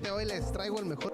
Gente, hoy les traigo el mejor.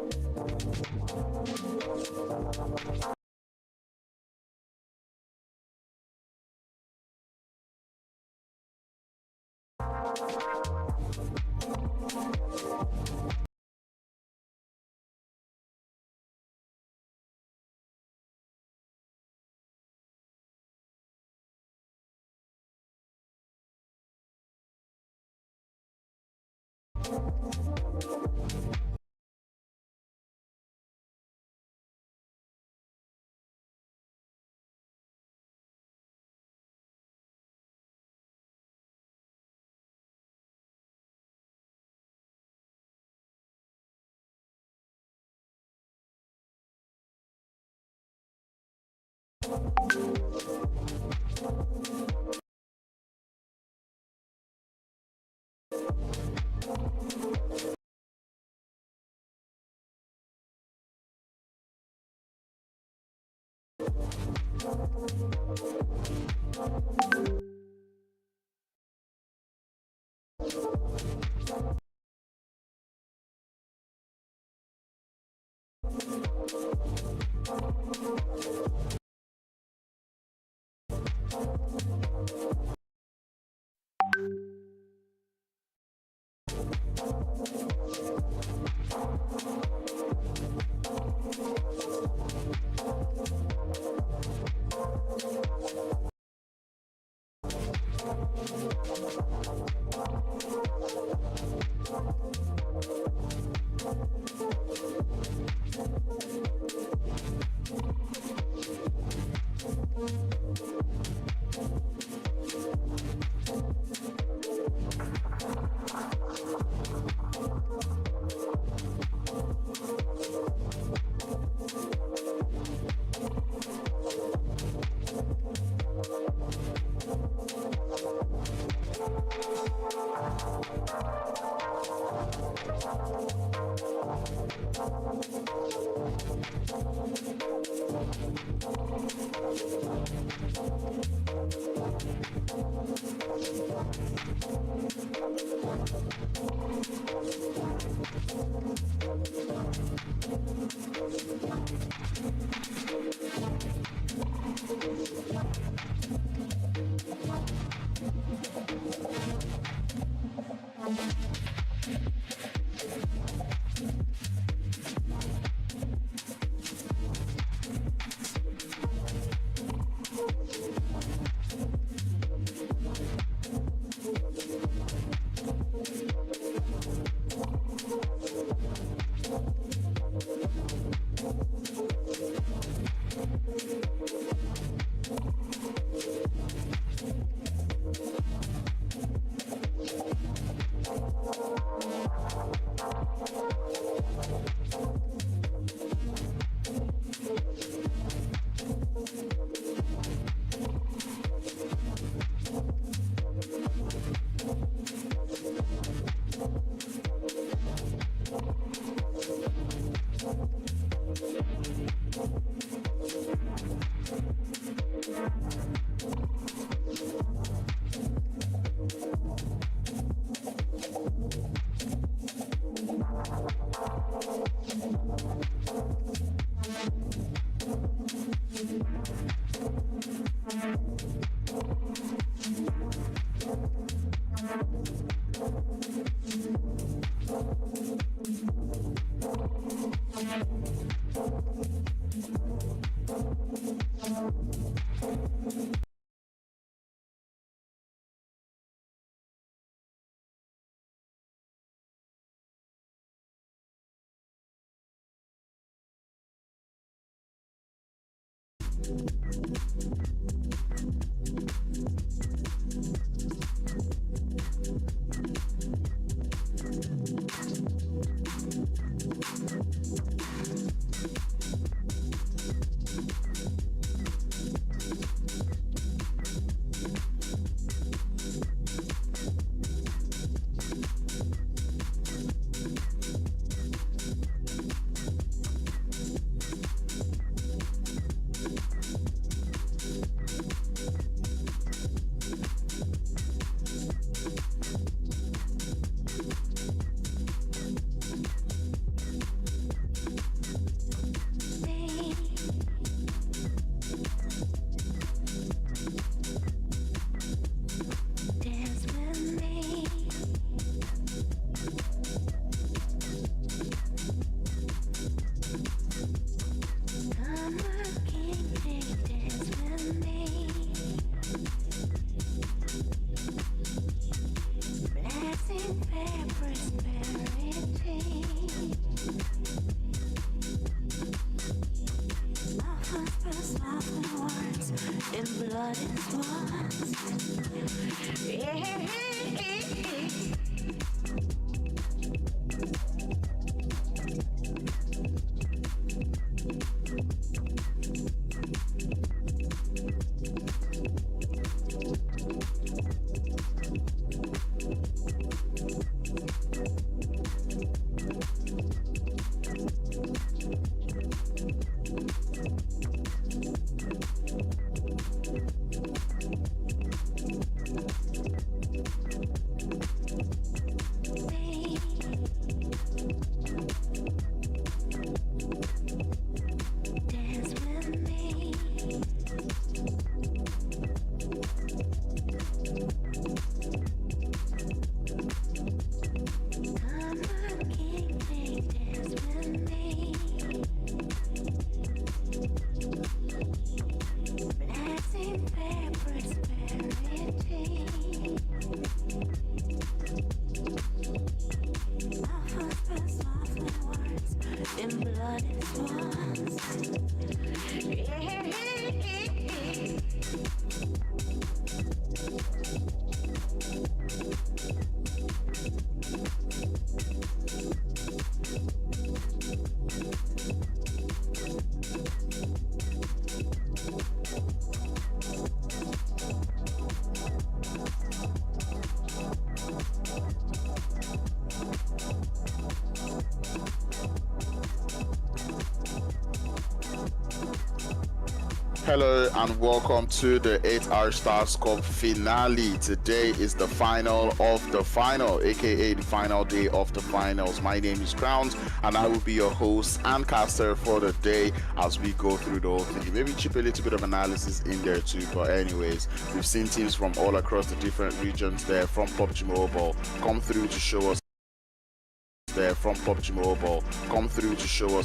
Hello and welcome to the 8-hour Stars Cup finale. Today is the final of the final, aka the final day of the finals. My name is Crowns and I will be your host and caster for the day as we go through the whole thing. Maybe chip a little bit of analysis in there too, but anyways, we've seen teams from all across the different regions there from PUBG Mobile come through to show us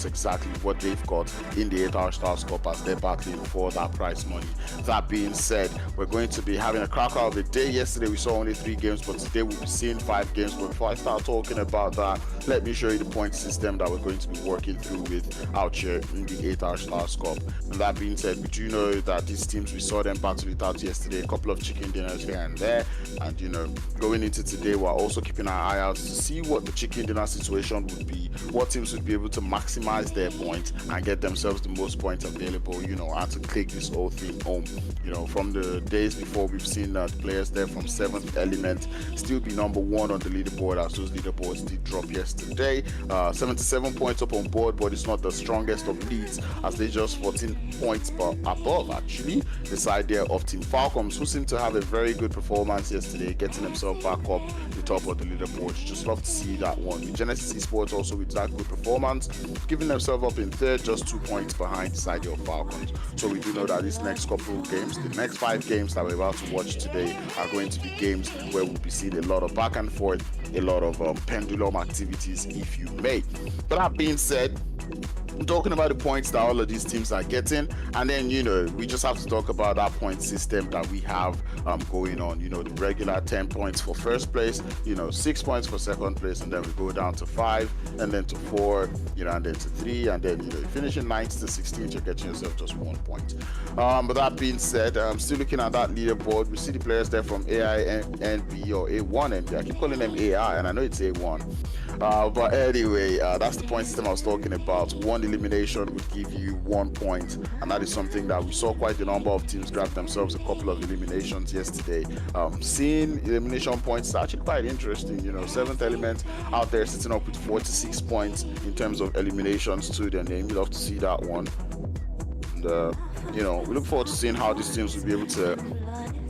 exactly what they've got in the 8-hour Stars Cup as they're battling for that prize money. That being said, we're going to be having a cracker of the day. Yesterday we saw only 3 games, but today we'll be seeing 5 games. But before I start talking about that, let me show you the point system that we're going to be working through with out here in the 8-hour Stars Cup. And that being said, we do know that these teams, we saw them battle it out yesterday, a couple of chicken dinners here and there, and going into today, we're also keeping our eye out to see what the chicken dinner situation would be, what teams would be able to maximize their points and get themselves the most points available, and to click this whole thing home. From the days before, we've seen the players there from 7th Element still be number 1 on the leaderboard, as those leaderboards did drop yesterday. 77 points up on board, but it's not the strongest of leads, as they just 14 points above actually the side there of Team FALCONS, who seemed to have a very good performance yesterday, getting themselves back up the top of the leaderboard. Just love to see that one. With Genesis Esports also with that good performance, giving themselves up in 3rd, just 2 points behind the side of FALCONS. So we do know that these next couple of games, the next 5 games that we're about to watch today, are going to be games where we'll be seeing a lot of back and forth, a lot of pendulum activities, if you may. But that being said, talking about the points that all of these teams are getting, and then we just have to talk about that point system that we have going on. The regular 10 points for first place, 6 points for second place, and then we go down to 5, and then to 4, and then to 3, and then finishing 9th to 16th, you're getting yourself just 1 point. But that being said, I'm still looking at that leaderboard. We see the players there from AINB or A1NB. I keep calling them AI, and I know it's A1. But anyway, that's the point system I was talking about. One elimination would give you 1 point, and that is something that we saw quite a number of teams grab themselves a couple of eliminations yesterday. Seeing elimination points is actually quite interesting. 7th Element out there sitting up with 46 points in terms of eliminations to their name. We'd love to see that one. And, we look forward to seeing how these teams will be able to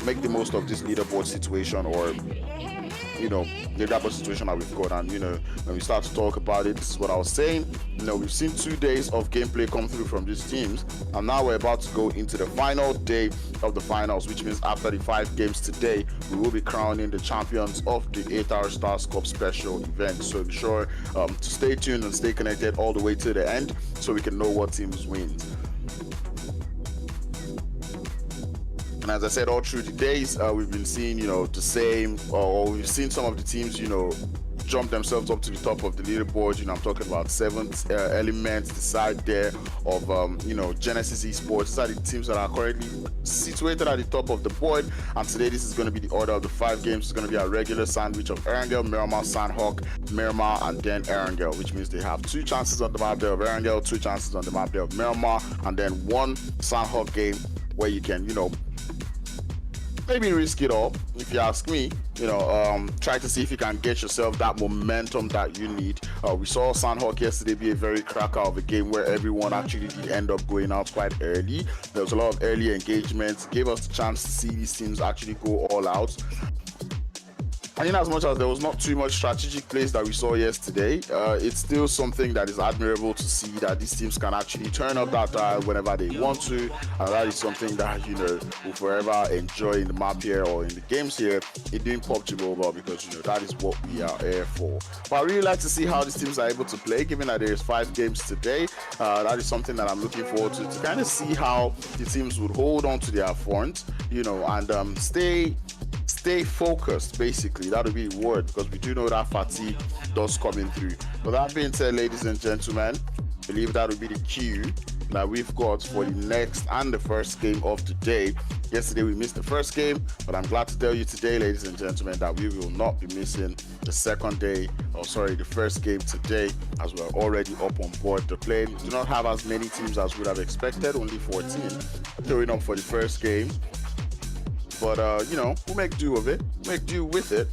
make the most of this leaderboard situation, or the leaderboard situation that we've got. And when we start to talk about it, this is what I was saying. We've seen 2 days of gameplay come through from these teams, and now we're about to go into the final day of the finals, which means after the 5 games today, we will be crowning the champions of the 8-Hour Stars Cup special event. So be sure to stay tuned and stay connected all the way to the end so we can know what teams win. And as I said, all through the days, we've been seeing, the same, or we've seen some of the teams, jump themselves up to the top of the leaderboard. I'm talking about 7th Element, the side there of, Genesis Esports. These are the teams that are currently situated at the top of the board. And today, this is going to be the order of the 5 games. It's going to be a regular sandwich of Erangel, Miramar, Sandhawk, Miramar, and then Erangel, which means they have 2 chances on the map there of Erangel, 2 chances on the map there of Miramar, and then 1 Sandhawk game where you can, maybe risk it all, if you ask me. Try to see if you can get yourself that momentum that you need. We saw Sandhawk yesterday be a very cracker of a game where everyone actually did end up going out quite early. There was a lot of early engagements, gave us the chance to see these teams actually go all out. And in as much as there was not too much strategic plays that we saw yesterday, it's still something that is admirable to see, that these teams can actually turn up that dial whenever they want to, and that is something that we'll forever enjoy in the map here or in the games here in doing PUBG Mobile, because that is what we are here for. But I really like to see how these teams are able to play, given that there's 5 games today. That is something that I'm looking forward to kind of see how the teams would hold on to their front, and stay focused. Basically, that would be the word, because we do know that fatigue does coming through. But that being said, ladies and gentlemen, I believe that would be the cue that we've got for the next and the first game of the day. Yesterday we missed the first game, but I'm glad to tell you today, ladies and gentlemen, that we will not be missing the the first game today, as we're already up on board the plane. We do not have as many teams as we would have expected, only 14 showing up for the first game. But, we'll make do of it, make do with it,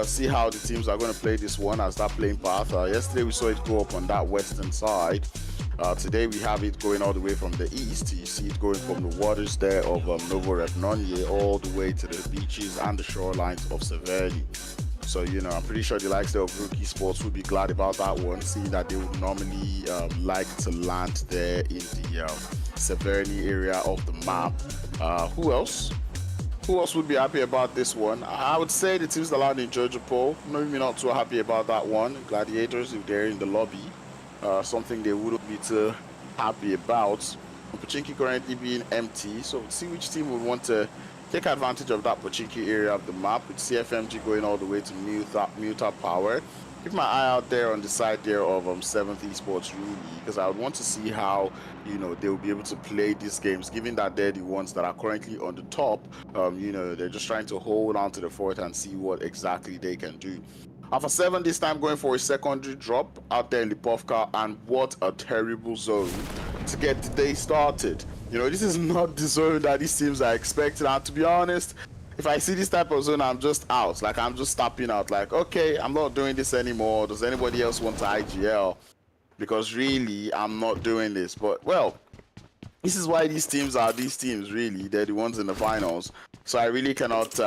see how the teams are going to play this one as that playing path. Yesterday we saw it go up on that western side. Today we have it going all the way from the east. You see it going from the waters there of Novorevnonye all the way to the beaches and the shorelines of Severny. So, I'm pretty sure the likes of RUKH ESPORTS would be glad about that one, seeing that they would normally like to land there in the Severny area of the map. Who else? Who else would be happy about this one? I would say the teams that land in Georgia Pole. Maybe not too happy about that one. Gladiators, if they're in the lobby, something they wouldn't be too happy about. Pochinki currently being empty, so we'll see which team would want to take advantage of that Pochinki area of the map, with CFMG going all the way to Muta Power. Keep my eye out there on the side there of 7th Esports, really, because I would want to see how they will be able to play these games, given that they're the ones that are currently on the top. They're just trying to hold on to the fort and see what exactly they can do. Alpha 7 this time going for a secondary drop out there in Lipovka, and what a terrible zone to get the day started. This is not the zone that these teams are expecting, and to be honest, if I see this type of zone, I'm just out. Like, I'm just stopping out. Like, okay, I'm not doing this anymore. Does anybody else want to IGL? Because really, I'm not doing this. But, well, this is why these teams are these teams, really. They're the ones in the finals. So I really cannot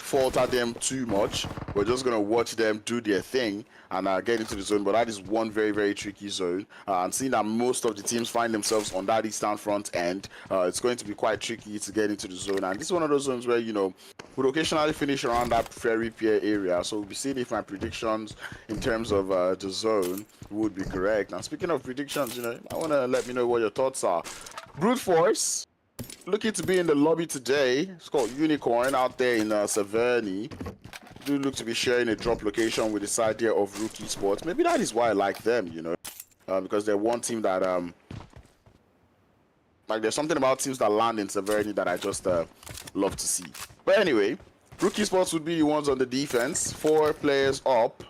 falter them too much. We're just going to watch them do their thing and get into the zone. But that is one very, very tricky zone. And seeing that most of the teams find themselves on that eastern front end, it's going to be quite tricky to get into the zone. And this is one of those zones where, you know, would occasionally finish around that ferry pier area. So we'll be seeing if my predictions in terms of the zone would be correct. Now, speaking of predictions, you know, I want to let me know what your thoughts are. Brute Force looking to be in the lobby today. It's called Unicorn out there in Severny. Do look to be sharing a drop location with this idea of RUKH Esports. Maybe that is why I like them, you know, because they're one team that like there's something about teams that land in Severny that I just love to see. But anyway, RUKH Esports would be the ones on the defense, 4 players up,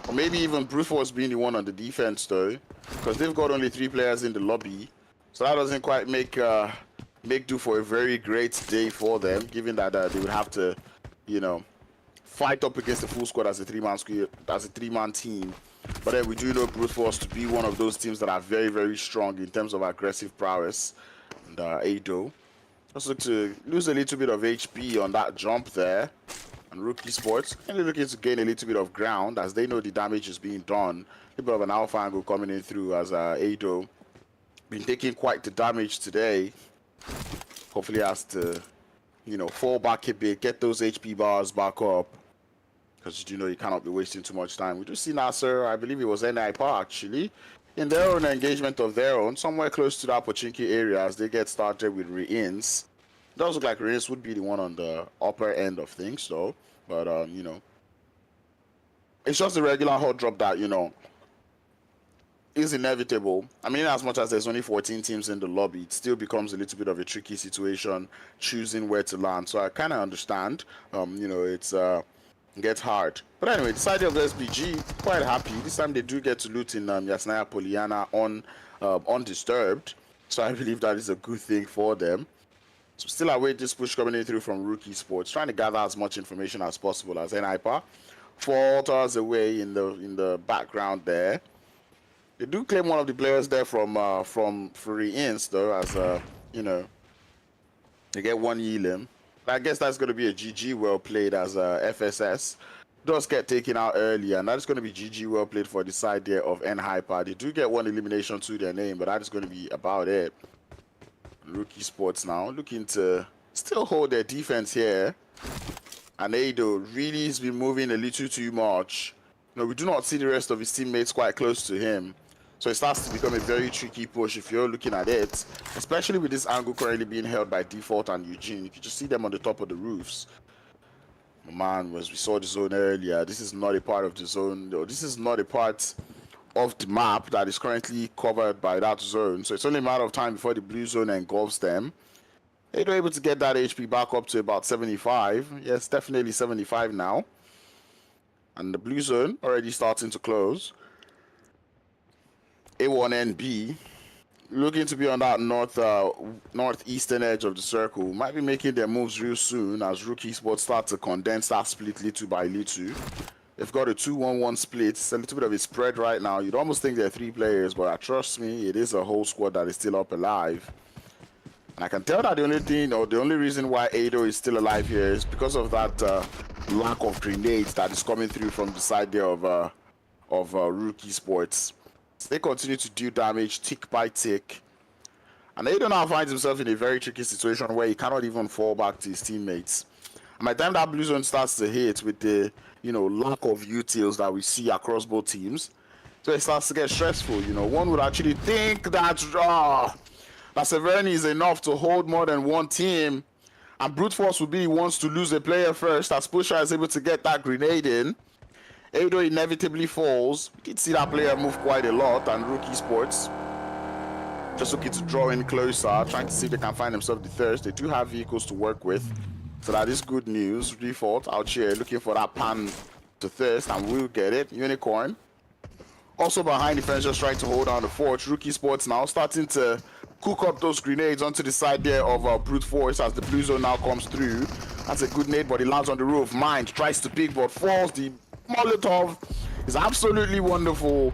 or maybe even Brute Force being the one on the defense though, because they've got only 3 players in the lobby. So that doesn't quite make do for a very great day for them, given that they would have to, you know, fight up against the full squad as a 3-man team. But then we do know Brute Force to be one of those teams that are very, very strong in terms of aggressive prowess. And Ado also to lose a little bit of HP on that jump there. And RUKH Esports only looking to gain a little bit of ground as they know the damage is being done. A bit of an alpha angle coming in through as Ado been taking quite the damage today. Hopefully has to, you know, fall back a bit, get those HP bars back up. Because you know you cannot be wasting too much time. We do see NASR, I believe it was NIGMA actually, in their own engagement of their own, somewhere close to that Pochinki area as they get started with REINCE. It does look like REINCE would be the one on the upper end of things though. But, you know, it's just a regular hot drop that, you know, is inevitable. I mean, as much as there's only 14 teams in the lobby, it still becomes a little bit of a tricky situation choosing where to land. So I kind of understand. You know, it gets hard. But anyway, the side of the SBG, quite happy. This time they do get to loot in Yasnaya Poliana undisturbed. So I believe that is a good thing for them. So still await this push coming in through from RUKH Esports, trying to gather as much information as possible as NIPA falters away in the background there. They do claim one of the players there from REINCE though, as you know, they get 1 Elim. I guess that's going to be a GG well played as FSS does get taken out earlier, and that's going to be GG well played for the side there of NHyper. They do get 1 elimination to their name, but that is going to be about it. RUKH Esports now looking to still hold their defense here, and Ado really has been moving a little too much. You know, we do not see the rest of his teammates quite close to him. So it starts to become a very tricky push if you're looking at it, especially with this angle currently being held by Default and Eugene. You can just see them on the top of the roofs. Man, as we saw the zone earlier, this is not a part of the zone, though. This is not a part of the map that is currently covered by that zone. So it's only a matter of time before the blue zone engulfs them. They're able to get that HP back up to about 75. Yes, definitely 75 now. And the blue zone already starting to close. A1NB looking to be on that northeastern edge of the circle. Might be making their moves real soon as RUKH Esports start to condense that split little by little. They've got a 2-1-1 split. It's a little bit of a spread right now. You'd almost think they're 3 players, but trust me, it is a whole squad that is still up alive. And I can tell that the only thing, or the only reason why Ado is still alive here is because of that lack of grenades that is coming through from the side there of RUKH Esports. So they continue to do damage tick by tick. And Ado now finds himself in a very tricky situation where he cannot even fall back to his teammates. And by the time that blue zone starts to hit with the, you know, lack of utils that we see across both teams, so it starts to get stressful. You know, one would actually think that Severny is enough to hold more than one team, and Brute Force would be the ones to lose a player first, as Pusha is able to get that grenade in. Ado inevitably falls. We did see that player move quite a lot, and RUKH Esports just looking to draw in closer, trying to see if they can find themselves the thirst. They do have vehicles to work with, so that is good news. Default out here looking for that pan to thirst, and we'll get it. Unicorn also behind the fence, just trying to hold down the fort. RUKH Esports now starting to cook up those grenades onto the side there of Brute Force as the blue zone now comes through. That's a good nade, but he lands on the roof. Mind tries to pick but falls. The Molotov is absolutely wonderful.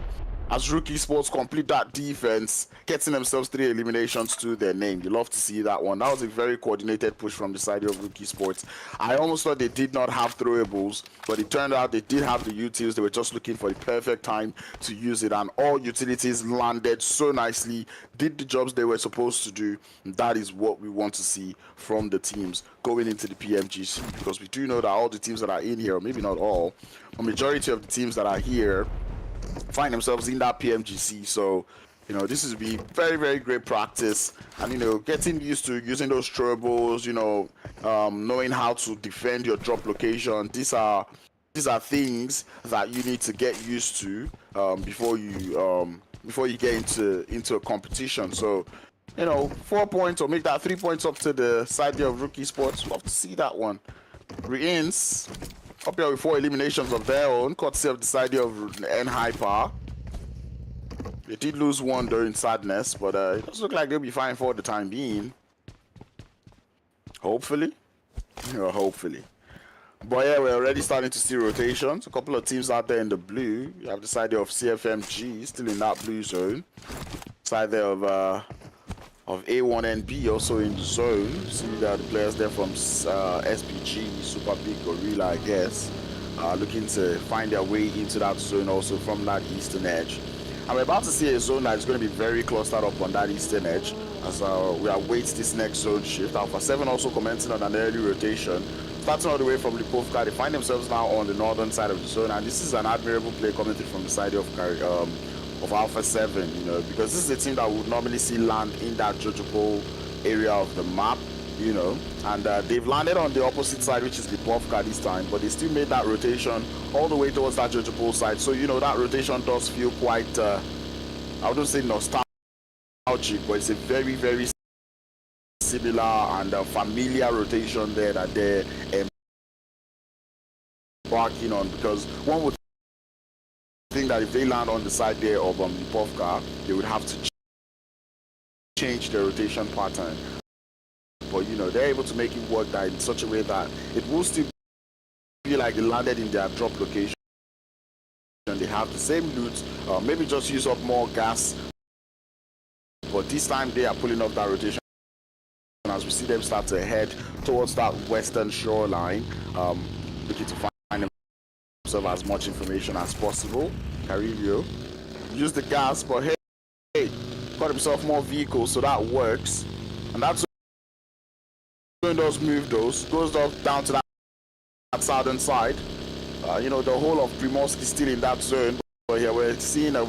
as RUKH Esports complete that defense, getting themselves 3 eliminations to their name. You love to see that one. That was a very coordinated push from the side of RUKH Esports. I almost thought they did not have throwables, but it turned out they did have the utils. They were just looking for the perfect time to use it, and all utilities landed so nicely, did the jobs they were supposed to do. And that is what we want to see from the teams going into the PMGC, because we do know that all the teams that are in here, or maybe not all, a majority of the teams that are here find themselves in that PMGC. So, you know, this is be very, very great practice, and you know, getting used to using those troubles, you know, knowing how to defend your drop location. These are things that you need to get used to before you get into a competition. So, you know, 4 points or make that 3 points up to the side there of RUKH Esports. Love to see that one. REINCE up here with 4 eliminations of their own, courtesy of the side of N-Hyper. They did lose one during Sadness, but it does look like they'll be fine for the time being. Hopefully. You know, hopefully. But yeah, we're already starting to see rotations. A couple of teams out there in the blue. You have the side of CFMG still in that blue zone. Side there of A1NB also in the zone. See that the players there from SPG, Super Big Gorilla, I guess, looking to find their way into that zone also from that eastern edge. And we're about to see a zone that is going to be very clustered up on that eastern edge as we await this next zone shift. Alpha 7 also commencing on an early rotation. Starting all the way from Lipovka, they find themselves now on the northern side of the zone, and this is an admirable play coming from the side of Alpha 7, you know, because this is a team that would normally see land in that Jojopo area of the map, you know, and they've landed on the opposite side, which is the Lipovka this time, but they still made that rotation all the way towards that Jojopo side. So, you know, that rotation does feel quite, I wouldn't say nostalgic, but it's a very, very similar and familiar rotation there that they're embarking on, because one would think that if they land on the side there of Lipovka, they would have to change their rotation pattern. But you know, they're able to make it work that in such a way that it will still be like they landed in their drop location and they have the same loot, maybe just use up more gas, but this time they are pulling up that rotation as we see them start to head towards that western shoreline, looking to find as much information as possible. Carillo use the gas, but hey, got himself more vehicles, so that works. And that's when those move, those goes down to that southern side. You know, the whole of Primorsk is still in that zone, but here we're seeing a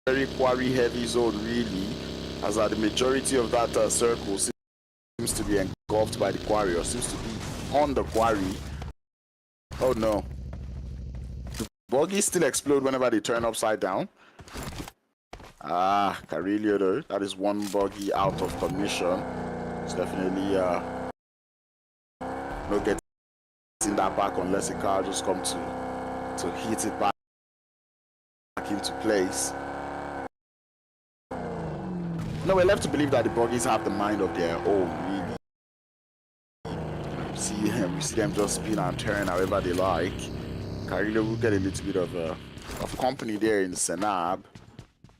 very quarry heavy zone, really, as the majority of that circle seems to be engulfed by the quarry, or seems to be on the quarry. Oh no. Buggies still explode whenever they turn upside down. Carillo though, that is one buggy out of commission. It's definitely no getting that back unless a car just comes to hit it back into place. No, we're left to believe that the buggies have the mind of their own, really. We see them just spin and turn however they like. Carillo will get a little bit of company there in Senab.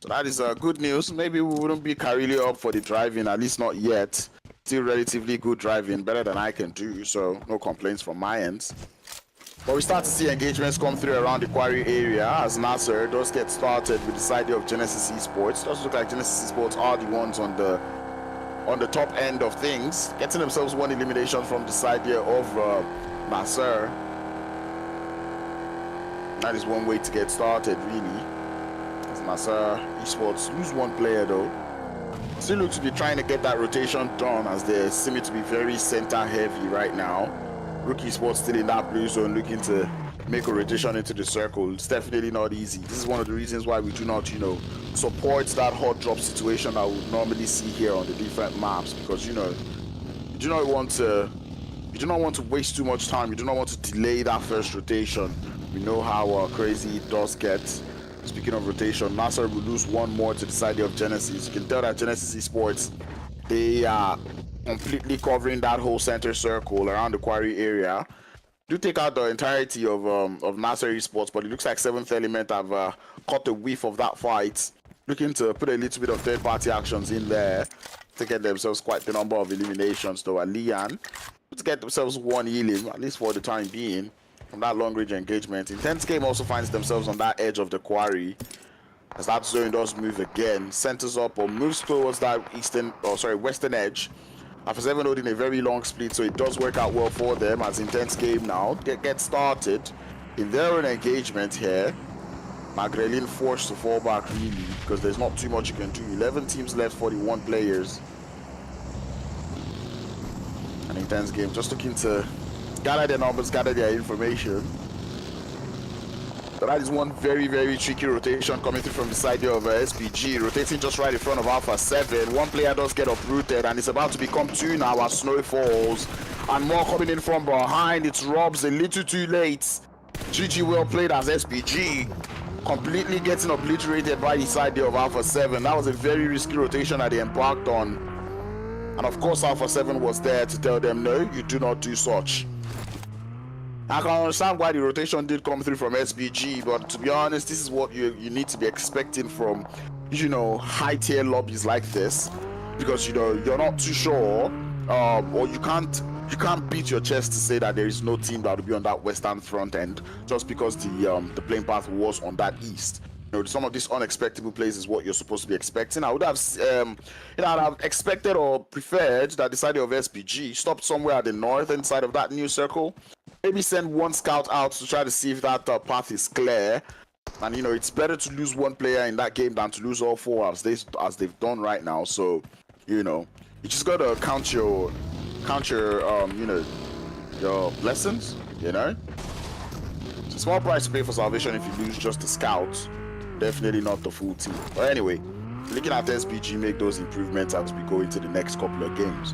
So that is good news. Maybe we wouldn't be Carillo up for the driving, at least not yet. Still relatively good driving, better than I can do, so no complaints from my end. But we start to see engagements come through around the quarry area as NASR does get started with the side of Genesis Esports. It does look like Genesis Esports are the ones on the top end of things, getting themselves one elimination from the side here of NASR. That is one way to get started, really. As NASR Esports lose one player though. Still look to be trying to get that rotation done, as they seem to be very center heavy right now. RUKH Esports still in that blue zone looking to make a rotation into the circle. It's definitely not easy. This is one of the reasons why we do not, you know, support that hot drop situation that we would normally see here on the different maps, because you know, you do not want to waste too much time. You do not want to delay that first rotation. We know how crazy it does get. Speaking of rotation, NASR will lose one more to the side of Genesis. You can tell that Genesis Esports, they are completely covering that whole center circle around the quarry area. do take out the entirety of NASR Esports, but it looks like 7th Element have caught the whiff of that fight, looking to put a little bit of third-party actions in there to get themselves quite the number of eliminations, though. Alian to get themselves one healing, at least for the time being, from that long-range engagement. INTENCE game also finds themselves on that edge of the quarry, as that zone does move again, centers up or moves towards that western edge. After 7 holding a very long split, so it does work out well for them as INTENCE game now get started in their own engagement here. Magdalene forced to fall back really, because there's not too much you can do. 11 teams left, 41 players. An INTENCE game just looking to gather their numbers, gather their information. So that is one very, very tricky rotation coming through from the side here of SPG, rotating just right in front of Alpha 7. One player does get uprooted, and it's about to become 2 now as snow falls. And more coming in from behind. It's Robs a little too late. GG well played as SPG, completely getting obliterated by the side there of Alpha 7. That was a very risky rotation that they embarked on. And of course Alpha 7 was there to tell them, no, you do not do such. I can understand why the rotation did come through from SPG, but to be honest, this is what you need to be expecting from, high tier lobbies like this, because you're not too sure, or you can't beat your chest to say that there is no team that will be on that western front end just because the playing path was on that east. Some of these unexpected plays is what you're supposed to be expecting. I would have, I'd have expected or preferred that the side of SPG stopped somewhere at the northern side of that new circle. Maybe send one scout out to try to see if that path is clear. And it's better to lose one player in that game than to lose all 4 as they've done right now. So, you just gotta count your your blessings. It's a small price to pay for salvation if you lose just the scouts. Definitely not the full team. But anyway, looking at SPG make those improvements as we go into the next couple of games.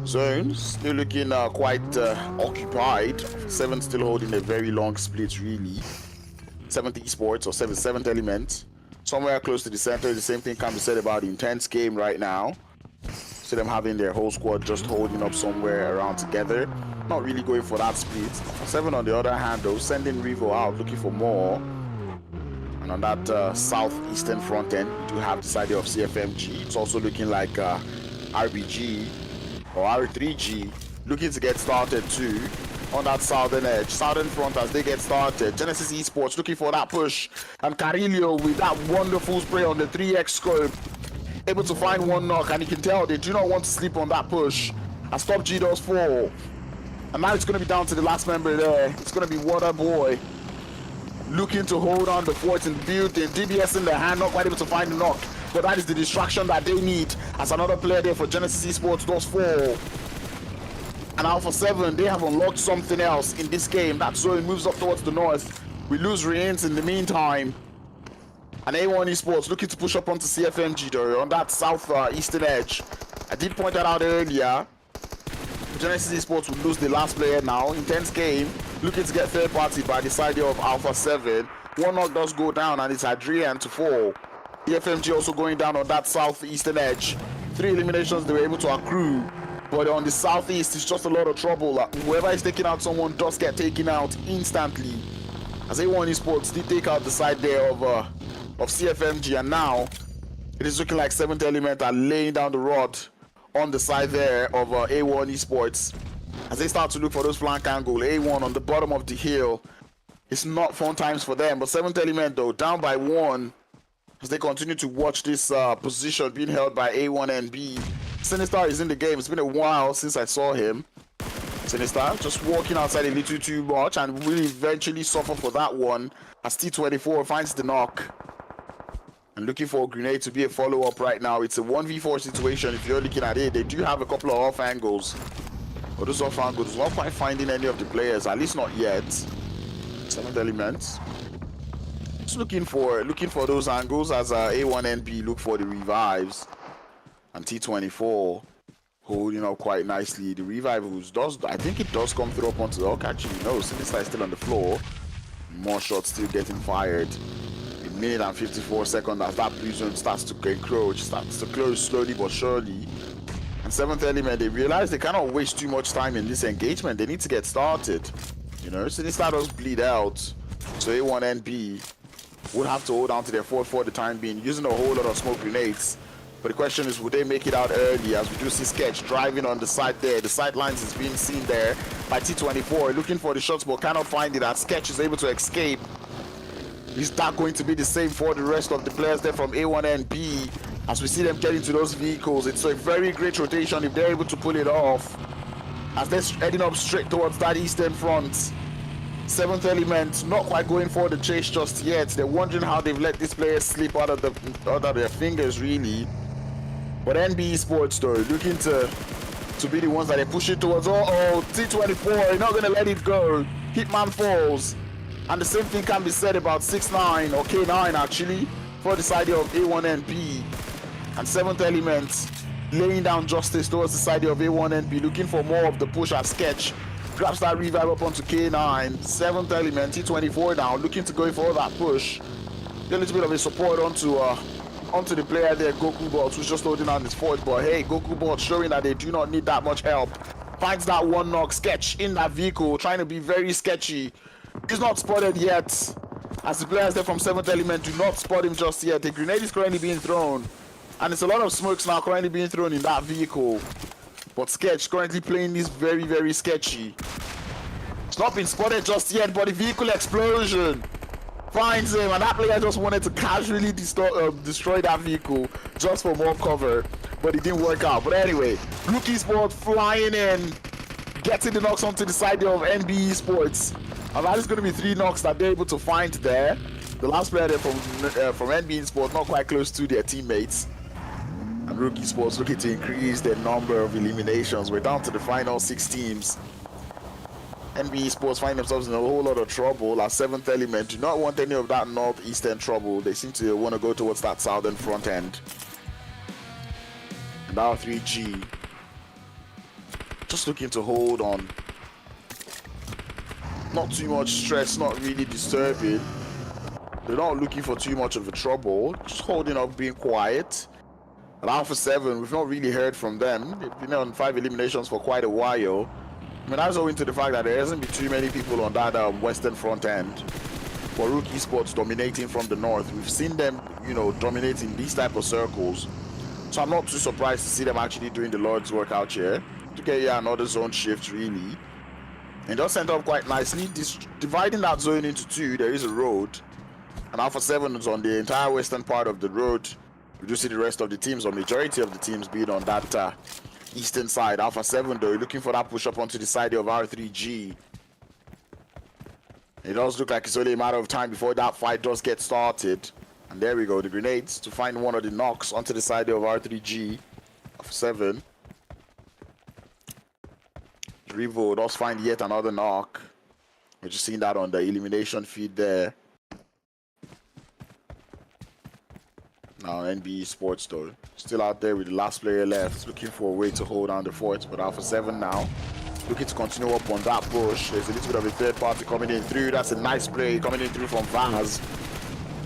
Zones still looking quite occupied. 7 still holding a very long split really. 7th Esports or 7th Element somewhere close to the center. The same thing can be said about the INTENCE game right now. See them having their whole squad just holding up somewhere around together, not really going for that split. 7 on the other hand though, sending Revo out looking for more. And on that southeastern front end, we do have this idea of CFMG. It's also looking like RBG or R3G looking to get started too on that southern edge, southern front as they get started. Genesis Esports looking for that push, and Carillo with that wonderful spray on the 3x scope, able to find one knock, and you can tell they do not want to sleep on that push as Top G does fall. And now it's going to be down to the last member there. It's going to be Waterboy looking to hold on the fort in the building. DBS in the hand, not quite able to find the knock, but that is the distraction that they need as another player there for Genesis Esports does fall. And Alpha 7, they have unlocked something else in this game. That zone moves up towards the north. We lose REINCE in the meantime. And A1 Esports looking to push up onto CFMG though on that southeastern edge. I did point that out earlier. Genesis Esports will lose the last player now. INTENCE game looking to get third party by the side of Alpha 7. One knock does go down and it's Adrian to fall. CFMG also going down on that southeastern edge. 3 eliminations they were able to accrue. But on the southeast, it's just a lot of trouble. Whoever is taking out someone does get taken out instantly. As A1 Esports did take out the side there of CFMG, and now it is looking like 7th Element are laying down the rod on the side there of A1 Esports as they start to look for those flank angle. A1 on the bottom of the hill. It's not fun times for them, but 7th Element though down by 1 as they continue to watch this position being held by A1 and B. Sinister is in the game. It's been a while since I saw him. Sinister just walking outside a little too much and will eventually suffer for that one as T24 finds the knock. And looking for a grenade to be a follow-up right now. It's a 1v4 situation if you're looking at it. They do have a couple of off angles. But those off angles, not quite finding any of the players, at least not yet. 7th Element. Just looking for those angles as A1NB look for the revives. And T24 holding up quite nicely. The revive I think it does come through up onto the RUKH. Actually, no, Sinister is still on the floor. More shots still getting fired. A minute and 54 seconds as that blue zone starts to encroach, starts to close slowly but surely. And 7th Element, they realize they cannot waste too much time in this engagement. They need to get started. You know, Sinister does bleed out. So A1NB would have to hold on to their fort for the time being, using a whole lot of smoke grenades. But the question is, would they make it out early? As we do see Sketch driving on the side there. The sidelines is being seen there by T24, looking for the shots but cannot find it, as Sketch is able to escape. Is that going to be the same for the rest of the players there from A1NB? As we see them get into those vehicles, it's a very great rotation if they're able to pull it off. As they're heading up straight towards that eastern front. 7th Element not quite going for the chase just yet. They're wondering how they've let this player slip out of their fingers, really. But NB Esports though, looking to be the ones that they're pushing towards. T24, you're not gonna let it go. Hitman falls. And the same thing can be said about 6-9 or K9 actually, for the side of A1NB. And 7th Element laying down justice towards the side of A1NB, looking for more of the push as Sketch grabs that revive up onto K9. 7th Element, T24 now, looking to go for that push. Get a little bit of a support onto the player there, Goku Bots, who's just holding on his fort. But hey, Goku Bots showing that they do not need that much help. Finds that one knock. Sketch in that vehicle, trying to be very sketchy. He's not spotted yet, as the players there from 7th Element do not spot him just yet. A grenade is currently being thrown, and it's a lot of smokes now currently being thrown in that vehicle. But Sketch currently playing this very, very sketchy. It's not been spotted just yet, but the vehicle explosion finds him, and that player just wanted to casually destroy that vehicle just for more cover, but it didn't work out. But anyway, RUKH Esports flying in, getting the knocks onto the side of NB Esports. And that is going to be 3 knocks that they're able to find there. The last player there from NB Esports not quite close to their teammates. And RUKH Esports looking to increase their number of eliminations. We're down to the final 6 teams. NB Esports find themselves in a whole lot of trouble. As 7th Element do not want any of that northeastern trouble. They seem to want to go towards that southern front end. And now 3G just looking to hold on. Not too much stress, not really disturbing. They're not looking for too much of a trouble. Just holding up, being quiet. And Alpha 7, we've not really heard from them. They've been on 5 eliminations for quite a while. I mean, that's owing to the fact that there hasn't been too many people on that western front end. For RUKH Esports dominating from the north, we've seen them, you know, dominating these type of circles. So I'm not too surprised to see them actually doing the Lord's work out here. To get another zone shift, really. And just set up quite nicely, dividing that zone into 2. There is a road, and Alpha 7 is on the entire western part of the road. We do see the rest of the teams, or majority of the teams, being on that eastern side. Alpha 7 though, looking for that push up onto the side of R3G. It does look like it's only a matter of time before that fight does get started. And there we go, the grenades to find one of the knocks onto the side of R3G. Alpha 7. Revo does find yet another knock. We're just seeing that on the elimination feed there. Now NB Esports though, still out there with the last player left, looking for a way to hold down the fort. But Alpha 7 now, looking to continue up on that push. There's a little bit of a third party coming in through. That's a nice play coming in through from Vaz.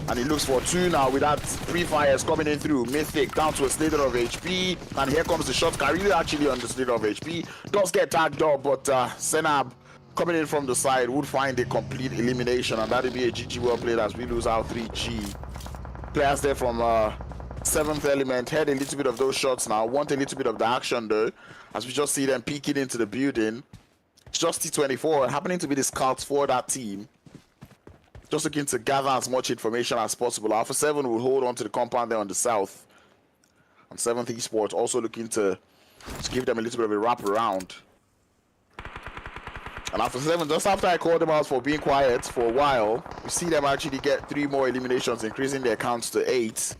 And he looks for 2 now with that pre-fires coming in through. Mythic down to a slither of HP. And here comes the shot. Really actually on the slither of HP. Does get tagged up, but Senab coming in from the side would find a complete elimination. And that'll be a GG well played as we lose our 3G. Players there from 7th Element had a little bit of those shots now. Want a little bit of the action though, as we just see them peeking into the building. It's just T24 happening to be the scouts for that team. Just looking to gather as much information as possible. Alpha 7 will hold on to the compound there on the south. And 7th Esports also looking to give them a little bit of a wrap around. And Alpha 7, just after I called them out for being quiet for a while, we see them actually get 3 more eliminations, increasing their counts to 8.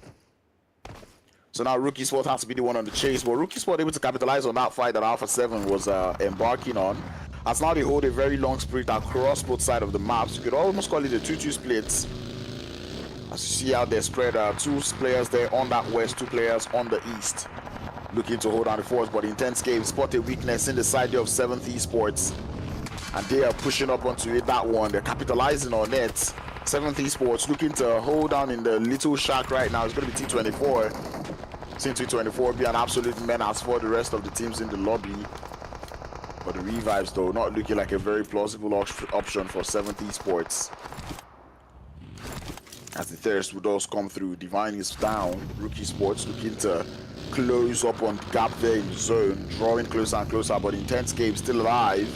So now RUKH Esports has to be the one on the chase. But RUKH Esports able to capitalize on that fight that Alpha 7 was embarking on. As now they hold a very long sprint across both sides of the maps. You could almost call it a 2-2 split. As you see out there spread, 2 players there on that west, 2 players on the east. Looking to hold on the force, but Intense Game spot a weakness in the side of 7th Esports. And they are pushing up onto it, that one. They're capitalizing on it. 7th Esports looking to hold down in the little shack right now. It's going to be T24. Seeing T24 be an absolute menace for the rest of the teams in the lobby. But the revives, though, not looking like a very plausible option for 7th Esports. As the thirst would also come through, Divine is down. RUKH Sports looking to close up on the gap there in the zone, drawing closer and closer, but Intense Game still alive.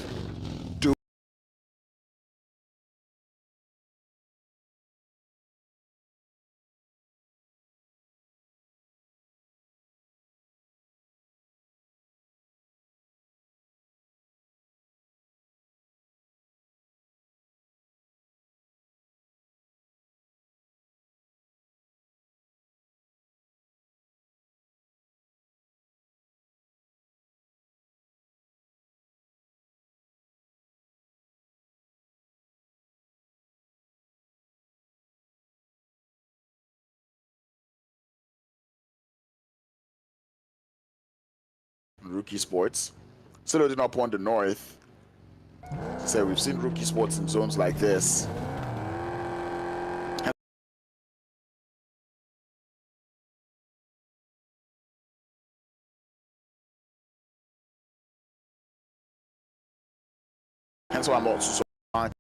RUKH Sports still loading up on the north. So we've seen RUKH Sports in zones like this. Hence why I'm not so surprised.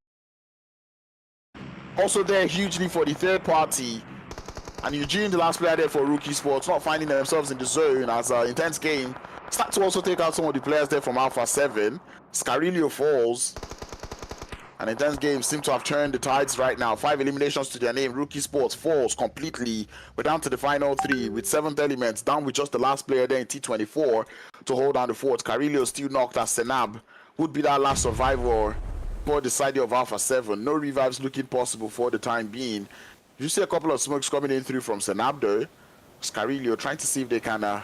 Also there hugely for the third party. And Eugene, the last player there for RUKH Sports, not finding themselves in the zone as Intense Game start to also take out some of the players there from Alpha 7. Scarilio falls. And Intense Game seem to have turned the tides right now. 5 eliminations to their name. RUKH Sports falls completely. We're down to the final 3 with 7th Elements down with just the last player there in T24 to hold down the fort. Scarilio still knocked as Senab would be that last survivor for the side of Alpha 7. No revives looking possible for the time being. You see a couple of smokes coming in through from Senab though. Scarilio trying to see if they can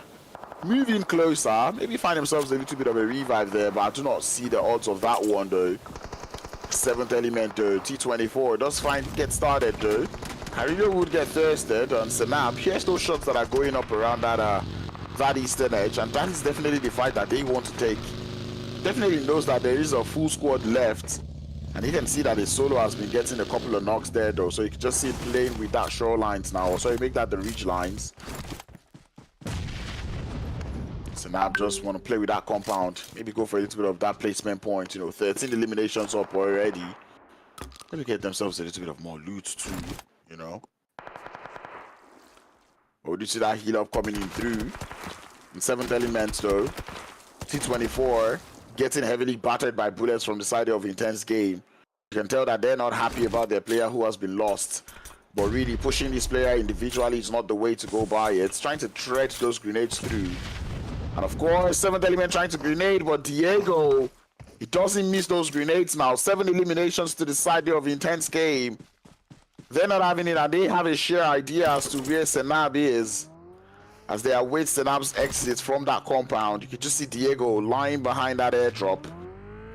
move in closer. Maybe find themselves a little bit of a revive there, but I do not see the odds of that one though. 7th Element though, T24 does get started though. Scarilio would get thirsted on Senab. Here's those shots that are going up around that eastern edge, and that is definitely the fight that they want to take. Definitely knows that there is a full squad left. And you can see that his solo has been getting a couple of knocks there though, so you can just see him playing with that shorelines now. So you make that the ridge lines. So now I just want to play with that compound. Maybe go for a little bit of that placement point. You know, 13 eliminations up already. Maybe get themselves a little bit of more loot too, you know. But you see that heal up coming in through. In 7th Element though, T24 getting heavily battered by bullets from the side of Intense Game. You can tell that they're not happy about their player who has been lost. But really pushing this player individually is not the way to go by it. It's trying to thread those grenades through. And of course, 7th Element trying to grenade, but Diego, he doesn't miss those grenades now. 7 eliminations to the side of Intense Game. They're not having it, and they have a sheer idea as to where Senab is. As they await Senab's exit from that compound, you can just see Diego lying behind that airdrop,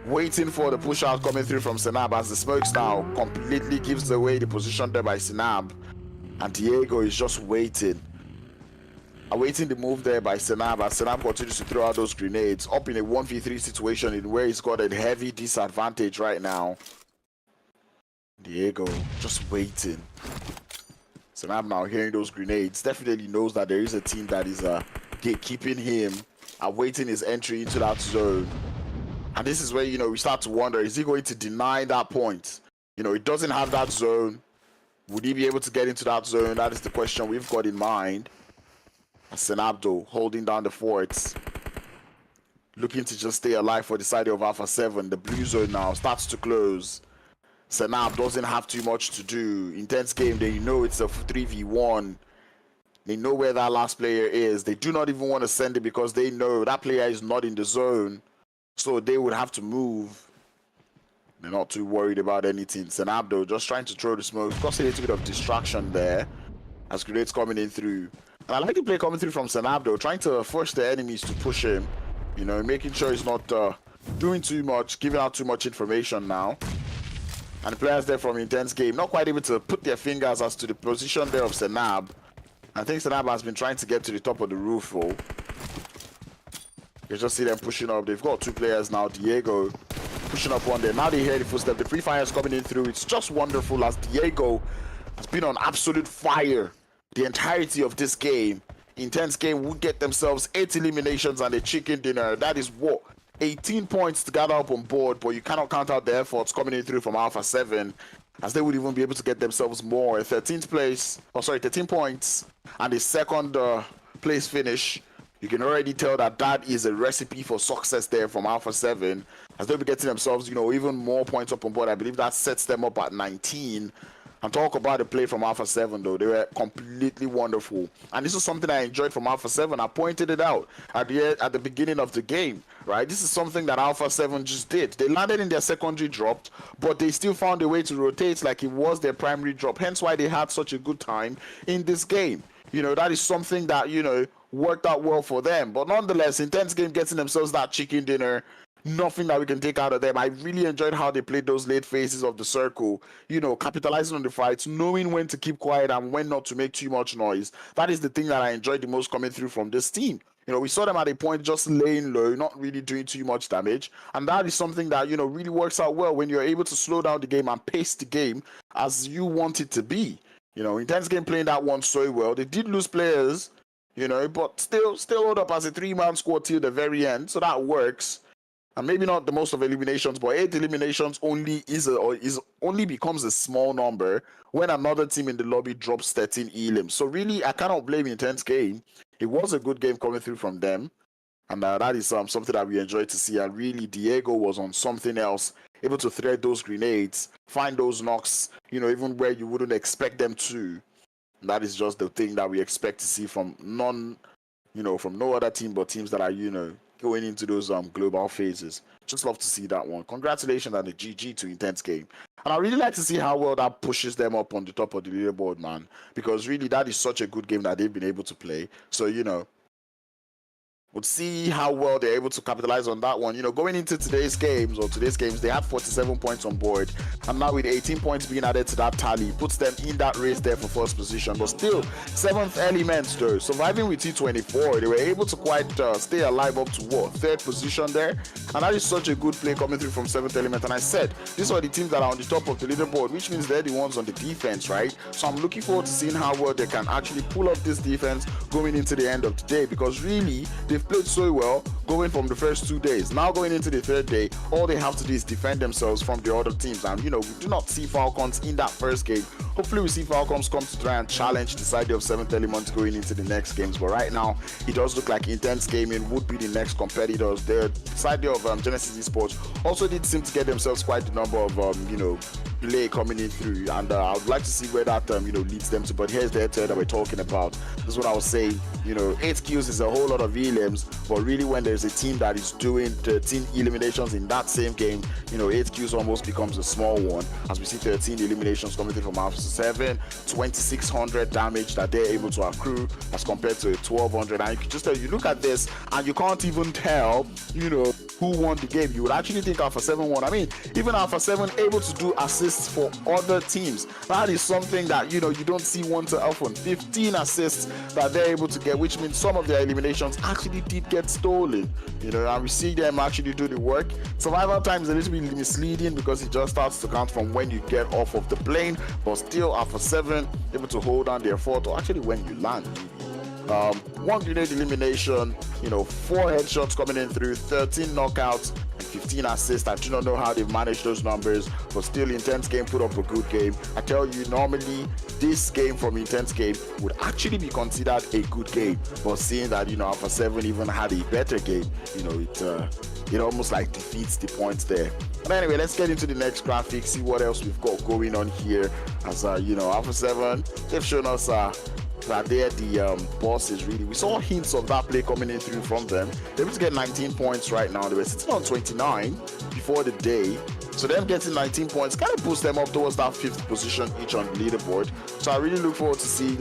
waiting for the push out coming through from Senab as the smokes now completely gives away the position there by Senab. And Diego is just waiting. Awaiting the move there by Senab as Senab continues to throw out those grenades up in a 1v3 situation in where he's got a heavy disadvantage right now. Diego just waiting. Senab now hearing those grenades definitely knows that there is a team that is gatekeeping him, awaiting his entry into that zone. And this is where, you know, we start to wonder, is he going to deny that point? You know, he doesn't have that zone. Would he be able to get into that zone? That is the question we've got in mind. Senab though holding down the forts, looking to just stay alive for the side of Alpha 7. The blue zone now starts to close. Senab doesn't have too much to do. Intense Game, they know it's a 3v1. They know where that last player is. They do not even want to send it because they know that player is not in the zone. So they would have to move. They're not too worried about anything. Senab though just trying to throw the smoke. Got a little bit of distraction there as grenades coming in through. And I like the play coming through from Senab though, trying to force the enemies to push him. You know, making sure he's not doing too much, giving out too much information now. And the players there from Intense Game not quite able to put their fingers as to the position there of Senab. I think Senab has been trying to get to the top of the roof though. You just see them pushing up. They've got 2 players now. Diego pushing up one there. Now they hear the footstep. The free fire is coming in through. It's just wonderful as Diego has been on absolute fire the entirety of this game. Intense Game would get themselves 8 eliminations and a chicken dinner. That is what 18 points to gather up on board, but you cannot count out the efforts coming in through from Alpha 7, as they would even be able to get themselves more. 13th place, 13 points, and the second place finish. You can already tell that that is a recipe for success there from Alpha 7, as they'll be getting themselves, even more points up on board. I believe that sets them up at 19. And talk about the play from Alpha 7, though. They were completely wonderful. And this is something I enjoyed from Alpha 7. I pointed it out at the beginning of the game, right? This is something that Alpha 7 just did. They landed in their secondary drop, but they still found a way to rotate like it was their primary drop. Hence why they had such a good time in this game. That is something that, worked out well for them. But nonetheless, Intense Game getting themselves that chicken dinner. Nothing that we can take out of them. I really enjoyed how they played those late phases of the circle, capitalizing on the fights, knowing when to keep quiet and when not to make too much noise. That is the thing that I enjoyed the most coming through from this team. We saw them at a point just laying low, not really doing too much damage. And that is something that, really works out well when you're able to slow down the game and pace the game as you want it to be. Intense Game playing that one so well. They did lose players, but still hold up as a 3-man squad till the very end. So that works. And maybe not the most of eliminations, but 8 eliminations only only becomes a small number when another team in the lobby drops 13 elims. So really, I cannot blame Intense Game. It was a good game coming through from them, and that is something that we enjoyed to see. And really, Diego was on something else, able to thread those grenades, find those knocks, even where you wouldn't expect them to. And that is just the thing that we expect to see from from no other team but teams that are going into those global phases. Just love to see that one. Congratulations and a GG to Intense Game. And I really like to see how well that pushes them up on the top of the leaderboard, man. Because really, that is such a good game that they've been able to play. So, we'll see how well they're able to capitalize on that one. Going into today's games, they had 47 points on board. And now with 18 points being added to that tally, puts them in that race there for first position. But still, 7th element though. Surviving with T24, they were able to quite stay alive up to 3rd position there. And that is such a good play coming through from 7th element. And I said, these are the teams that are on the top of the leaderboard, which means they're the ones on the defense, right? So I'm looking forward to seeing how well they can actually pull up this defense going into the end of the day. Because really, they've played so well going from the first 2 days. Now going into the 3rd day, all they have to do is defend themselves from the other teams. And we do not see Falcons in that first game. Hopefully we see Falcons come to try and challenge the side of 7th element going into the next games. But right now, it does look like Intense Gaming would be the next competitors. The side of Genesis Esports also did seem to get themselves quite a number of play coming in through, and I would like to see where that leads them to. But here's the head-to-head that we're talking about. This is what I was saying. 8 kills is a whole lot of elims, but really when there's a team that is doing 13 eliminations in that same game, 8 kills almost becomes a small one, as we see 13 eliminations coming in from Alpha 7, 2600 damage that they're able to accrue as compared to 1200. And you can just tell, you look at this and you can't even tell who won the game. You would actually think Alpha 7 won. I mean, even Alpha 7 able to do assists for other teams. That is something that you don't see one to Alpha. 15 assists that they're able to get, which means some of their eliminations actually did get stolen. And we see them actually do the work. Survival time is a little bit misleading because it just starts to count from when you get off of the plane, but still Alpha 7 able to hold on their fort, or actually when you land. 1 grenade elimination, 4 headshots coming in through, 13 knockouts, and 15 assists. I do not know how they've managed those numbers, but still Intense Game put up a good game. I tell you, normally this game from Intense Game would actually be considered a good game, but seeing that Alpha 7 even had a better game, it almost like defeats the points there. But anyway, let's get into the next graphic, see what else we've got going on here. As Alpha 7, they've shown us that they're the bosses. Really, we saw hints of that play coming in through from them. They're able to get 19 points right now. They were sitting on 29 before the day, so them getting 19 points kind of boosts them up towards that 5th position each on the leaderboard. So I really look forward to seeing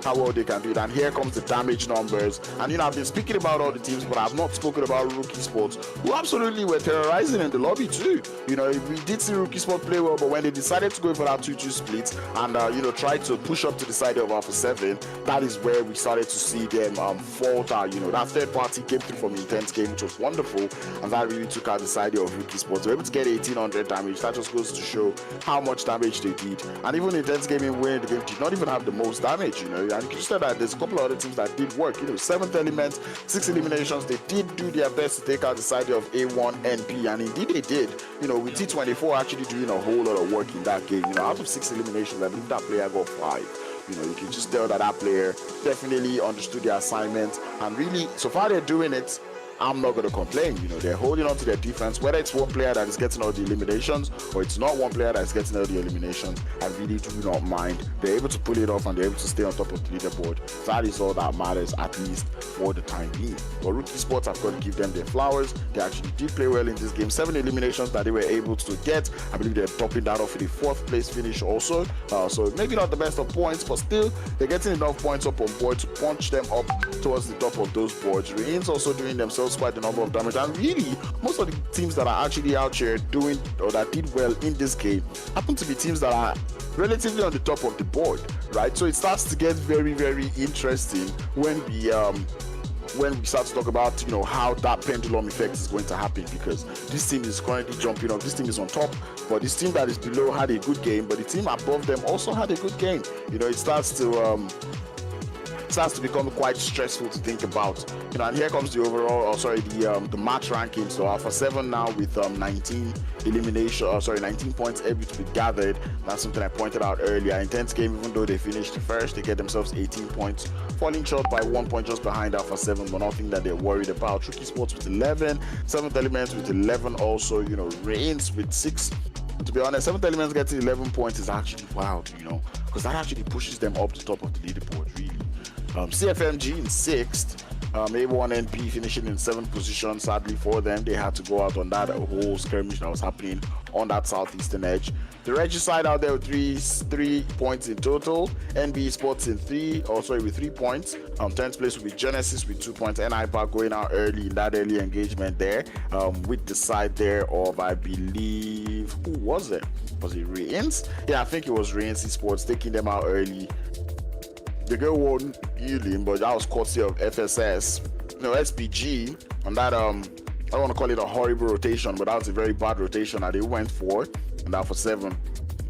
how well they can do it. And here comes the damage numbers. And I've been speaking about all the teams, but I've not spoken about RUKH Esports, who absolutely were terrorizing in the lobby too. We did see RUKH Esports play well, but when they decided to go for that 2-2 split and try to push up to the side of Alpha 7, that is where we started to see them falter. That 3rd party came through from Intense Game, which was wonderful, and that really took out the side of RUKH Esports. They were able to get 1800 300 damage. That just goes to show how much damage they did. And even Intense Gaming winning the game did not even have the most damage, you know. And you can see that there's a couple of other teams that did work. You know, 7th element, 6 eliminations. They did do their best to take out the side of A1 NP, and indeed they did. You know, with T24 actually doing a whole lot of work in that game. You know, out of 6 eliminations, I believe that player got 5. You know, you can just tell that that player definitely understood their assignment, and really, so far they're doing it. I'm not going to complain. You know, they're holding on to their defense, whether it's one player that is getting all the eliminations or it's not one player that is getting all the eliminations. I really do not mind. They're able to pull it off and they're able to stay on top of the leaderboard. That is all that matters, at least for the time being. But RUKH Esports, have got to give them their flowers. They actually did play well in this game. 7 eliminations that they were able to get. I believe they're topping that off with a 4th place finish also. So maybe not the best of points, but still they're getting enough points up on board to punch them up towards the top of those boards. REINCE also doing themselves quite a number of damage, and really most of the teams that are actually out here doing, or that did well in this game, happen to be teams that are relatively on the top of the board, right? So it starts to get very, very interesting when we start to talk about, you know, how that pendulum effect is going to happen, because this team is currently jumping up, this team is on top, but this team that is below had a good game, but the team above them also had a good game. You know, it starts to become quite stressful to think about, you know. And here comes the overall, the match ranking. So Alpha 7 now with 19 points able to be gathered. That's something I pointed out earlier. Intense Game, even though they finished first, they get themselves 18 points, falling short by 1 point just behind Alpha 7, but nothing that they're worried about. RUKH Esports with 11, 7th Element with 11 also, you know. REINCE with 6. To be honest, 7th Element getting 11 points is actually wild, you know, because that actually pushes them up the top of the leaderboard, really. CFMG in 6th, A1NP finishing in 7th position. Sadly for them, they had to go out on that whole skirmish that was happening on that southeastern edge. The Regicide out there with 3 points in total. NB Sports in 3 with 3 points. 10th place will be Genesis with 2 points. NIPAC going out early in that early engagement there, with the side there of, I believe, who was it? Was it REINCE? Yeah, I think it was REINCE Sports taking them out early. The girl won healing, but that was courtesy of FSS. You know, SPG on that, I don't want to call it a horrible rotation, but that was a very bad rotation that they went for. And Alpha 7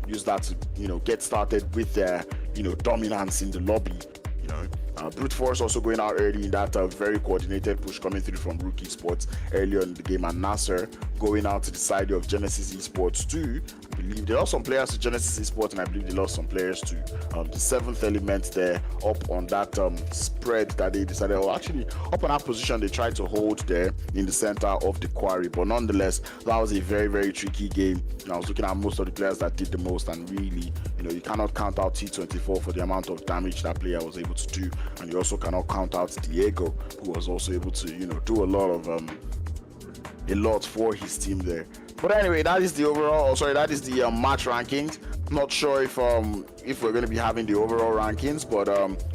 used that to, you know, get started with their, you know, dominance in the lobby. You know, Brute Force also going out early in that very coordinated push coming through from RUKH Esports earlier in the game, and NASR going out to the side of Genesis Esports too. I believe they lost some players to Genesis Esports, and I believe they lost some players to the 7th Element there, up on that spread that they decided, or actually up on that position they tried to hold there in the center of the quarry. But nonetheless, that was a very, very tricky game. And I was looking at most of the players that did the most, and really, you know, you cannot count out T24 for the amount of damage that player was able to do, and you also cannot count out Diego, who was also able to, you know, do a lot for his team there. But anyway, that is the overall, that is the match rankings. Not sure if we're going to be having the overall rankings, but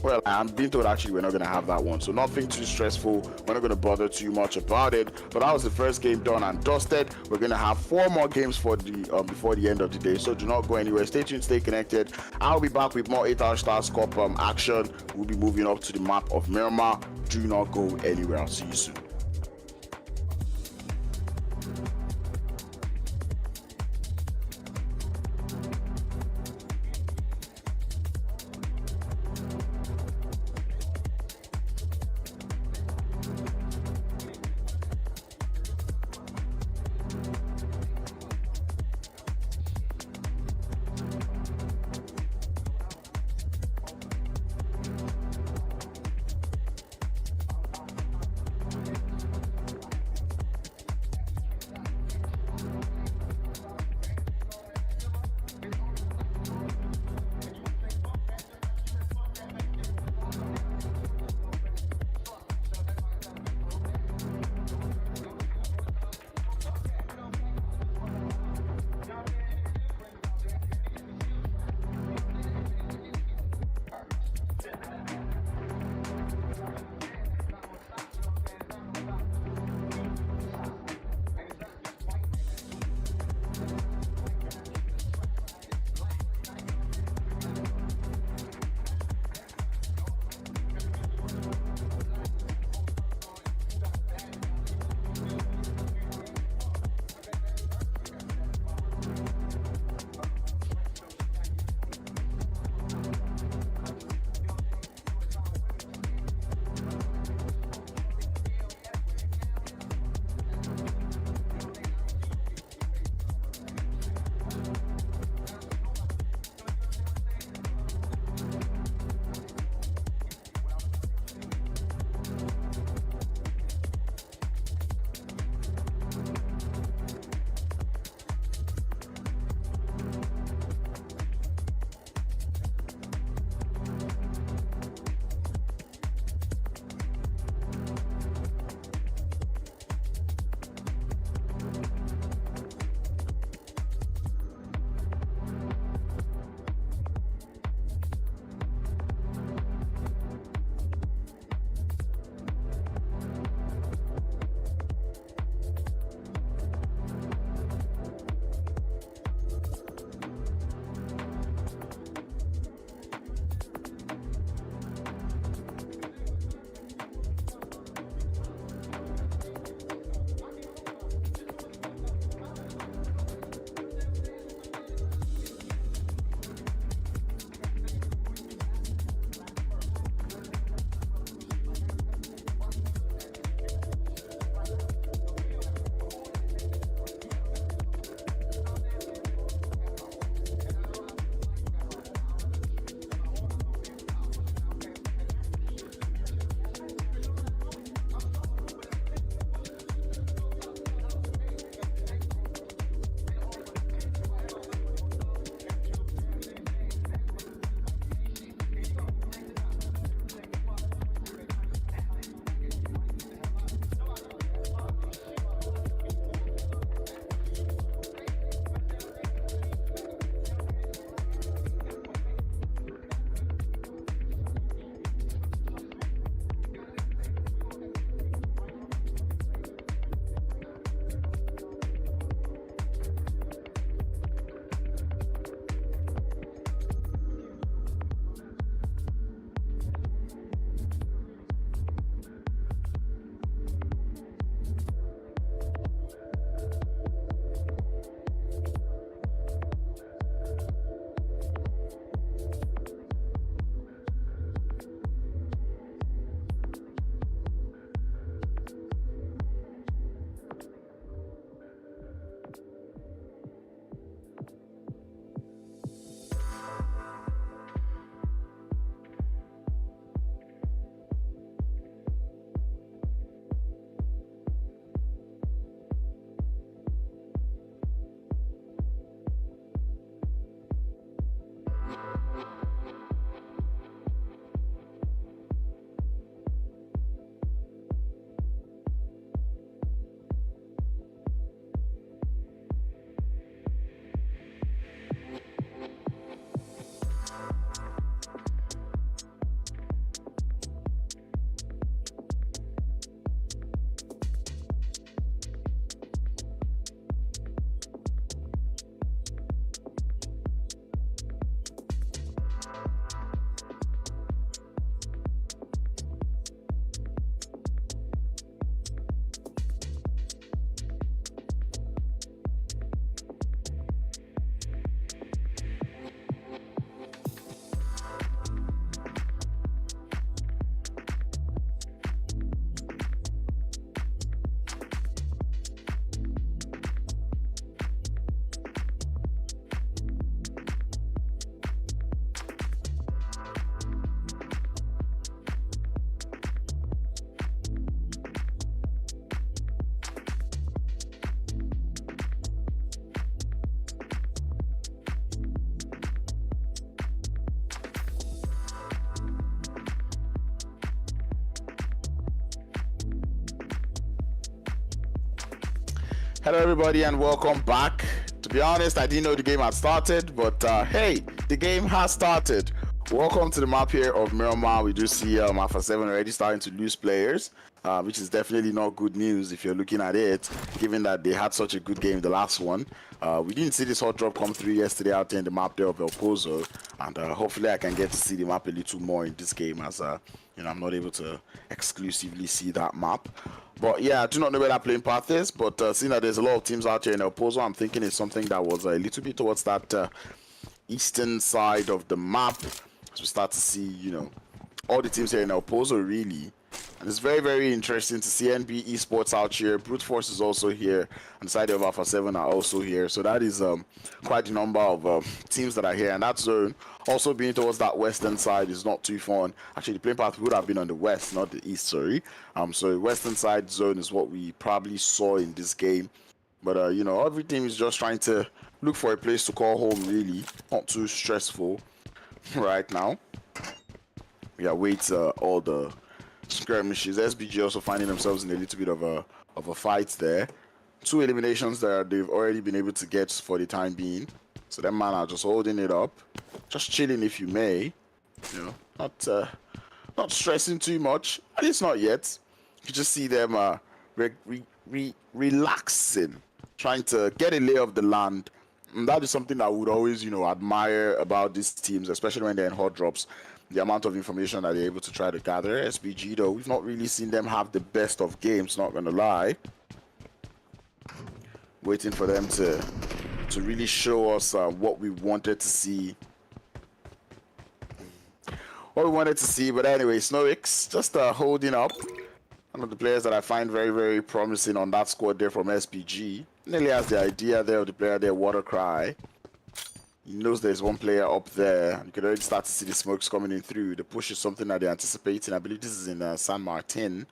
well, I'm being told actually we're not going to have that one, so nothing too stressful. We're not going to bother too much about it. But that was the first game done and dusted. We're going to have 4 more games for the before the end of the day, so do not go anywhere. Stay tuned, stay connected. I'll be back with more 8-hour Stars Cup action. We'll be moving up to the map of Miramar. Do not go anywhere. I'll see you soon. Hello everybody and welcome back. To be honest, I didn't know the game had started, but hey, the game has started. Welcome to the map here of Miramar. We do see Alpha 7 already starting to lose players, which is definitely not good news if you're looking at it, given that they had such a good game the last one. We didn't see this hot drop come through yesterday out there in the map there of El Pozo, and hopefully I can get to see the map a little more in this game, as you know, I'm not able to exclusively see that map. But yeah, I do not know where that playing path is, but seeing that there's a lot of teams out here in El Pozo, I'm thinking it's something that was a little bit towards that eastern side of the map, as we start to see, you know, all the teams here in El Pozo really. And it's very, very interesting to see NB Esports out here. Brute Force is also here, and the side of Alpha 7 are also here. So that is quite a number of teams that are here. And that zone, also being towards that western side, is not too fun. Actually, the playing path would have been on the west, not the east, sorry. So the western side zone is what we probably saw in this game. But, you know, every team is just trying to look for a place to call home, really. Not too stressful right now. We await all the skirmishes. SBG also finding themselves in a little bit of a fight there. 2 eliminations that they've already been able to get for the time being. So them man are just holding it up, just chilling if you may. You know, not stressing too much. At least not yet. You just see them relaxing, trying to get a lay of the land. And that is something I would always, you know, admire about these teams, especially when they're in hot drops. The amount of information that they're able to try to gather. SBG, though, we've not really seen them have the best of games, not gonna lie. Waiting for them to really show us what we wanted to see. What we wanted to see, but anyway, Snowix just holding up. One of the players that I find very, very promising on that squad there from SBG. Nearly has the idea there of the player there, RUKH. He knows there's one player up there. You can already start to see the smokes coming in through. The push is something that they're anticipating. I believe this is in San Martin.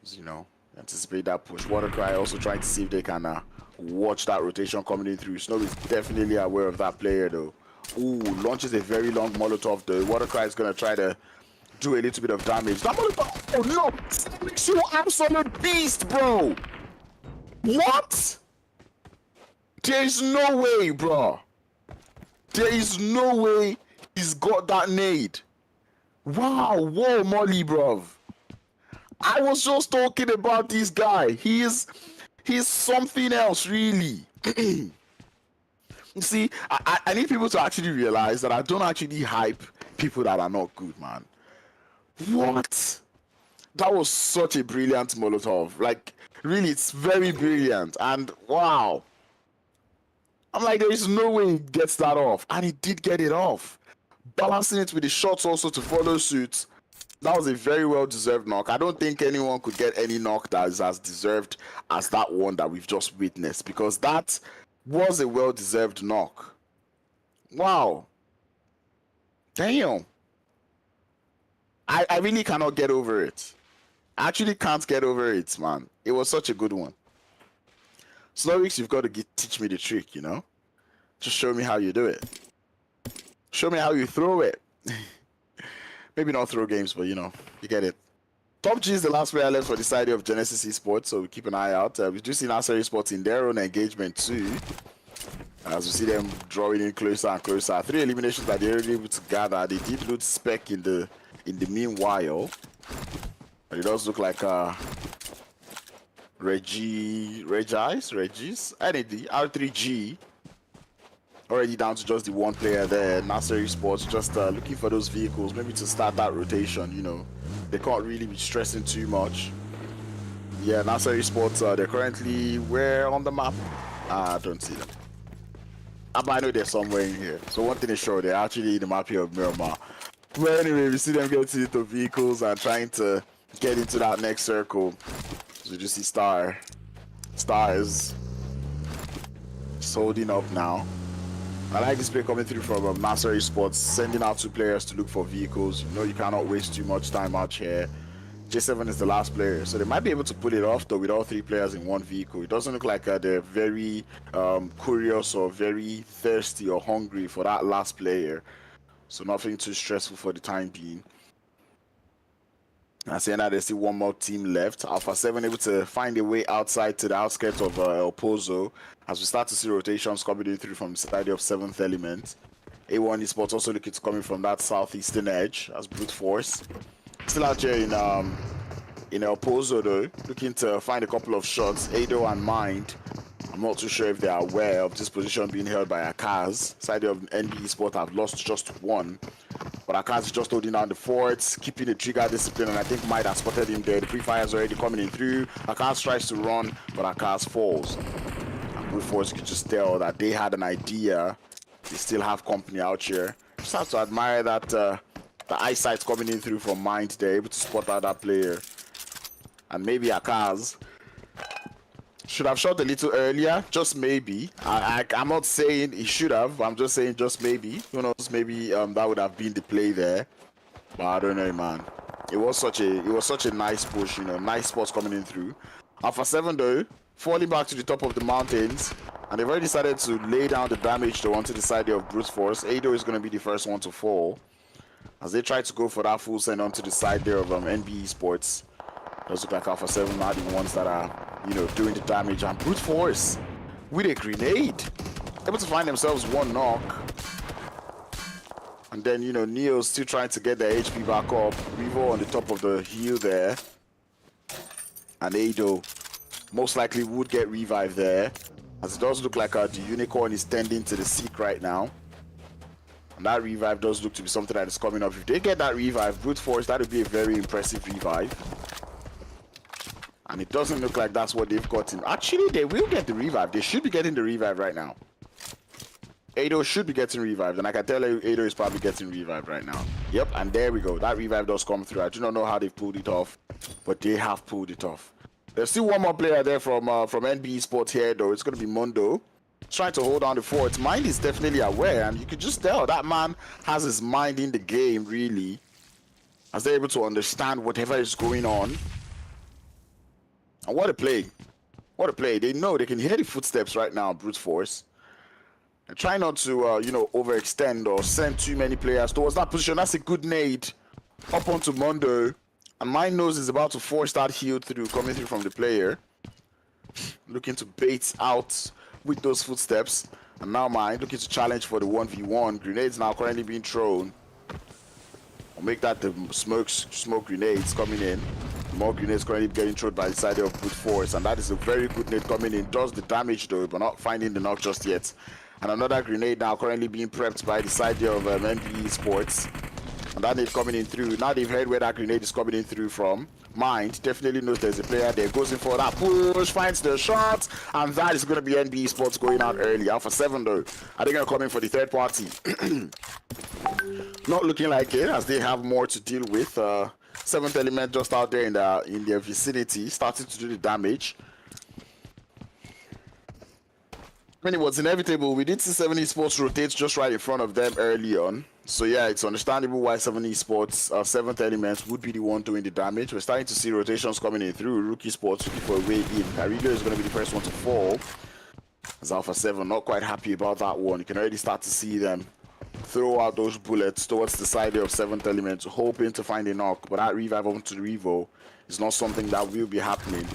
You know, anticipate that push. RUKH also trying to see if they can watch that rotation coming in through. Snow is definitely aware of that player, though. Ooh, launches a very long Molotov, though. RUKH is going to try to do a little bit of damage. That Molotov, oh no! That makes you absolute beast, bro! What? There's no way, bro. There is no way he's got that nade. Wow, whoa, Molly, bruv. I was just talking about this guy. He's something else, really. You see, I need people to actually realize that I don't actually hype people that are not good, man. What? That was such a brilliant Molotov. Like, really, it's very brilliant. And wow. I'm like, there is no way he gets that off. And he did get it off. Balancing it with the shots also to follow suit. That was a very well-deserved knock. I don't think anyone could get any knock that is as deserved as that one that we've just witnessed. Because that was a well-deserved knock. Wow. Damn. I really cannot get over it. I actually can't get over it, man. It was such a good one. Snowix, you've got to teach me the trick, you know? Just show me how you do it. Show me how you throw it. Maybe not throw games, but you know, you get it. Top G is the last player left for the side of Genesis Esports, so we keep an eye out. We do see NASR Esports in their own engagement too. As we see them drawing in closer and closer. 3 eliminations that they're able to gather. They did loot spec in the meanwhile. But it does look like Regis, anything, R3G, already down to just the one player there. NASR Esports just looking for those vehicles, maybe to start that rotation, you know. They can't really be stressing too much. Yeah, NASR Esports, they're currently where on the map? I don't see them. But I know they're somewhere in here. So one thing is sure, they're actually in the map here of Miramar. Well, anyway, we see them getting into vehicles and trying to get into that next circle. So you just see Star is just holding up now. I like this play coming through from NASR Esports, sending out 2 players to look for vehicles. You know, you cannot waste too much time out here. J7 is the last player, so they might be able to pull it off though with all 3 players in one vehicle. It doesn't look like they're very curious or very thirsty or hungry for that last player. So nothing too stressful for the time being. As the end, there's still one more team left. Alpha 7 able to find a way outside to the outskirts of El Pozo. As we start to see rotations coming in through from the side of 7th Element. A1 Esports also looking to coming from that southeastern edge as brute force. Still out here in El Pozo though, looking to find a couple of shots. Ado and Mind. I'm not too sure if they are aware of this position being held by Akaz. Side of NB Esports have lost just one. But Akaz is just holding down the forts, keeping the trigger discipline, and I think Might has spotted him there. The pre-fire is already coming in through. Akaz tries to run, but Akaz falls. And Brute Force could just tell that they had an idea. They still have company out here. Just have to admire that the eyesight coming in through from Mind. They're able to spot out that player. And maybe Akaz should have shot a little earlier, just maybe. I'm not saying he should have, I'm just saying just maybe. Who knows, maybe that would have been the play there. But I don't know, man. It was such a nice push, you know, nice spots coming in through. Alpha 7 though, falling back to the top of the mountains, and they've already decided to lay down the damage though onto the side of Brute Force. Ado is going to be the first one to fall, as they try to go for that full send onto the side there of NB Esports. Does look like Alpha 7 are the ones that are, you know, doing the damage. And Brute Force with a grenade, able to find themselves one knock. And then, you know, Neo's still trying to get their HP back up. Revo on the top of the hill there. And Ado most likely would get revived there, as it does look like the Unicorn is tending to the seek right now. And that revive does look to be something that is coming up. If they get that revive, Brute Force, that would be a very impressive revive. And it doesn't look like that's what they've gotten. Actually, they will get the revive. They should be getting the revive right now. Ado should be getting revived. And I can tell you, Ado is probably getting revived right now. Yep, and there we go. That revive does come through. I do not know how they've pulled it off, but they have pulled it off. There's still one more player there from NB Esports here, though. It's going to be Mondo. Trying to hold on the fort. Mind is definitely aware, and you could just tell that man has his mind in the game, really, as they're able to understand whatever is going on. And what a play. What a play. They know they can hear the footsteps right now, Brute Force. And try not to, you know, overextend or send too many players towards that position. That's a good nade up onto Mondo. And Mind knows is about to force that heal through, coming through from the player. Looking to bait out with those footsteps. And now Mind looking to challenge for the 1v1. Grenades now currently being thrown. I'll make that the smoke grenades coming in. More grenades currently getting thrown by the side of Brute Force, and that is a very good nade coming in. Does the damage though, but not finding the knock just yet. And another grenade now currently being prepped by the side of NB Esports. And that nade coming in through. Now they've heard where that grenade is coming in through from. Mind definitely knows there's a player there. Goes in for that push, finds the shot, and that is going to be NB Esports going out early. Alpha 7 though, are they going to come in for the third party? Not looking like it, as they have more to deal with. 7th Element just out there in their vicinity, starting to do the damage. I mean, it was inevitable. We did see 7 Esports rotate just right in front of them early on. So yeah, it's understandable why 7 Esports, 7th Element would be the one doing the damage. We're starting to see rotations coming in through. RUKH Sports looking for a way in. Carillo is going to be the first one to fall. As Alpha 7 not quite happy about that one. You can already start to see them throw out those bullets towards the side of 7th Element, hoping to find a knock. But that revive onto the Revo is not something that will be happening.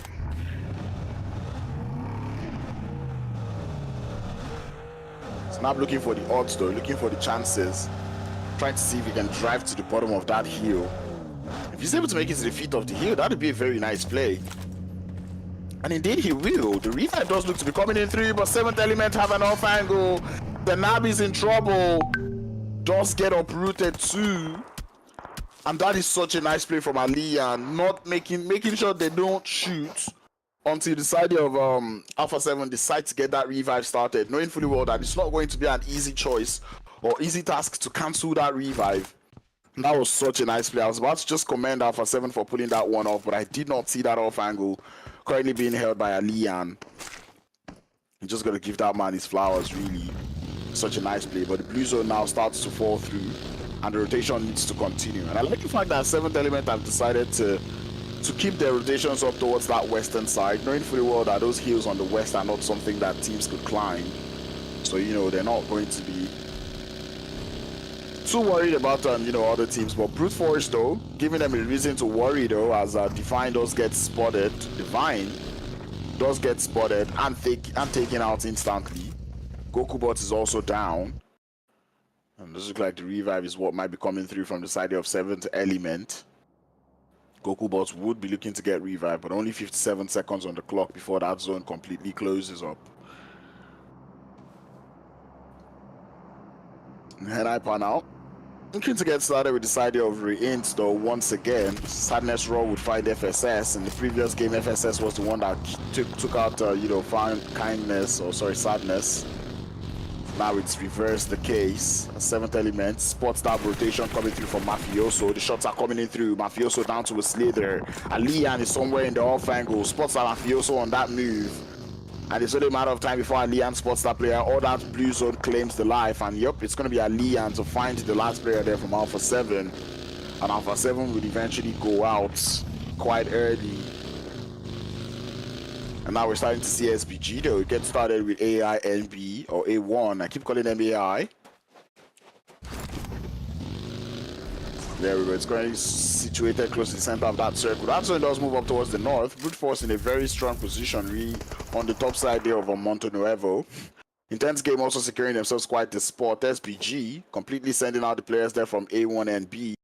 Snap looking for the odds though, looking for the chances. Trying to see if he can drive to the bottom of that hill. If he's able to make it to the feet of the hill, that would be a very nice play. And indeed he will. The revive does look to be coming in through, but 7th Element have an off angle. The Nabi's in trouble. Does get uprooted too. And that is such a nice play from Aliyan. Not making sure they don't shoot until the side of Alpha 7 decide to get that revive started, knowing fully well that it's not going to be an easy choice or easy task to cancel that revive. And that was such a nice play. I was about to just commend Alpha 7 for pulling that one off, but I did not see that off angle currently being held by Aliyan. I'm just going to give that man his flowers, really. Such a nice play. But the blue zone now starts to fall through, and the rotation needs to continue. And I like the fact that 7th Element have decided to keep their rotations up towards that western side, knowing fully well that those hills on the west are not something that teams could climb. So, you know, they're not going to be too worried about other teams, but Brute Force though, giving them a reason to worry though, as Divine does get spotted. Divine does get spotted and taken out instantly. GokuBot is also down. And this looks like the revive is what might be coming through from the side of 7th Element. GokuBot would be looking to get revive, but only 57 seconds on the clock before that zone completely closes up. Head eye pan out. Looking to get started with the side of REINCE though once again. Sadness Raw would find FSS. In the previous game, FSS was the one that took out found kindness, or sorry, sadness. Now it's reversed the case. 7th Element spots that rotation coming through from Mafioso. The shots are coming in through. Mafioso down to a Slither. Alian is somewhere in the off angle. Spots that Mafioso on that move. And it's only a matter of time before Alian spots that player. All that blue zone claims the life. And yep, it's going to be Alian to find the last player there from Alpha 7. And Alpha 7 would eventually go out quite early. And now we're starting to see SPG though. It gets started with AI, NB, or A1. I keep calling them AI. There we go. It's currently situated close to the center of that circle. That zone does move up towards the north. Brute Force in a very strong position, really, on the top side there of Monte Nuevo. Intense Game also securing themselves quite the spot. SPG completely sending out the players there from A1 and B.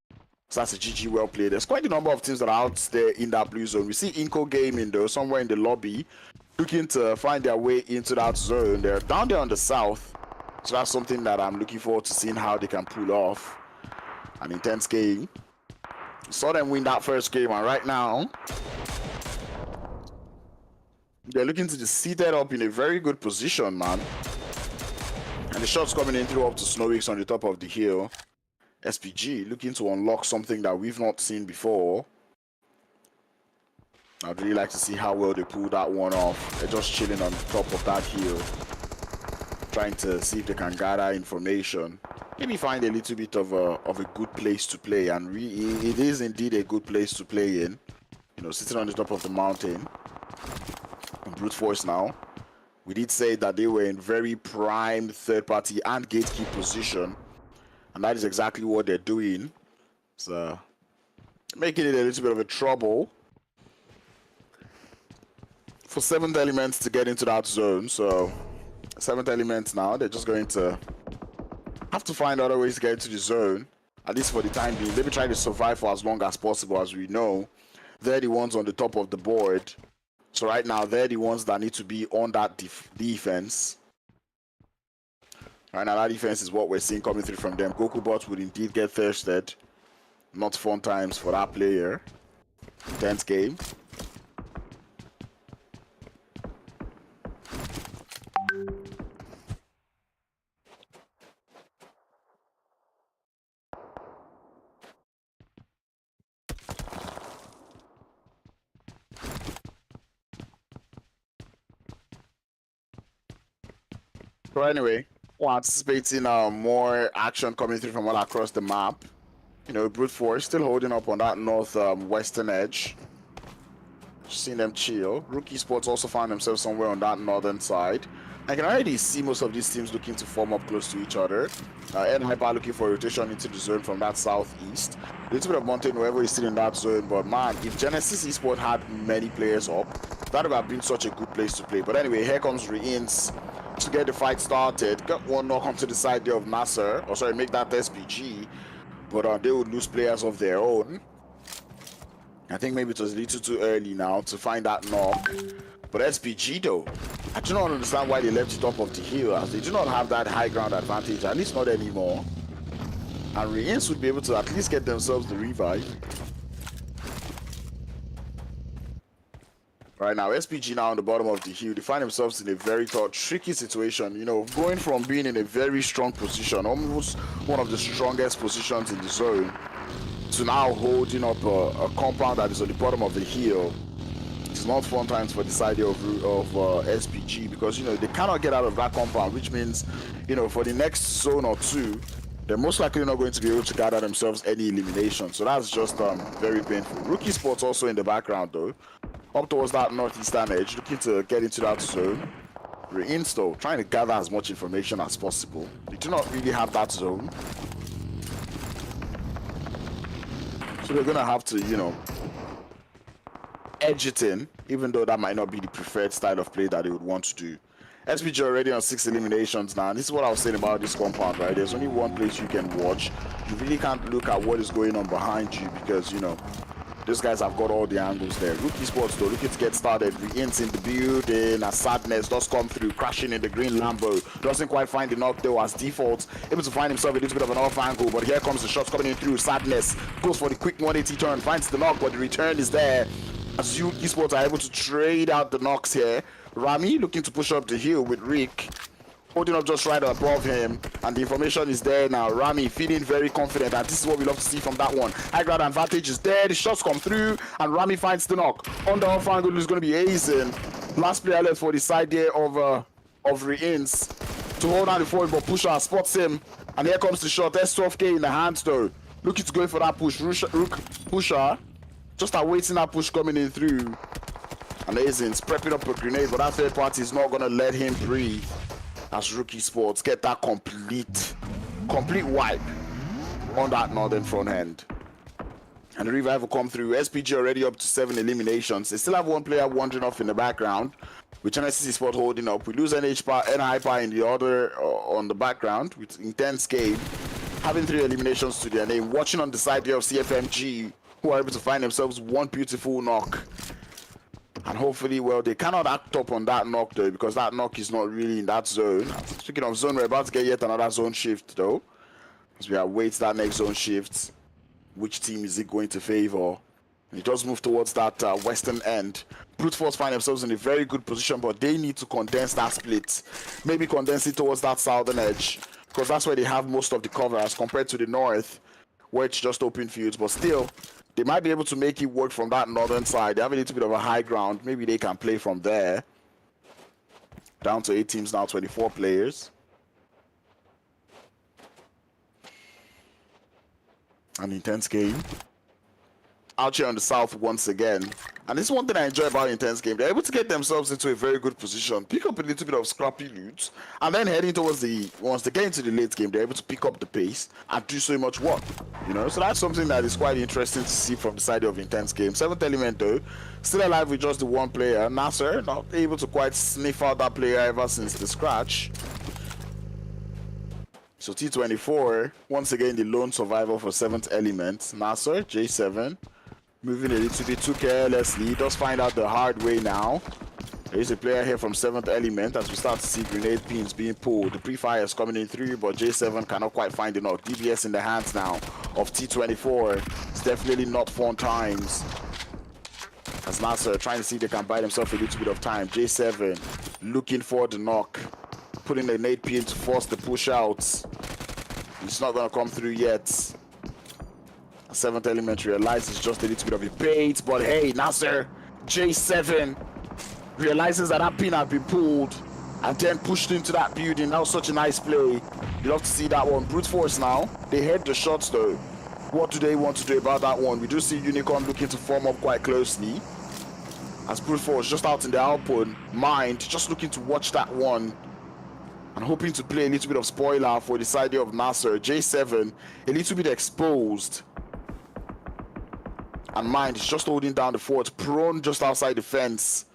So that's a GG well played. There's quite a number of teams that are out there in that blue zone. We see INCO Gaming though, somewhere in the lobby, looking to find their way into that zone. They're down there on the south. So that's something that I'm looking forward to seeing how they can pull off. An intense game. Saw them win that first game, and right now they're looking to just seat it up in a very good position, man. And the shots coming in through up to Snowix on the top of the hill. SPG looking to unlock something that we've not seen before. I'd really like to see how well they pull that one off. They're just chilling on the top of that hill, trying to see if they can gather information. Maybe find a little bit of a good place to play, and it is indeed a good place to play in. Sitting on the top of the mountain. And Brute Force now. We did say that they were in very prime third party and gatekeep position. And that is exactly what they're doing. So, making it a little bit of a trouble for 7th Elements to get into that zone. So, 7th Elements now, they're just going to have to find other ways to get into the zone, at least for the time being. Maybe try to survive for as long as possible. As we know, they're the ones on the top of the board. So right now, they're the ones that need to be on that defense. Right now, that defense is what we're seeing coming through from them. GokuBot would indeed get thirsted. Not fun times for that player. Intense game. So anyway, we're anticipating more action coming through from all across the map. Brute Force still holding up on that north western edge. Just seeing them chill. RUKH Esports also found themselves somewhere on that northern side. I can already see most of these teams looking to form up close to each other. Hyper looking for rotation into the zone from that southeast. A little bit of Monte Nuevo is still in that zone, but man, if Genesis Esports had many players up, that would have been such a good place to play. But anyway, here comes REINCE to get the fight started. Got one knock onto the side there of NASR, or sorry, make that SPG, but they would lose players of their own. I think maybe it was a little too early now to find that knock. But SPG though, I do not understand why they left it up of the hill, as they do not have that high ground advantage, at least not anymore. And REINCE would be able to at least get themselves the revive. Right now, SPG now on the bottom of the hill, they find themselves in a very tricky situation, going from being in a very strong position, almost one of the strongest positions in the zone, to now holding up a compound that is on the bottom of the hill. It's not fun times for the side of SPG, because, they cannot get out of that compound, which means, for the next zone or two, they're most likely not going to be able to gather themselves any elimination. So that's just very painful. RUKH Esports also in the background though, up towards that northeastern edge, looking to get into that zone. REINCE though, trying to gather as much information as possible. They do not really have that zone. So they're gonna have to, you know, edge it in, even though that might not be the preferred style of play that they would want to do. SPG already on 6 eliminations now, and this is what I was saying about this compound, right? There's only one place you can watch. You really can't look at what is going on behind you because, you know, those guys have got all the angles there. RUKH Esports though, looking to get started. REINCE in the building as Sadness does come through, crashing in the green Lambo. Doesn't quite find the knock though as default. Able to find himself a little bit of an off angle, but here comes the shots coming in through. Sadness goes for the quick 180 turn, finds the knock, but the return is there. As RUKH Esports are able to trade out the knocks here. Rami looking to push up the hill with Rick. Holding up just right above him, and the information is there now. Rami feeling very confident, and this is what we love to see from that one. High ground advantage is there, the shots come through, and Rami finds the knock. On the off angle is going to be Aizen. Last player left for the side there of REINCE to hold on the forward, but Pusher spots him, and here comes the shot. There's 12k in the hands though. Looking to go for that push. RUKH Pusher just awaiting that push coming in through. And Aizen's prepping up a grenade, but that third party is not going to let him breathe. As RUKH Esports get that complete wipe on that northern front end. And the revival come through. SPG already up to 7 eliminations. They still have one player wandering off in the background, with NSC Sport holding up. We lose NHPA in the other on the background with Intense Game, having 3 eliminations to their name. Watching on the side there of CFMG, who are able to find themselves one beautiful knock. And hopefully, well, they cannot act up on that knock though, because that knock is not really in that zone. Speaking of zone, we're about to get yet another zone shift though, as we await that next zone shift. Which team is it going to favor? And it does move towards that western end. Brute Force find themselves in a very good position, but they need to condense that split. Maybe condense it towards that southern edge, because that's where they have most of the cover as compared to the north, where it's just open fields. But still, they might be able to make it work from that northern side. They have a little bit of a high ground. Maybe they can play from there. Down to 8 teams now, 24 players. An intense game. Out here on the south once again. And this is one thing I enjoy about Intense Game. They're able to get themselves into a very good position, pick up a little bit of scrappy loot, and then heading towards the, once they get into the late game, they're able to pick up the pace and do so much work. You know, so that's something that is quite interesting to see from the side of Intense Game. 7th element though, still alive with just the one player. NASR not able to quite sniff out that player ever since the scratch. So T24, once again the lone survivor for 7th element. NASR, J7. Moving a little bit too carelessly, does find out the hard way now. There is a player here from 7th element as we start to see grenade pins being pulled. The pre-fire is coming in through, but J7 cannot quite find the knock. DBS in the hands now of T24. It's definitely not fun times. As NASR trying to see if they can buy themselves a little bit of time. J7 looking for the knock. Putting the nade pin to force the push out. It's not going to come through yet. 7th element realizes just a little bit of a bait, but hey, NASR, J7 realizes that that pin had been pulled and then pushed into that building. That was such a nice play. You love to see that one. Brute Force now, they head the shots though. What do they want to do about that one? We do see Unicorn looking to form up quite closely. As Brute Force just out in the open, Mind just looking to watch that one and hoping to play a little bit of spoiler for the side of NASR. J7 a little bit exposed. And Mind is just holding down the fort, prone just outside the fence.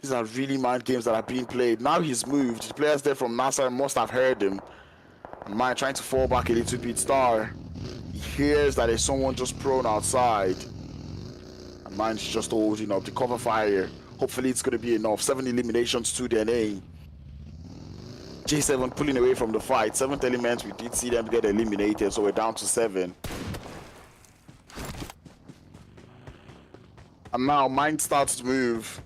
These are really mind games that are being played. Now he's moved. The players there from NASR must have heard him. And Mind trying to fall back a little bit. Star, he hears that there's someone just prone outside. And Mind's just holding up the cover fire. Hopefully it's going to be enough. 7 eliminations to their name. J7 pulling away from the fight. 7th element, we did see them get eliminated, so we're down to 7. And now Mind starts to move.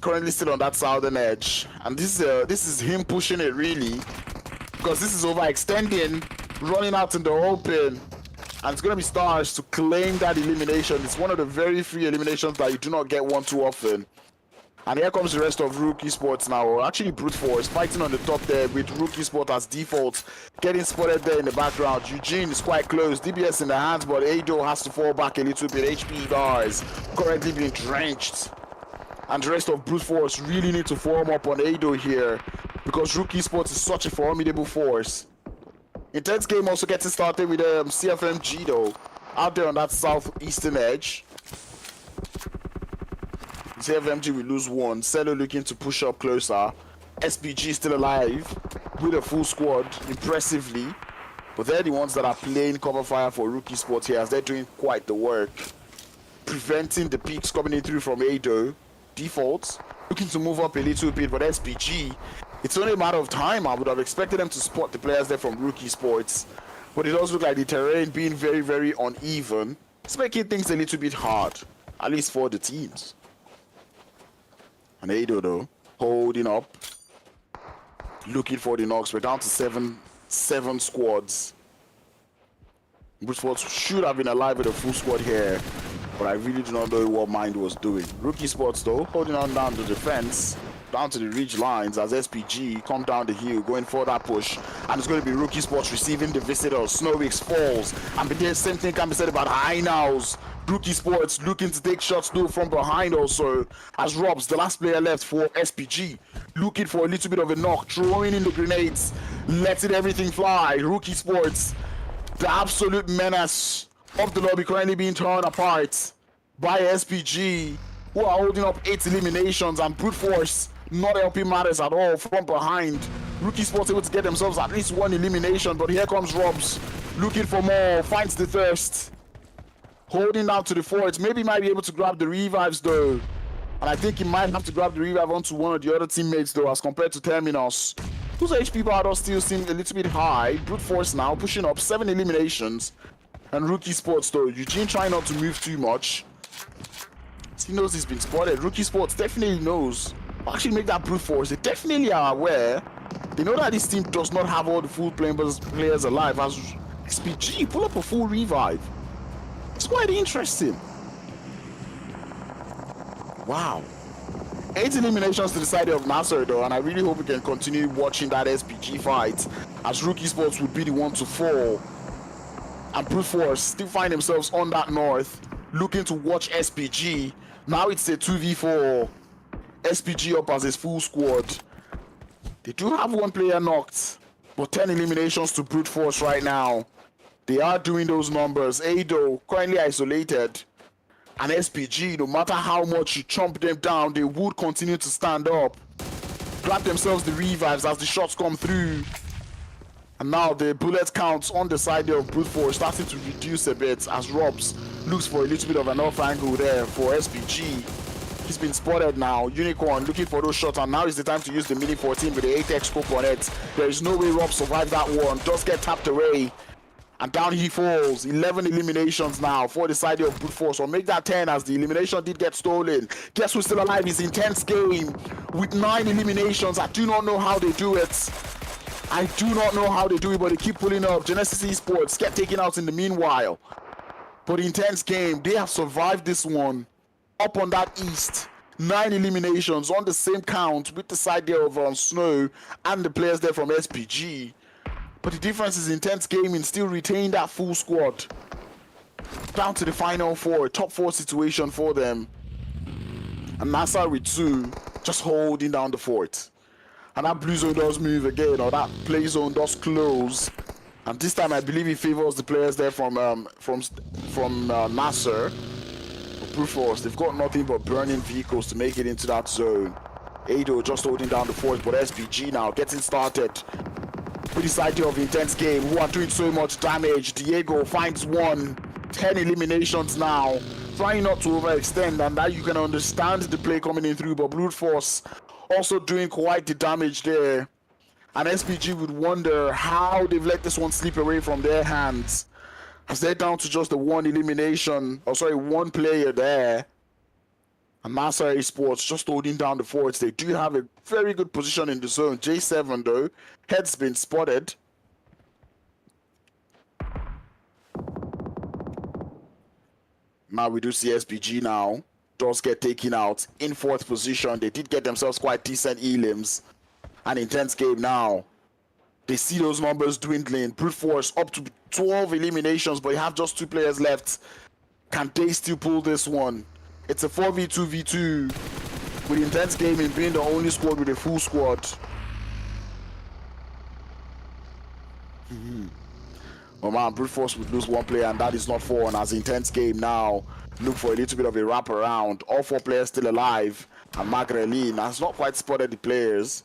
Currently still on that southern edge. And this is him pushing it really. Because this is overextending, running out in the open. And it's going to be Stars to claim that elimination. It's one of the very few eliminations that you do not get one too often. And here comes the rest of RUKH Esports now, or actually Brute Force, fighting on the top there with RUKH Esports as default, getting spotted there in the background. Eugene is quite close, DBS in the hands, but Ado has to fall back a little bit. HP bars currently being drenched. And the rest of Brute Force really need to form up on Ado here, because RUKH Esports is such a formidable force. Intense Game also getting started with CFMG though. out there on that southeastern edge. CMFXG will lose one. Cello looking to push up closer. SPG still alive with a full squad, impressively. But they're the ones that are playing cover fire for RUKH Esports here, as they're doing quite the work. Preventing the peaks coming in through from Ado. Defaults looking to move up a little bit, but SPG, it's only a matter of time. I would have expected them to spot the players there from RUKH Esports. But it does look like the terrain being very, very uneven. It's making things a little bit hard, at least for the teams. And Ado, though, holding up, looking for the knocks. We're down to seven squads. Brute Force should have been alive with a full squad here, but I really do not know what Mind was doing. RUKH Esports, though, holding on down the defense, down to the ridge lines as SPG come down the hill, going for that push. And it's going to be RUKH Esports receiving the visitors. Snowix falls. And the same thing can be said about Hinaus. RUKH Esports looking to take shots though from behind also, as Robs, the last player left for SPG, looking for a little bit of a knock, throwing in the grenades, letting everything fly. RUKH Esports, the absolute menace of the lobby, currently being torn apart by SPG, who are holding up 8 eliminations, and Brute Force not helping matters at all from behind. RUKH Esports able to get themselves at least 1 elimination, but here comes Robs looking for more, finds the thirst, holding down to the forwards. Maybe he might be able to grab the revives though, and I think he might have to grab the revive onto one of the other teammates though, as compared to Terminus, whose HP bar does still seem a little bit high. Brute Force now pushing up 7 eliminations, and RUKH Esports though, Eugene trying not to move too much. He knows he's been spotted. RUKH Esports definitely knows. Actually make that Brute Force, they definitely are aware. They know that this team does not have all the full players alive, as SPG pull up a full revive. It's quite interesting. Wow. 8 eliminations to the side of NASR though, and I really hope we can continue watching that SPG fight, as RUKH Esports would be the one to fall. And Brute Force still find themselves on that north, looking to watch SPG. Now it's a 2v4. SPG up as his full squad. They do have 1 player knocked, but 10 eliminations to Brute Force right now. They are doing those numbers. Ado currently isolated, and SPG, no matter how much you chomp them down, they would continue to stand up, grab themselves the revives as the shots come through. And now the bullet counts on the side of Brute Force starting to reduce a bit, as Robs looks for a little bit of an off angle there for SPG. He's been spotted now. Unicorn looking for those shots, and now is the time to use the Mini 14 with the 8x scope on it. There is no way Rob survived that one. Does get tapped away, and down he falls. 11 eliminations now for the side of Brute Force. Or make that 10, as the elimination did get stolen. Guess who's still alive? It's Intense game with 9 eliminations. I do not know how they do it. I do not know how they do it, but they keep pulling up. Genesis Esports get taken out in the meanwhile. But Intense game, they have survived this one. Up on that east, 9 eliminations on the same count with the side there of Snow and the players there from SPG. But the difference is Intense Gaming still retain that full squad. Down to the final 4, top 4 situation for them. And NASR with 2, just holding down the fort. And that blue zone does move again, or that play zone does close. And this time I believe it favors the players there from NASR. Brute Force, they've got nothing but burning vehicles to make it into that zone. Ado just holding down the fort, but SPG now getting started with this idea of Intense game, who are doing so much damage. Diego finds 1, 10 eliminations now, trying not to overextend, and that you can understand the play coming in through, but Brute Force also doing quite the damage there. And SPG would wonder how they've let this one slip away from their hands, as they're down to just the 1 elimination, or sorry, 1 player there. And NASR Esports just holding down the forwards. They do have a very good position in the zone. J7 though, head's been spotted. Now we do see SPG now, does get taken out in 4th position. They did get themselves quite decent elims. And Intense game now, they see those numbers dwindling. Brute Force up to 12 eliminations, but you have just 2 players left. Can they still pull this one? It's a 4v2v2, with Intense Gaming being the only squad with a full squad. Oh man, Brute Force would lose one player, and that is not fun. As Intense game now look for a little bit of a wraparound. All 4 players still alive, and Magrelin has not quite spotted the players.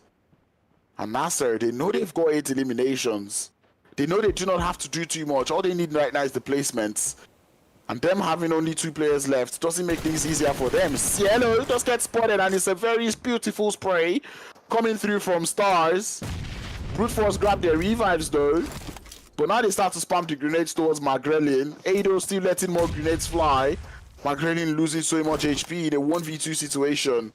And NASR, they know they've got 8 eliminations. They know they do not have to do too much. All they need right now is the placements. And them having only 2 players left doesn't make things easier for them. Cielo just gets spotted, and it's a very beautiful spray coming through from Stars. Brute Force grabbed their revives though. But now they start to spam the grenades towards Magrelin. Ado still letting more grenades fly. Magrelin losing so much HP in a 1v2 situation.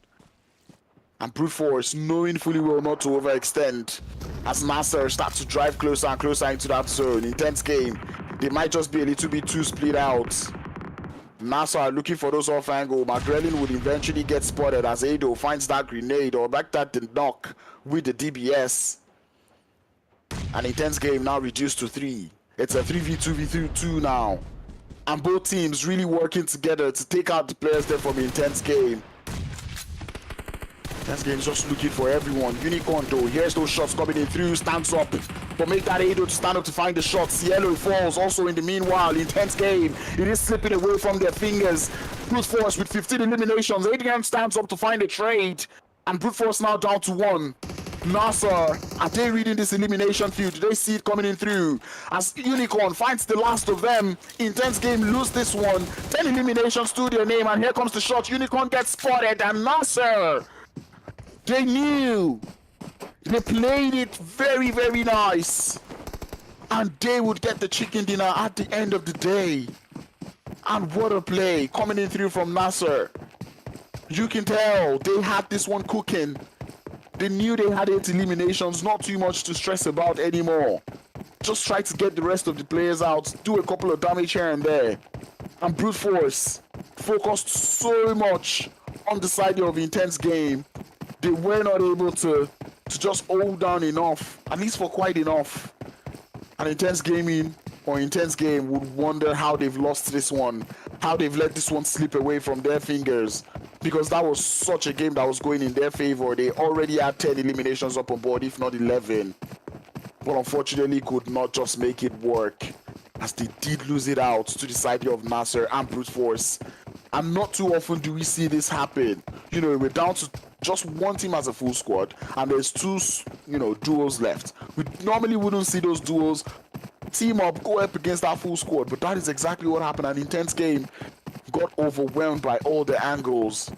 And Brute Force knowing fully well not to overextend. As NASR starts to drive closer and closer into that zone. Intense game. They might just be a little bit too split out. NASR are looking for those off angle. Magrelin would eventually get spotted as Ado finds that grenade or back that the knock with the DBS. An Intense game now reduced to 3. It's a 3v2v2 now. And both teams really working together to take out the players there from Intense game. Intense game is just looking for everyone. Unicorn though, here's those shots coming in through, stands up. But make that Ado to stand up to find the shot. Cielo falls also in the meanwhile. Intense game, it is slipping away from their fingers. Brute Force with 15 eliminations. Adrian stands up to find a trade. And Brute Force now down to 1. NASR, are they reading this elimination field? Do they see it coming in through? As Unicorn finds the last of them. Intense game lose this one. 10 eliminations to their name, and here comes the shot. Unicorn gets spotted, and NASR, they knew. They played it very, very nice. And they would get the chicken dinner at the end of the day. And what a play coming in through from NASR. You can tell they had this one cooking. They knew they had 8 eliminations, not too much to stress about anymore. Just try to get the rest of the players out, do a couple of damage here and there. And Brute Force focused so much on the side of Intense game. They were not able to just hold down enough, at least for quite enough. And Intense gaming or Intense game would wonder how they've lost this one, how they've let this one slip away from their fingers. Because that was such a game that was going in their favor. They already had 10 eliminations up on board, if not 11. But unfortunately could not just make it work, as they did lose it out to the side of NASR and Brute Force. And not too often do we see this happen. You know, we're down to just one team as a full squad, and there's 2, duos left. We normally wouldn't see those duos team up, go up against that full squad, but that is exactly what happened. An Intense game got overwhelmed by all the angles,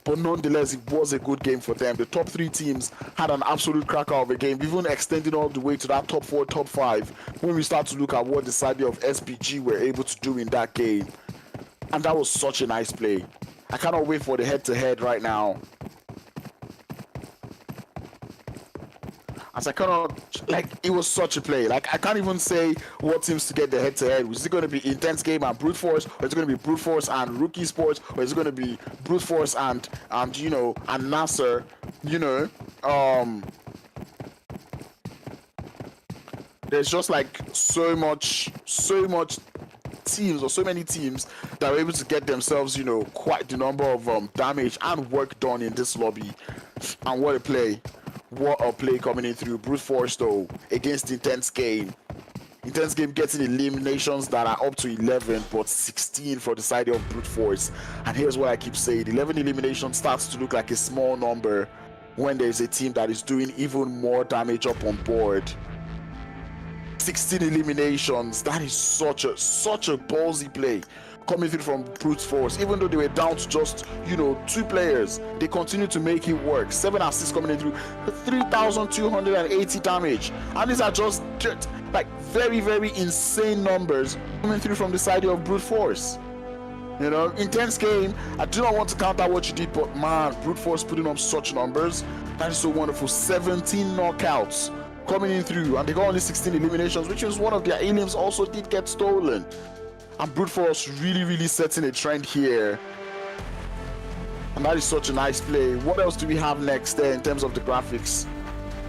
but nonetheless it was a good game for them. The top 3 teams had an absolute cracker of a game, even extending all the way to that top 4, top 5 when we start to look at what the side of SPG were able to do in that game. And that was such a nice play. I cannot wait for the head-to-head right now. As I cannot, it was such a play. I can't even say what teams to get the head-to-head. Is it going to be Intense game and Brute Force, or is it going to be Brute Force and RUKH Esports, or is it going to be Brute Force and NASR? There's just so much teams, or so many teams that are able to get themselves, quite the number of damage and work done in this lobby. And what a play. What a play coming in through. Brute Force though against Intense game. Intense game getting eliminations that are up to 11, but 16 for the side of Brute Force. And here's what I keep saying: 11 eliminations starts to look like a small number when there's a team that is doing even more damage up on board. 16 eliminations, that is such a ballsy play coming through from Brute Force. Even though they were down to just 2 players, they continue to make it work. 7 assists coming in through, 3,280 damage, and these are just very, very insane numbers coming through from the side of Brute Force. Intense game. I do not want to count out what you did, but man, Brute Force putting up such numbers, that is so wonderful. 17 knockouts coming in through, and they got only 16 eliminations, which is one of their aliens also did get stolen. And Brute Force really, really setting a trend here. And that is such a nice play. What else do we have next there in terms of the graphics?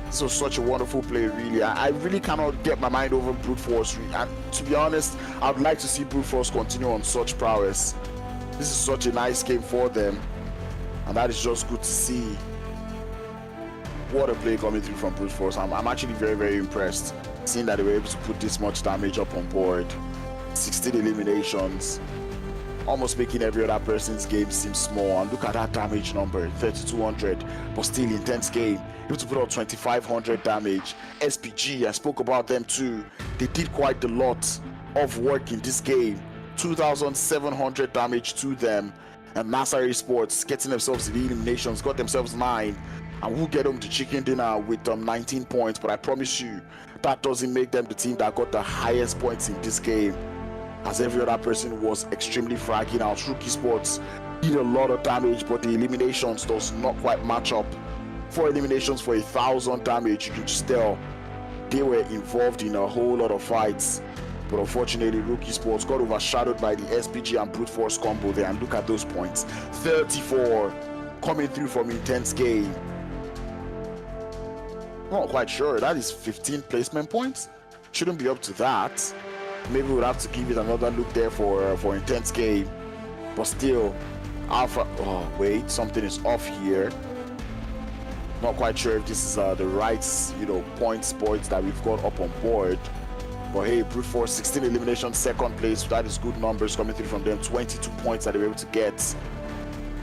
This was such a wonderful play, really. I really cannot get my mind over Brute Force. And to be honest, I would like to see Brute Force continue on such prowess. This is such a nice game for them. And that is just good to see. what a play coming through from Brute Force. I'm actually very, very impressed seeing that they were able to put this much damage up on board. 16 eliminations, almost making every other person's game seem small. And look at that damage number, 3200, but still intense game. Able to put out 2500 damage. SPG, I spoke about them too. They did quite a lot of work in this game. 2700 damage to them. And NASR ESPORTS getting themselves the eliminations, got themselves 9. And we'll get them to chicken dinner with 19 points. But I promise you, that doesn't make them the team that got the highest points in this game, as every other person was extremely fragging out. RUKH Sports did a lot of damage, but the eliminations does not quite match up. 4 eliminations for 1000 damage. You can just tell they were involved in a whole lot of fights. But unfortunately, RUKH Sports got overshadowed by the SPG and Brute Force combo there. And look at those points. 34 coming through from Intense game. Not quite sure. That is 15 placement points. Shouldn't be up to that. Maybe we'll have to give it another look there for Intense game. But still, Alpha. Oh wait, something is off here. Not quite sure if this is the right, points that we've got up on board. But hey, Brute Force 16 eliminations, second place. That is good numbers coming through from them. 22 points that they were able to get.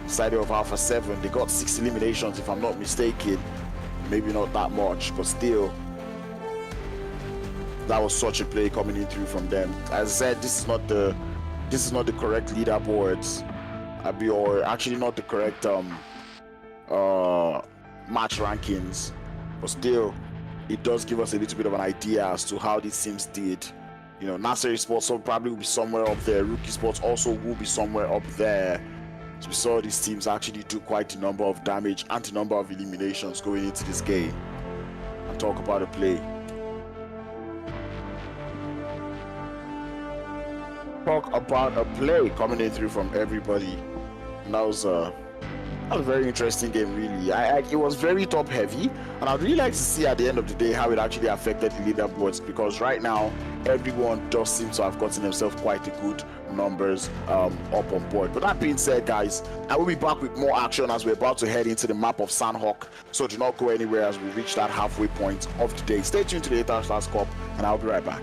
Side of Alpha 7, they got 6 eliminations if I'm not mistaken. Maybe not that much, but still, that was such a play coming in through from them. As I said, this is not the correct leaderboards, or actually not the correct match rankings, but still, it does give us a little bit of an idea as to how these teams did. NASR Esports probably will be somewhere up there. RUKH Sports also will be somewhere up there. So we saw these teams actually do quite a number of damage and a number of eliminations going into this game. And talk about a play. Talk about a play coming in through from everybody. And that was a very interesting game, really. It was very top heavy, and I'd really like to see at the end of the day how it actually affected the leaderboards, because right now everyone does seem to have gotten themselves quite a good numbers up on board. But that being said, guys, I will be back with more action as we're about to head into the map of Sandhawk, so do not go anywhere as we reach that halfway point of the day. Stay tuned to the NASR Cup, and I'll be right back.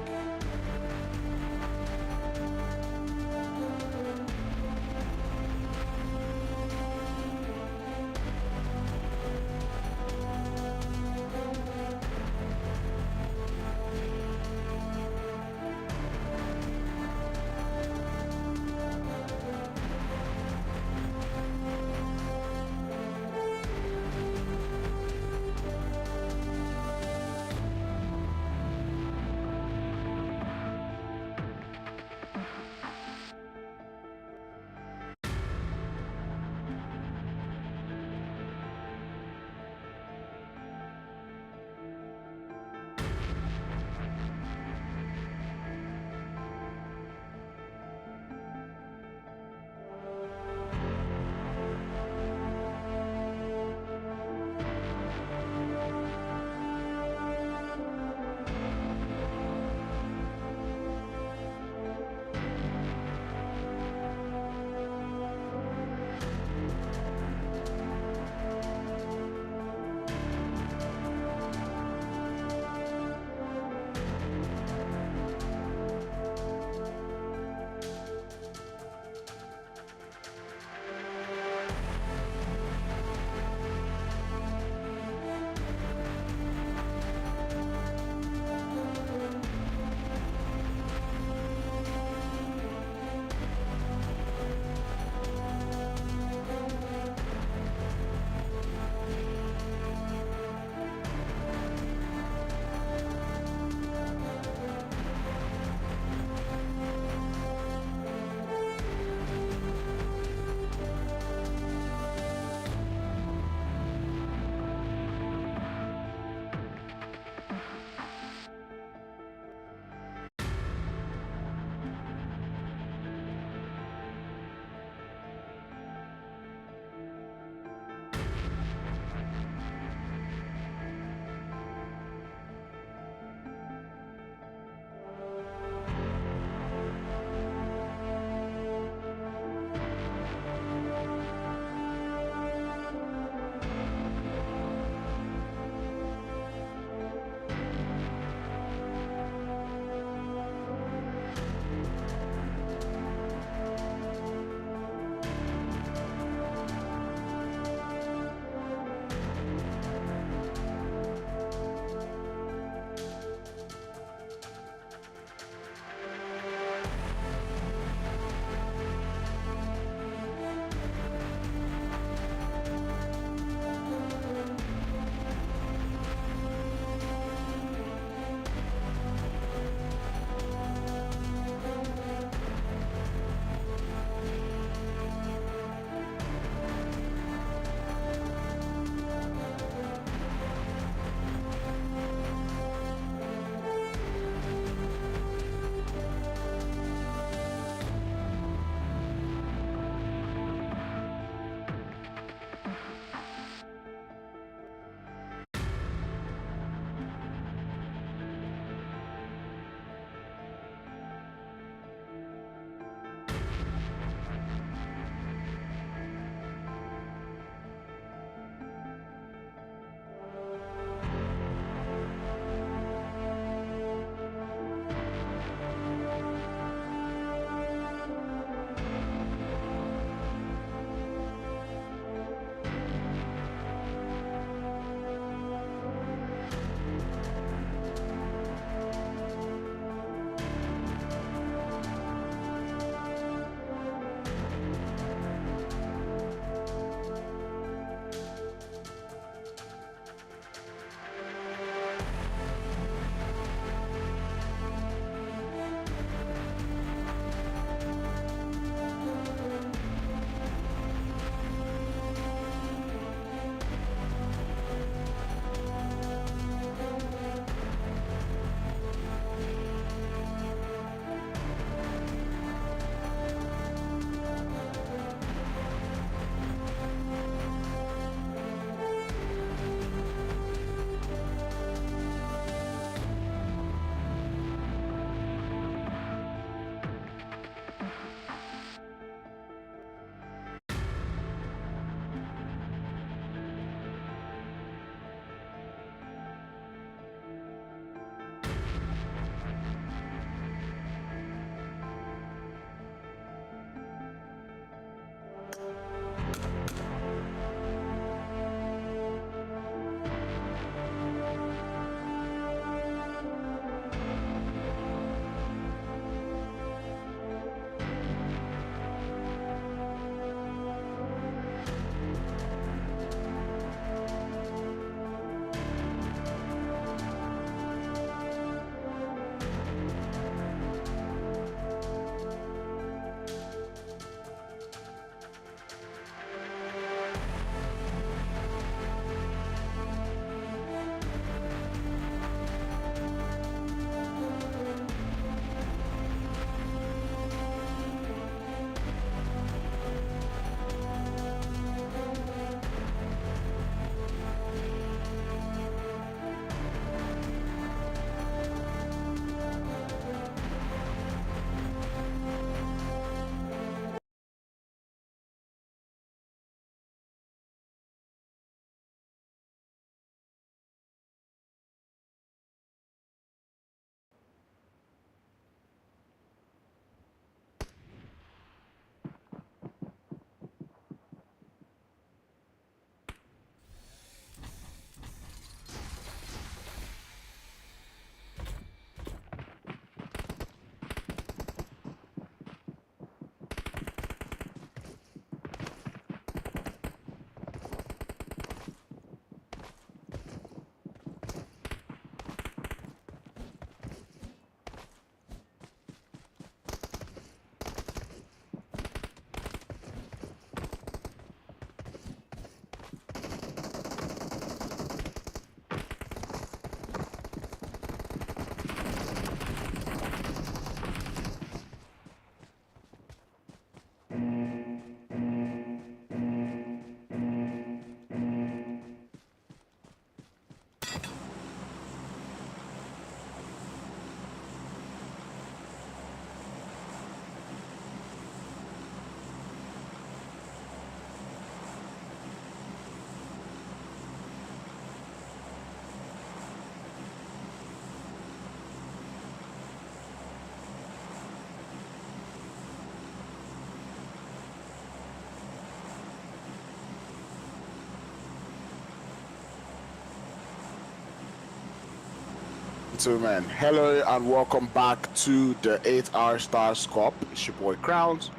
Gentlemen, hello and welcome back to the 8-Hour Stars Cup. It's your boy Crowns.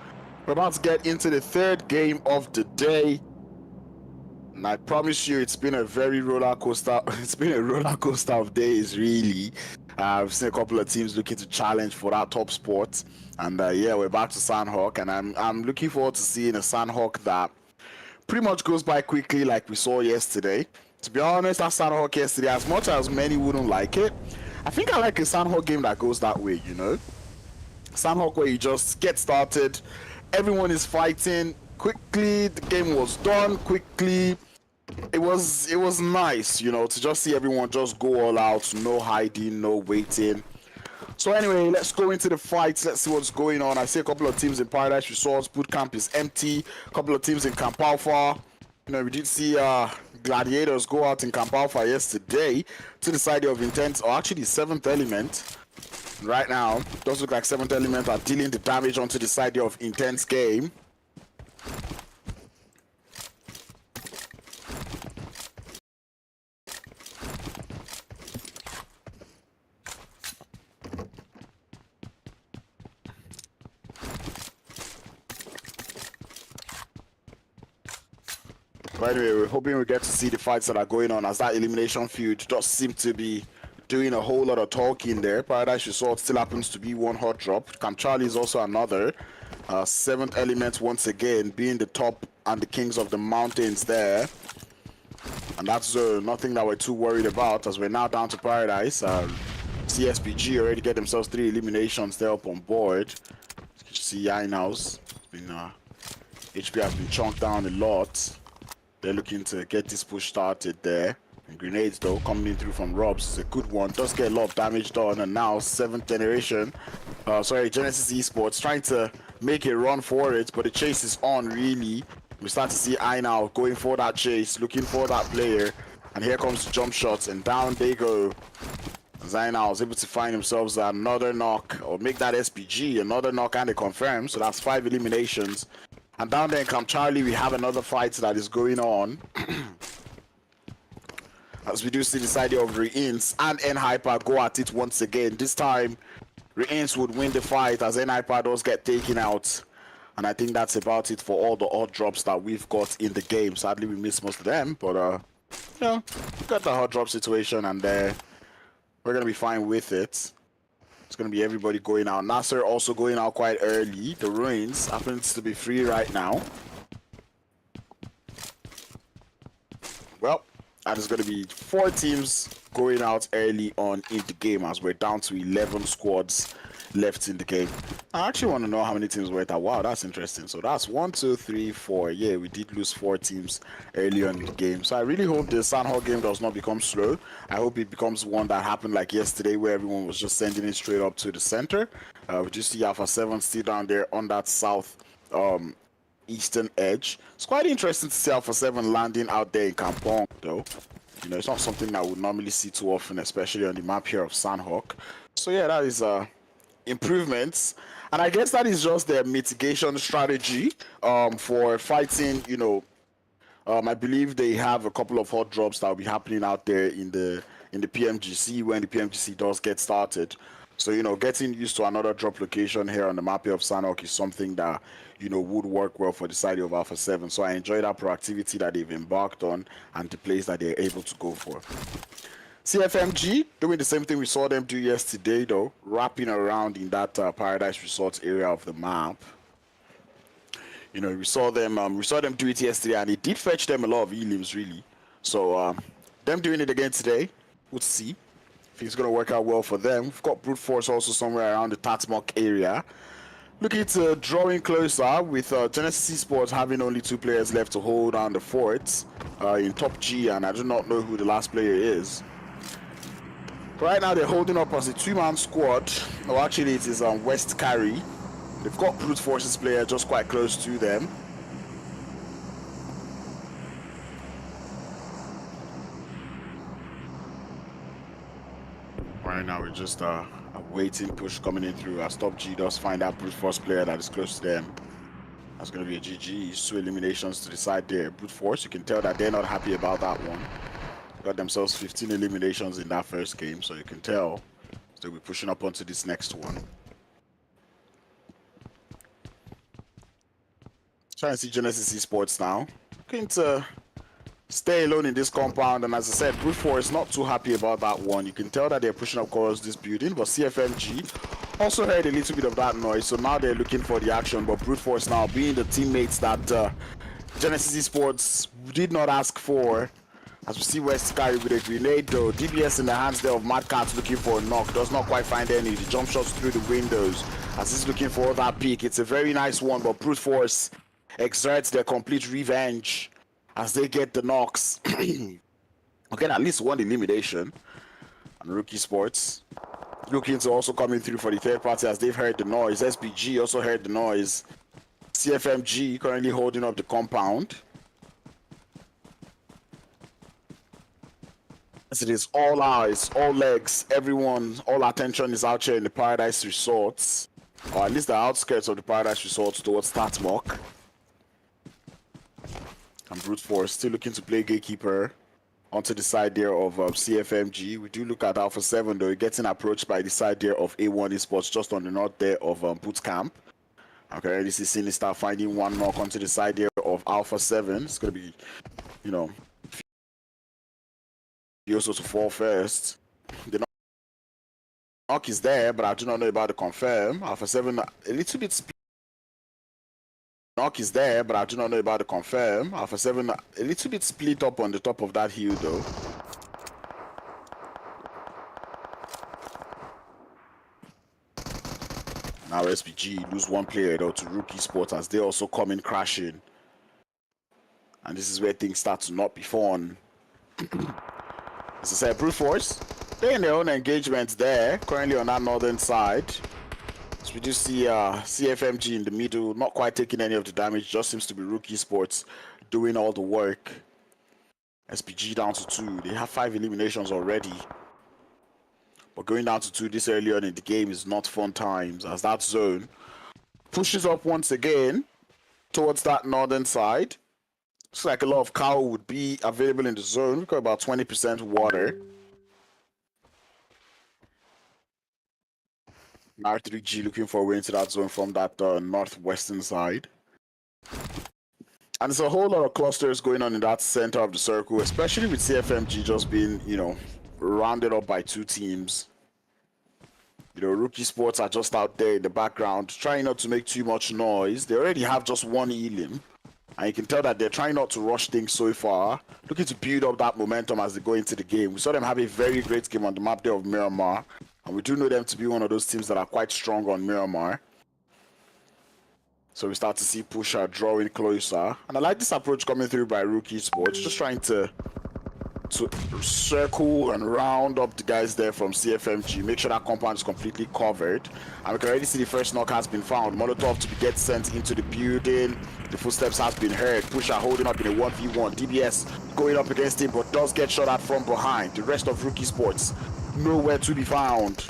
We're about to get into the third game of the day, and I promise you it's been a very roller coaster. It's been a roller coaster of days, really. I've seen a couple of teams looking to challenge for that top spot, and yeah, we're back to Sandhawk, and I'm looking forward to seeing a Sandhawk that pretty much goes by quickly, like we saw yesterday. To be honest, that Sandhawk yesterday, as much as many wouldn't like it, I think I like a Sandhawk game that goes that way, you know? Sandhawk where you just get started, everyone is fighting quickly, the game was done quickly. It was nice, you know, to just see everyone just go all out, no hiding, no waiting. So anyway, let's go into the fights. Let's see what's going on. I see a couple of teams in Paradise Resorts. Boot camp is empty. A couple of teams in Camp Alpha. You know, we did see Gladiators go out in Camp Alpha yesterday to the side of INTENCE, or actually 7th Element. Right now, does look like 7th Element are dealing the damage onto the side of INTENCE game. But anyway, we're hoping we get to see the fights that are going on, as that elimination feud just seems to be doing a whole lot of talking there. Paradise Resort still happens to be one hot drop. Camp Charlie is also another. 7th Element once again being the top and the kings of the mountains there. And that's nothing that we're too worried about, as we're now down to Paradise. CSPG already get themselves 3 eliminations there up on board. You can see Inaus. HP has been chunked down a lot. They're looking to get this push started there. And grenades though coming in through from Robs is a good one. Does get a lot of damage done, and now 7th generation, Genesis Esports trying to make a run for it, but the chase is on really. We start to see Inal going for that chase, looking for that player, and here comes the jump shots, and down they go. Zainal is able to find themselves another knock, or make that SPG another knock, and they confirm. So that's 5 eliminations. And down there in Camp Charlie, we have another fight that is going on. As we do see the side of REINCE and N-Hyper go at it once again. This time, REINCE would win the fight as N-Hyper does get taken out. And I think that's about it for all the odd drops that we've got in the game. Sadly, we missed most of them, but you know, got the hot drop situation, and we're gonna be fine with it. It's going to be everybody going out. NASR also going out quite early. The REINCE happens to be free right now. Well, that is going to be 4 teams going out early on in the game, as we're down to 11 squads left in the game. I actually want to know how many teams were at. Wow, that's interesting. So that's 1, 2, 3, 4. Yeah, we did lose 4 teams early on in the game. So I really hope the Sandhawk game does not become slow. I hope it becomes one that happened like yesterday, where everyone was just sending it straight up to the center. We just see Alpha 7 still down there on that south eastern edge. It's quite interesting to see Alpha 7 landing out there in Kampong, though. You know, it's not something that we would normally see too often, especially on the map here of Sandhawk. So yeah, that is improvements, and I guess that is just their mitigation strategy for fighting. You know, I believe they have a couple of hot drops that will be happening out there in the PMGC when the PMGC does get started. So, you know, getting used to another drop location here on the map here of Sandhawk is something that, you know, would work well for the side of Alpha 7. So I enjoy that proactivity that they've embarked on and the plays that they're able to go for. CFMG doing the same thing we saw them do yesterday, though, wrapping around in that Paradise Resorts area of the map. You know, we saw them do it yesterday, and it did fetch them a lot of elims, really. So them doing it again today, we'll see if it's going to work out well for them. We've got Brute Force also somewhere around the Tatmok area. Looking to drawing closer with Genesis Esports having only 2 players left to hold down the fort in top G, and I do not know who the last player is. Right now, they're holding up as a 2-man squad. No, actually, it is West Carry. They've got Brute Forces player just quite close to them. Right now, we're just a waiting push coming in through. As Top G does find that Brute Force player that is close to them. That's going to be a GG. 2 eliminations to the side there. Brute Force, you can tell that they're not happy about that one. got themselves 15 eliminations in that first game, so you can tell they'll be pushing up onto this next one. Trying to see Genesis Esports now. Looking to stay alone in this compound, and as I said, Brute Force not too happy about that one. You can tell that they're pushing up towards this building, but CFMG also heard a little bit of that noise, so now they're looking for the action. But Brute Force now being the teammates that Genesis Esports did not ask for. As we see West carry with a grenade though, DBS in the hands there of Mad Cat looking for a knock, does not quite find any. The jump shots through the windows as he's looking for that peak. It's a very nice one, but Brute Force exerts their complete revenge as they get the knocks. Okay, at least one elimination. And RUKH Sports looking to also coming through for the third party as they've heard the noise. SBG also heard the noise. CFMG currently holding up the compound. As it is all eyes, all legs, everyone, all attention is out here in the Paradise Resorts. Or at least the outskirts of the Paradise Resorts towards Statmock. And Brute Force still looking to play gatekeeper onto the side there of CFMG. We do look at Alpha 7 though, getting approached by the side there of A1 Esports just on the north there of Boot Camp. Okay, this is Sinister finding one knock onto the side there of Alpha 7. It's going to be, you know, also to fall first. The knock is there, but I do not know about the confirm. Alpha 7 a little bit split. Knock is there, but I do not know about the confirm. Alpha 7 a little bit split up on the top of that hill though. Now SPG lose one player though to RUKH Sports as they also come in crashing. And this is where things start to not be fun. As I said, Brute Force, they're in their own engagements there, currently on that northern side. So we do see CFMG in the middle, not quite taking any of the damage, just seems to be RUKH Sports doing all the work. SPG down to 2, they have 5 eliminations already. But going down to 2 this early on in the game is not fun times, as that zone pushes up once again towards that northern side. Looks like a lot of cow would be available in the zone. We've got about 20% water. R3G looking for a way into that zone from that northwestern side. And there's a whole lot of clusters going on in that center of the circle, especially with CFMG just being, you know, rounded up by 2 teams. You know, RUKH Sports are just out there in the background, trying not to make too much noise. They already have just 1 elim. And you can tell that they're trying not to rush things so far, looking to build up that momentum as they go into the game. We saw them have a very great game on the map there of Miramar, and we do know them to be one of those teams that are quite strong on Miramar. So we start to see Pusher drawing closer, and I like this approach coming through by RUKH Sports, just trying to circle and round up the guys there from CFMG, make sure that compound is completely covered. And we can already see the first knock has been found. Molotov to get sent into the building. The footsteps has been heard. Pusher holding up in a 1v1. DBS going up against him, but does get shot at from behind. The rest of RUKH Sports nowhere to be found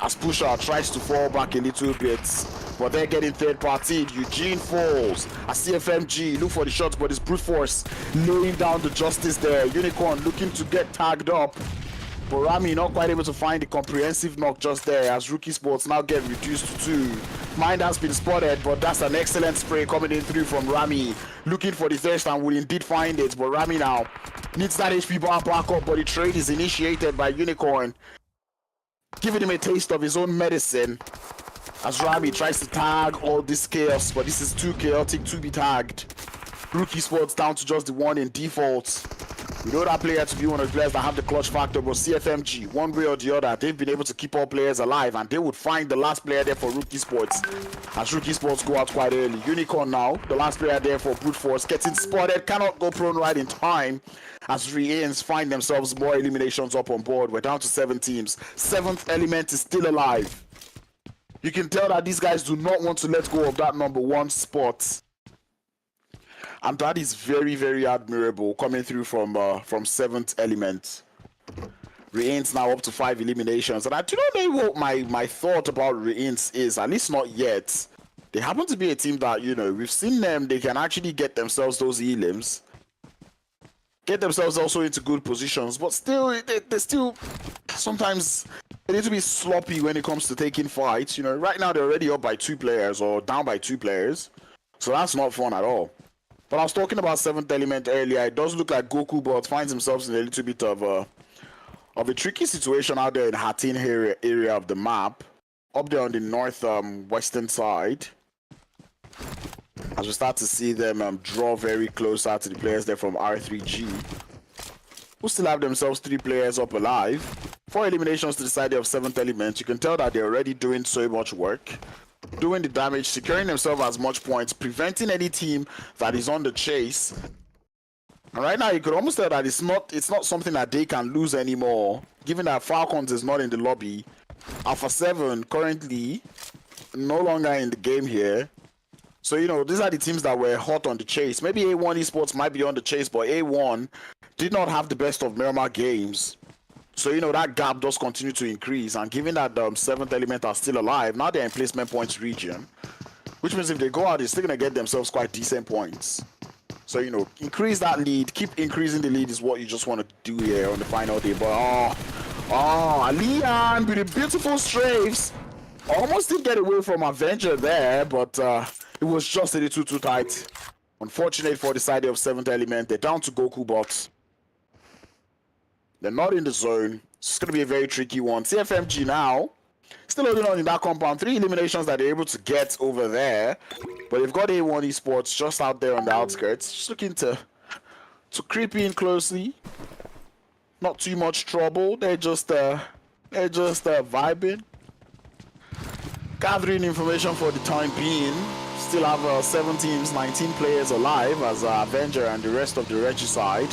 as Pusher tries to fall back a little bit, but they're getting third party. Eugene falls as CFMG look for the shots, but it's Brute Force laying down the justice there. Unicorn looking to get tagged up, but Rami not quite able to find the comprehensive knock just there as RUKH Sports now get reduced to 2. Mind has been spotted, but that's an excellent spray coming in through from Rami, looking for the thirst and will indeed find it. But Rami now needs that HP bar back up, but the trade is initiated by Unicorn, giving him a taste of his own medicine as Rami tries to tag all this chaos, but this is too chaotic to be tagged. RUKH Sports down to just the 1 in default. We know that player to be one of the players that have the clutch factor, but CFMG, one way or the other, they've been able to keep all players alive, and they would find the last player there for RUKH Sports as RUKH Sports go out quite early. Unicorn now, the last player there for Brute Force, getting spotted, cannot go prone right in time as REINCE find themselves more eliminations up on board. We're down to 7 teams. 7th element is still alive. You can tell that these guys do not want to let go of that number 1 spot. And that is very, very admirable coming through from 7th element. REINCE now up to 5 eliminations. And I do not know what my thought about REINCE is, at least not yet. They happen to be a team that, you know, we've seen them, they can actually get themselves those elims. get themselves also into good positions, but still, they still sometimes they need to be sloppy when it comes to taking fights. You know, right now they're already up by 2 players or down by 2 players, so that's not fun at all. But I was talking about 7th element earlier. It does look like Goku Bot finds himself in a little bit of a tricky situation out there in Hatin area of the map, up there on the north western side. As we start to see them draw very close out to the players there from R3G, who still have themselves 3 players up alive. 4 eliminations to the side of 7th element. You can tell that they're already doing so much work, doing the damage, securing themselves as much points, preventing any team that is on the chase. And right now, you could almost tell that it's not something that they can lose anymore, given that Falcons is not in the lobby. Alpha 7 currently no longer in the game here. So, you know, these are the teams that were hot on the chase. Maybe A1 Esports might be on the chase, but A1 did not have the best of Miramar games. So, you know, that gap does continue to increase. And given that 7th element are still alive, now they're in placement points region, which means if they go out, they're still going to get themselves quite decent points. So, you know, increase that lead. Keep increasing the lead is what you just want to do here on the final day. But, Leon with the beautiful strafes. Almost did get away from Avenger there, but it was just a little too tight. Unfortunate for the side of 7th element. They're down to Goku Bots. They're not in the zone. It's going to be a very tricky one. CFMG now, still holding on in that compound. 3 eliminations that they're able to get over there. But they've got A1 Esports just out there on the outskirts. Just looking to creep in closely. Not too much trouble. They're just vibing. Gathering information for the time being. Still have 7 teams, 19 players alive as Avenger and the rest of the Regicide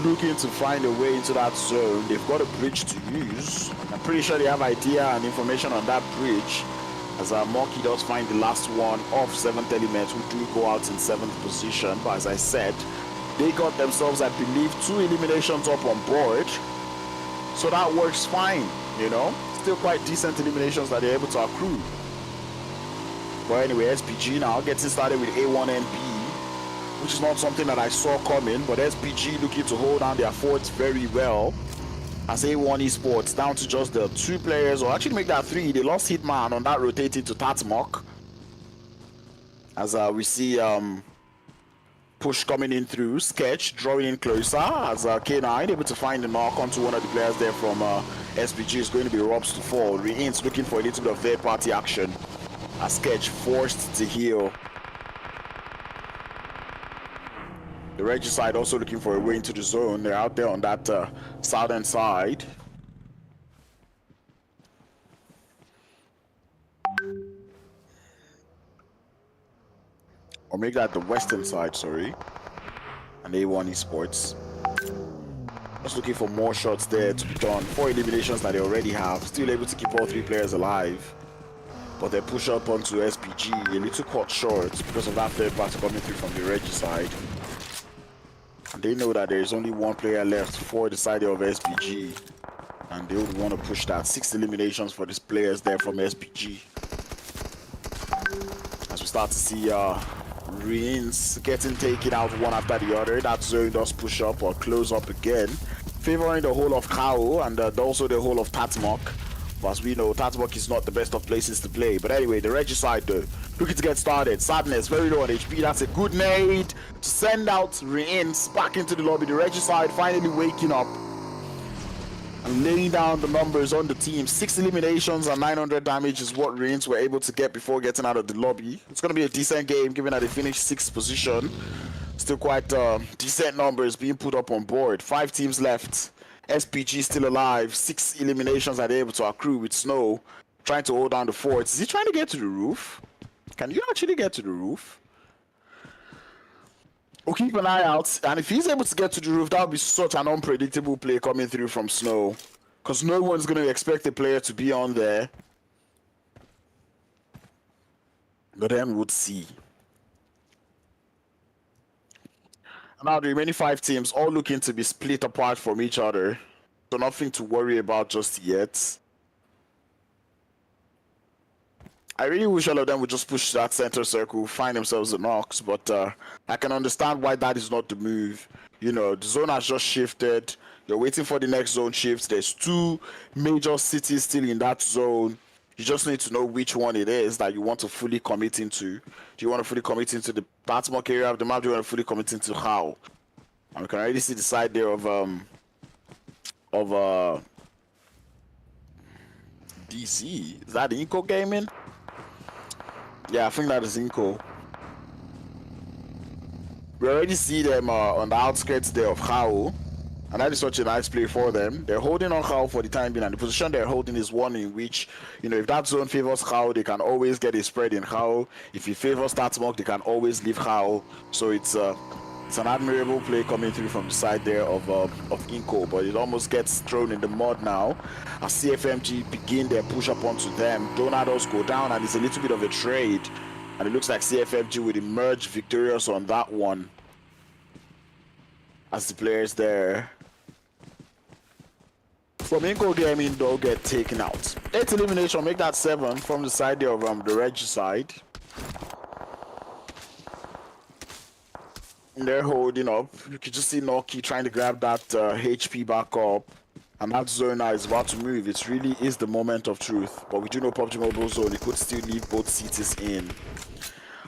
looking to find a way into that zone. They've got a bridge to use. I'm pretty sure they have idea and information on that bridge, as Monkey does find the last one of 7th element, who do go out in 7th position. But as I said, they got themselves, I believe, 2 eliminations up on board, so that works fine, you know. Still quite decent eliminations that they're able to accrue. But anyway, SPG now getting started with A1 and B, which is not something that I saw coming, but SPG looking to hold down their forts very well, as A1 Esports down to just the 2 players, or actually make that 3. They lost Hitman on that rotating to Tatmok, as we see push coming in through, Sketch drawing in closer, as K9 able to find the knock onto one of the players there from SPG. Is going to be Robs to fall. REINCE looking for a little bit of third party action, as Sketch forced to heal. The Regicide also looking for a way into the zone. They're out there on that southern side. Or make that the western side, sorry. And A1 Esports. Just looking for more shots there to be done. 4 eliminations that they already have. Still able to keep all 3 players alive. But they push up onto SPG. A little caught short because of that third party coming through from the Regicide. And they know that there is only 1 player left for the side of SPG. And they would want to push that. 6 eliminations for these players there from SPG. As we start to see REINCE getting taken out one after the other. That zone does push up or close up again, favoring the whole of KO and also the whole of Tatmok. But as we know, Tatmok is not the best of places to play. But anyway, the Regicide though, looking to get started. Sadness, very low on HP. That's a good nade to send out REINCE back into the lobby. The Regicide finally waking up and laying down the numbers on the team. 6 eliminations and 900 damage is what REINCE were able to get before getting out of the lobby. It's going to be a decent game given that they finished 6th position. Still quite decent numbers being put up on board. 5 teams left. SPG still alive. 6 eliminations are they able to accrue with Snow trying to hold down the forts. Is he trying to get to the roof? Can you actually get to the roof? We'll keep an eye out, and if he's able to get to the roof, that would be such an unpredictable play coming through from Snow, because no one's going to expect the player to be on there. But then we'll see. And now the remaining 5 teams all looking to be split apart from each other, so nothing to worry about just yet. I really wish all of them would just push that center circle, find themselves the knocks, but I can understand why that is not the move. You know, the zone has just shifted. You're waiting for the next zone shift. There's 2 major cities still in that zone. You just need to know which one it is that you want to fully commit into. Do you want to fully commit into the Batmok area of the map? Do you want to fully commit into how? And we can already see the side there of DC. Is that INCO gaming? Yeah, I think that is INCO. We already see them on the outskirts there of Hao, and that is such a nice play for them. They're holding on Hao for the time being, and the position they're holding is one in which, you know, if that zone favors Hao, they can always get a spread in Hao. If it favors Tatmok, they can always leave Hao. So it's an admirable play coming through from the side there of INCO, but it almost gets thrown in the mud now as CFMG begin their push up onto them. Donados go down, and it's a little bit of a trade, and it looks like CFMG will emerge victorious on that one as the players there from INCO Gaming don't get taken out. 8 elimination, make that 7 from the side there of the Reg side. They're holding up. You can just see Noki trying to grab that HP back up, and that zone now is about to move. It really is the moment of truth, but we do know PUBG Mobile Zone, it could still leave both cities in,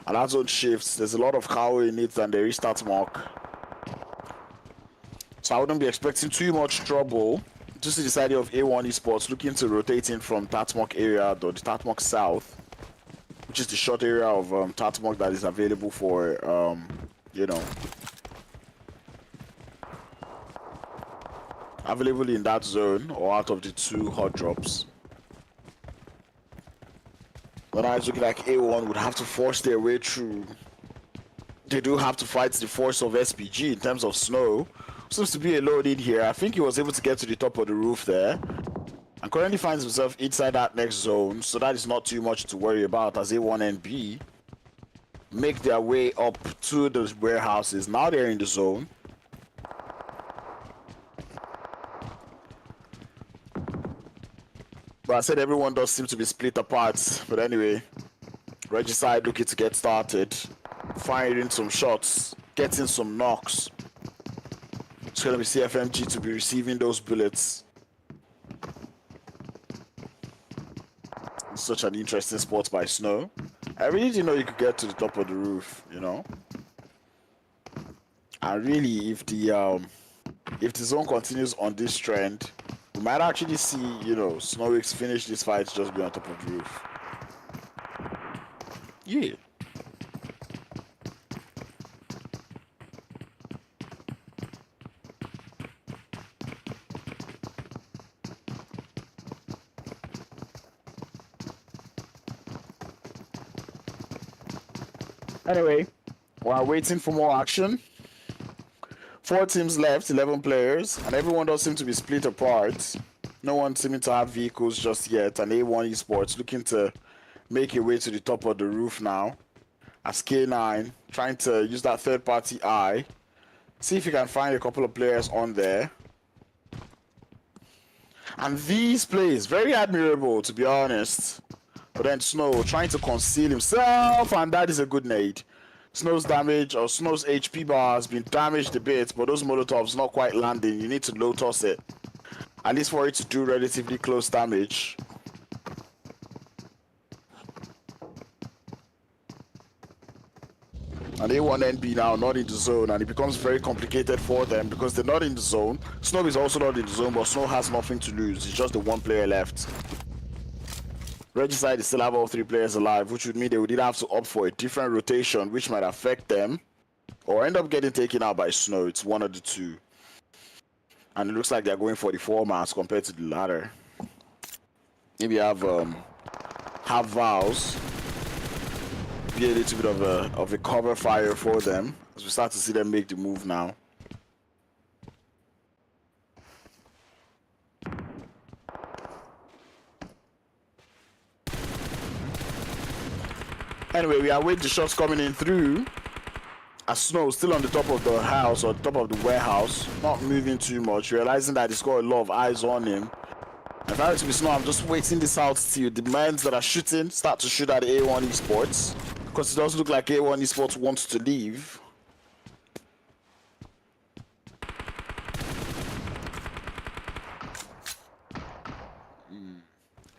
and that zone shifts. There's a lot of cow in it, and there is Tatmok, so I wouldn't be expecting too much trouble. Just to the side of A1 Esports looking to rotate in from Tatmok area, or the Tatmok South, which is the short area of Tatmok that is available for you know, available in that zone or out of the 2 hot drops. But I was looking like A1 would have to force their way through. They do have to fight the force of SPG in terms of snow. Seems to be a load in here. I think he was able to get to the top of the roof there, and currently finds himself inside that next zone, so that is not too much to worry about as A1 and B make their way up to those warehouses. Now they're in the zone. But I said everyone does seem to be split apart. But anyway, Regicide looking to get started, firing some shots, getting some knocks. It's going to be CFMG to be receiving those bullets. It's such an interesting spot by Snow. I really didn't know you could get to the top of the roof, you know. And really, if the zone continues on this trend, we might actually see, you know, Snowix finish this fight just be on top of the roof. Yeah. Anyway, while waiting for more action, 4 teams left, 11 players, and everyone does seem to be split apart. No one seeming to have vehicles just yet, and A1 Esports looking to make a way to the top of the roof now. As K9 trying to use that third-party eye, see if he can find a couple of players on there. And these plays, very admirable to be honest. But then Snow trying to conceal himself, and that is a good nade. Snow's damage, or Snow's HP bar has been damaged a bit, but those Molotovs not quite landing. You need to low toss it, at least for it to do relatively close damage. And A1NB now not in the zone, and it becomes very complicated for them because they're not in the zone. Snow is also not in the zone, but Snow has nothing to lose. It's just the 1 player left. Regicide still have all 3 players alive, which would mean they would either have to opt for a different rotation, which might affect them, or end up getting taken out by Snow. It's one of the 2. And it looks like they're going for the 4 mass compared to the latter. Maybe have Vows be a little bit of a cover fire for them as we start to see them make the move now. Anyway, we await the shots coming in through. As Snow still on the top of the house, or top of the warehouse, not moving too much, realizing that he's got a lot of eyes on him. If I were to be Snow, I'm just waiting this out till the men that are shooting start to shoot at A1 Esports, because it does look like A1 Esports wants to leave.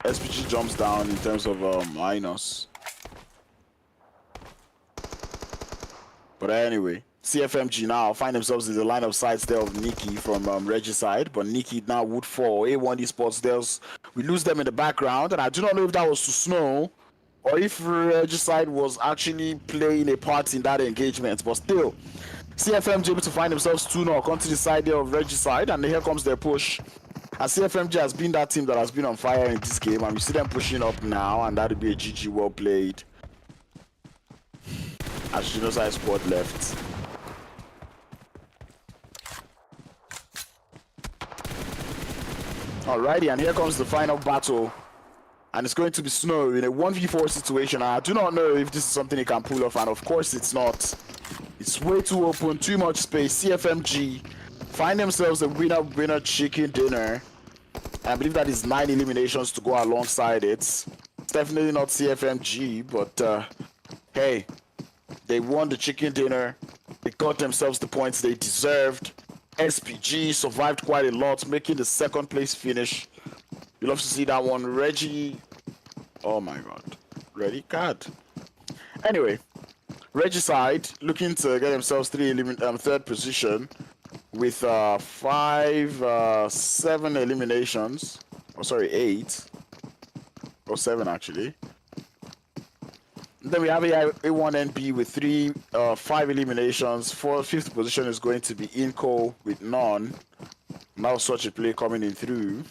SPG jumps down in terms of minus. But anyway, CFMG now find themselves in the line of sights there of Nikki from Regicide, but Nikki now would fall. A1 Esports Dells, we lose them in the background, and I do not know if that was to Snow or if Regicide was actually playing a part in that engagement, but still, CFMG able to find themselves 2-0 onto the side there of Regicide, and here comes their push. And CFMG has been that team that has been on fire in this game, and we see them pushing up now, and that'll be a GG well played. As Genocide squad left. Alrighty, and here comes the final battle. And it's going to be Snow in a 1v4 situation. And I do not know if this is something he can pull off, and of course it's not. It's way too open, too much space. CFMG find themselves a winner chicken dinner. I believe that is 9 eliminations to go alongside it. It's definitely not CFMG, but hey, they won the chicken dinner. They got themselves the points they deserved. SPG survived quite a lot, making the 2nd place finish. You love to see that one. Reggie, oh my god, ready card. Anyway, Regicide looking to get themselves 3rd position with 7 eliminations. Oh, sorry, 8 or 7 actually. Then we have A1NB with 5 eliminations. 5th position is going to be INCO with none. Now such a play coming in through.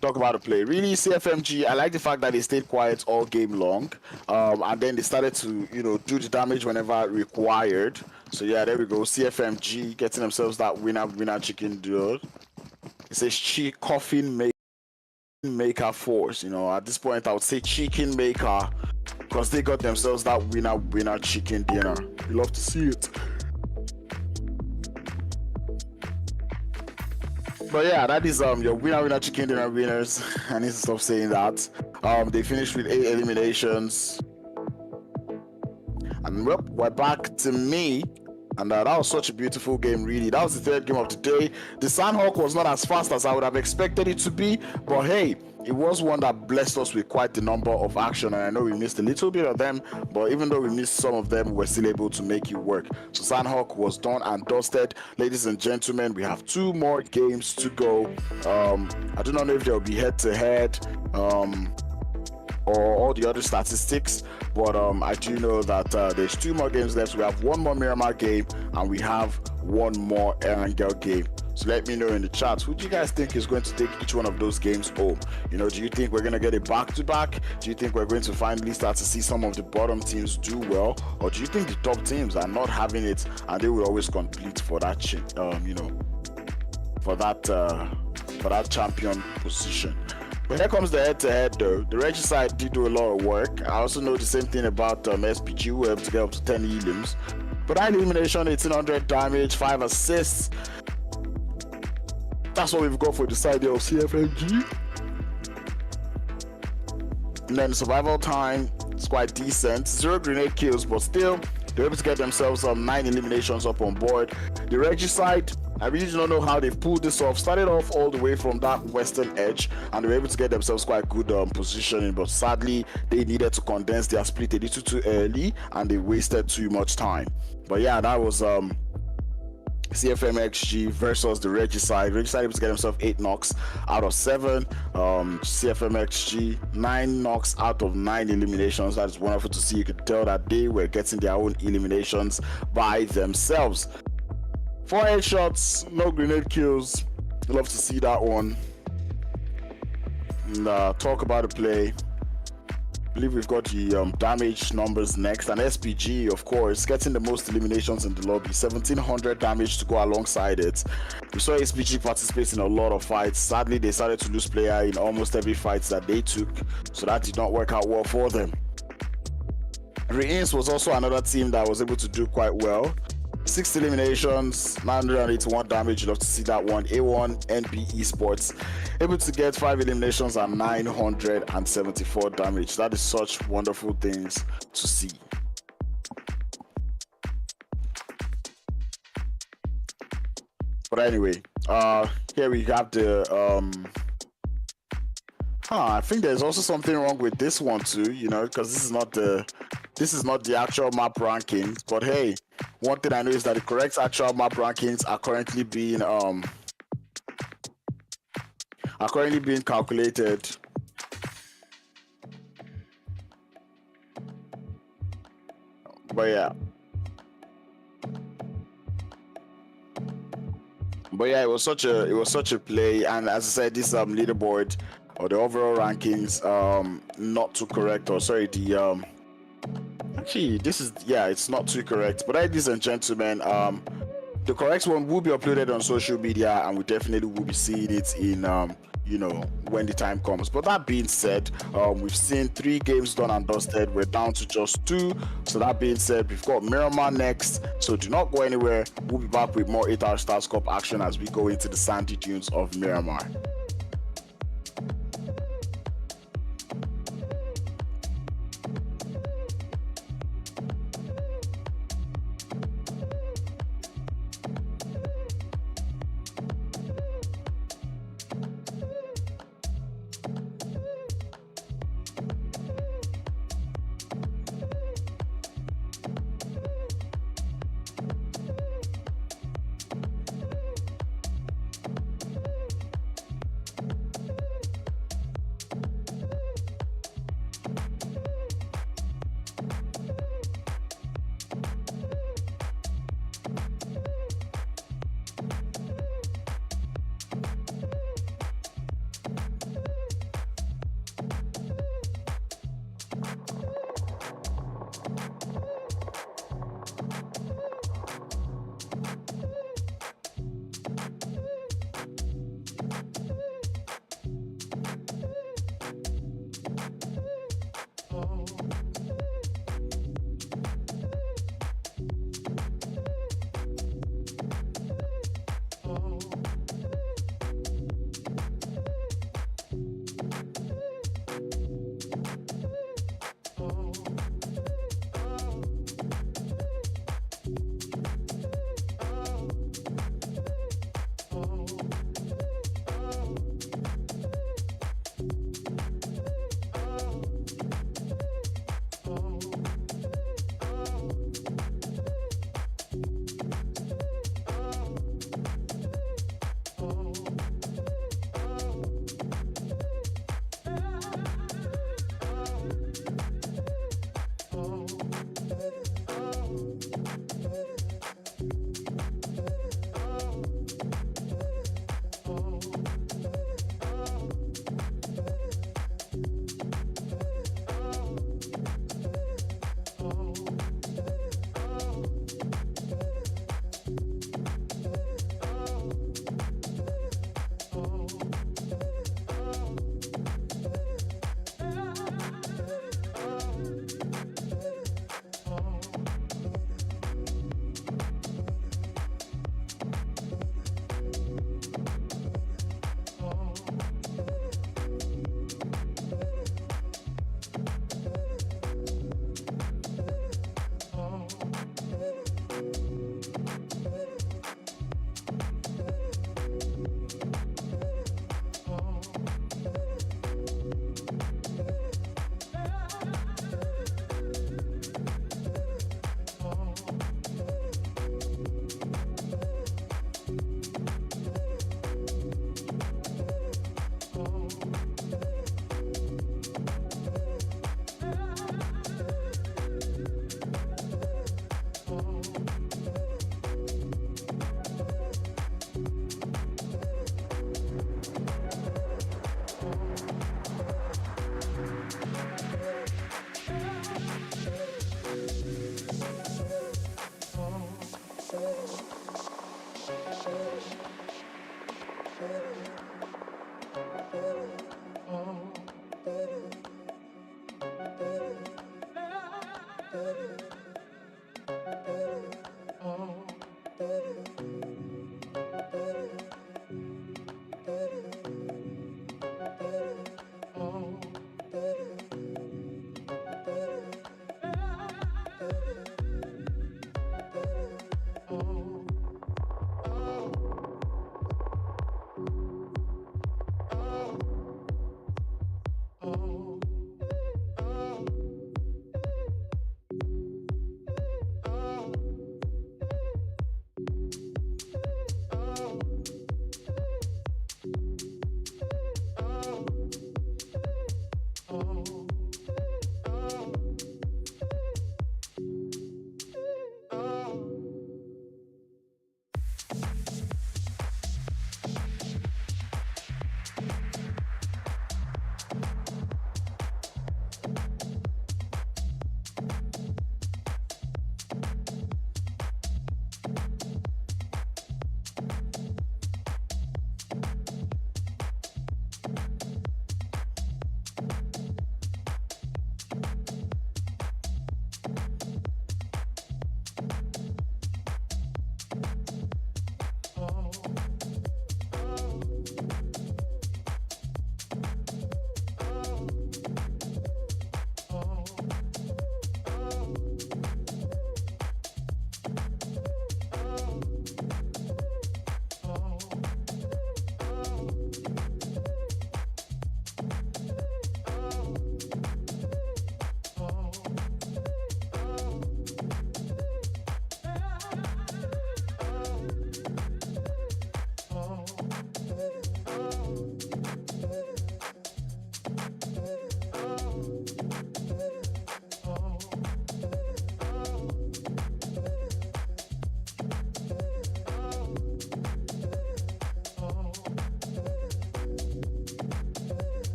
Talk about the play. Really, CFMG, I like the fact that they stayed quiet all game long, and then they started to, do the damage whenever required. So yeah, there we go. CFMG getting themselves that winner chicken duel. It says coffin maker force. At this point I would say chicken maker, because they got themselves that winner chicken dinner. You love to see it. But yeah, that is your winner chicken dinner winners. I need to stop saying that. They finished with 8 eliminations, and well, we're back to me. And that was such a beautiful game, really. That was the 3rd game of the day. The Sandhawk was not as fast as I would have expected it to be, but hey, it was one that blessed us with quite the number of action. And I know we missed a little bit of them, but even though we missed some of them, we're still able to make it work. So Sandhawk was done and dusted. Ladies and gentlemen, we have 2 more games to go. I do not know if they'll be head-to-head or all the other statistics, but I do know that there's 2 more games left. We have 1 more Miramar game, and we have 1 more Erangel game. So let me know in the chat, who do you guys think is going to take each one of those games home? Do you think we're going to get a back-to-back? Do you think we're going to finally start to see some of the bottom teams do well? Or do you think the top teams are not having it, and they will always compete for that, for that champion position? But here comes the head-to-head though. The Regicide did do a lot of work. I also know the same thing about SPG, who were able to get up to 10 elims. But 9 elimination, 1800 damage, 5 assists. That's what we've got for the side here of CFMG. And then the survival time is quite decent. 0 grenade kills, but still, they're able to get themselves 9 eliminations up on board. The Regicide, I really do not know how they've pulled this off. Started off all the way from that western edge, and they were able to get themselves quite good positioning, but sadly they needed to condense their split a little too early, and they wasted too much time. But yeah, that was CFMXG versus the Regicide. Regicide able to get himself 8 knocks out of 7. CFMXG 9 knocks out of 9 eliminations. That is wonderful to see. You could tell that they were getting their own eliminations by themselves. 4 headshots, no grenade kills. Love to see that one. And talk about the play. I believe we've got the damage numbers next. And SPG, of course, getting the most eliminations in the lobby. 1700 damage to go alongside it. We saw SPG participate in a lot of fights. Sadly, they started to lose player in almost every fight that they took, so that did not work out well for them. REINCE was also another team that was able to do quite well. 6 eliminations, 981 damage. You love to see that one. A1 NB Esports able to get 5 eliminations and 974 damage. That is such wonderful things to see. But anyway, here we have the I think there's also something wrong with this one too, you know, because this is not the actual map rankings. But hey, one thing I know is that the correct actual map rankings are currently being calculated. But yeah. It was such a play, and as I said, this leaderboard or the overall rankings not too correct, or sorry, the actually this is, yeah, it's not too correct. But ladies and gentlemen, the correct one will be uploaded on social media, and we definitely will be seeing it in you know, when the time comes. But that being said, we've seen 3 games done and dusted. We're down to just 2. So that being said, we've got Miramar next, so do not go anywhere. We'll be back with more 8-hour Stars Cup action as we go into the sandy dunes of Miramar.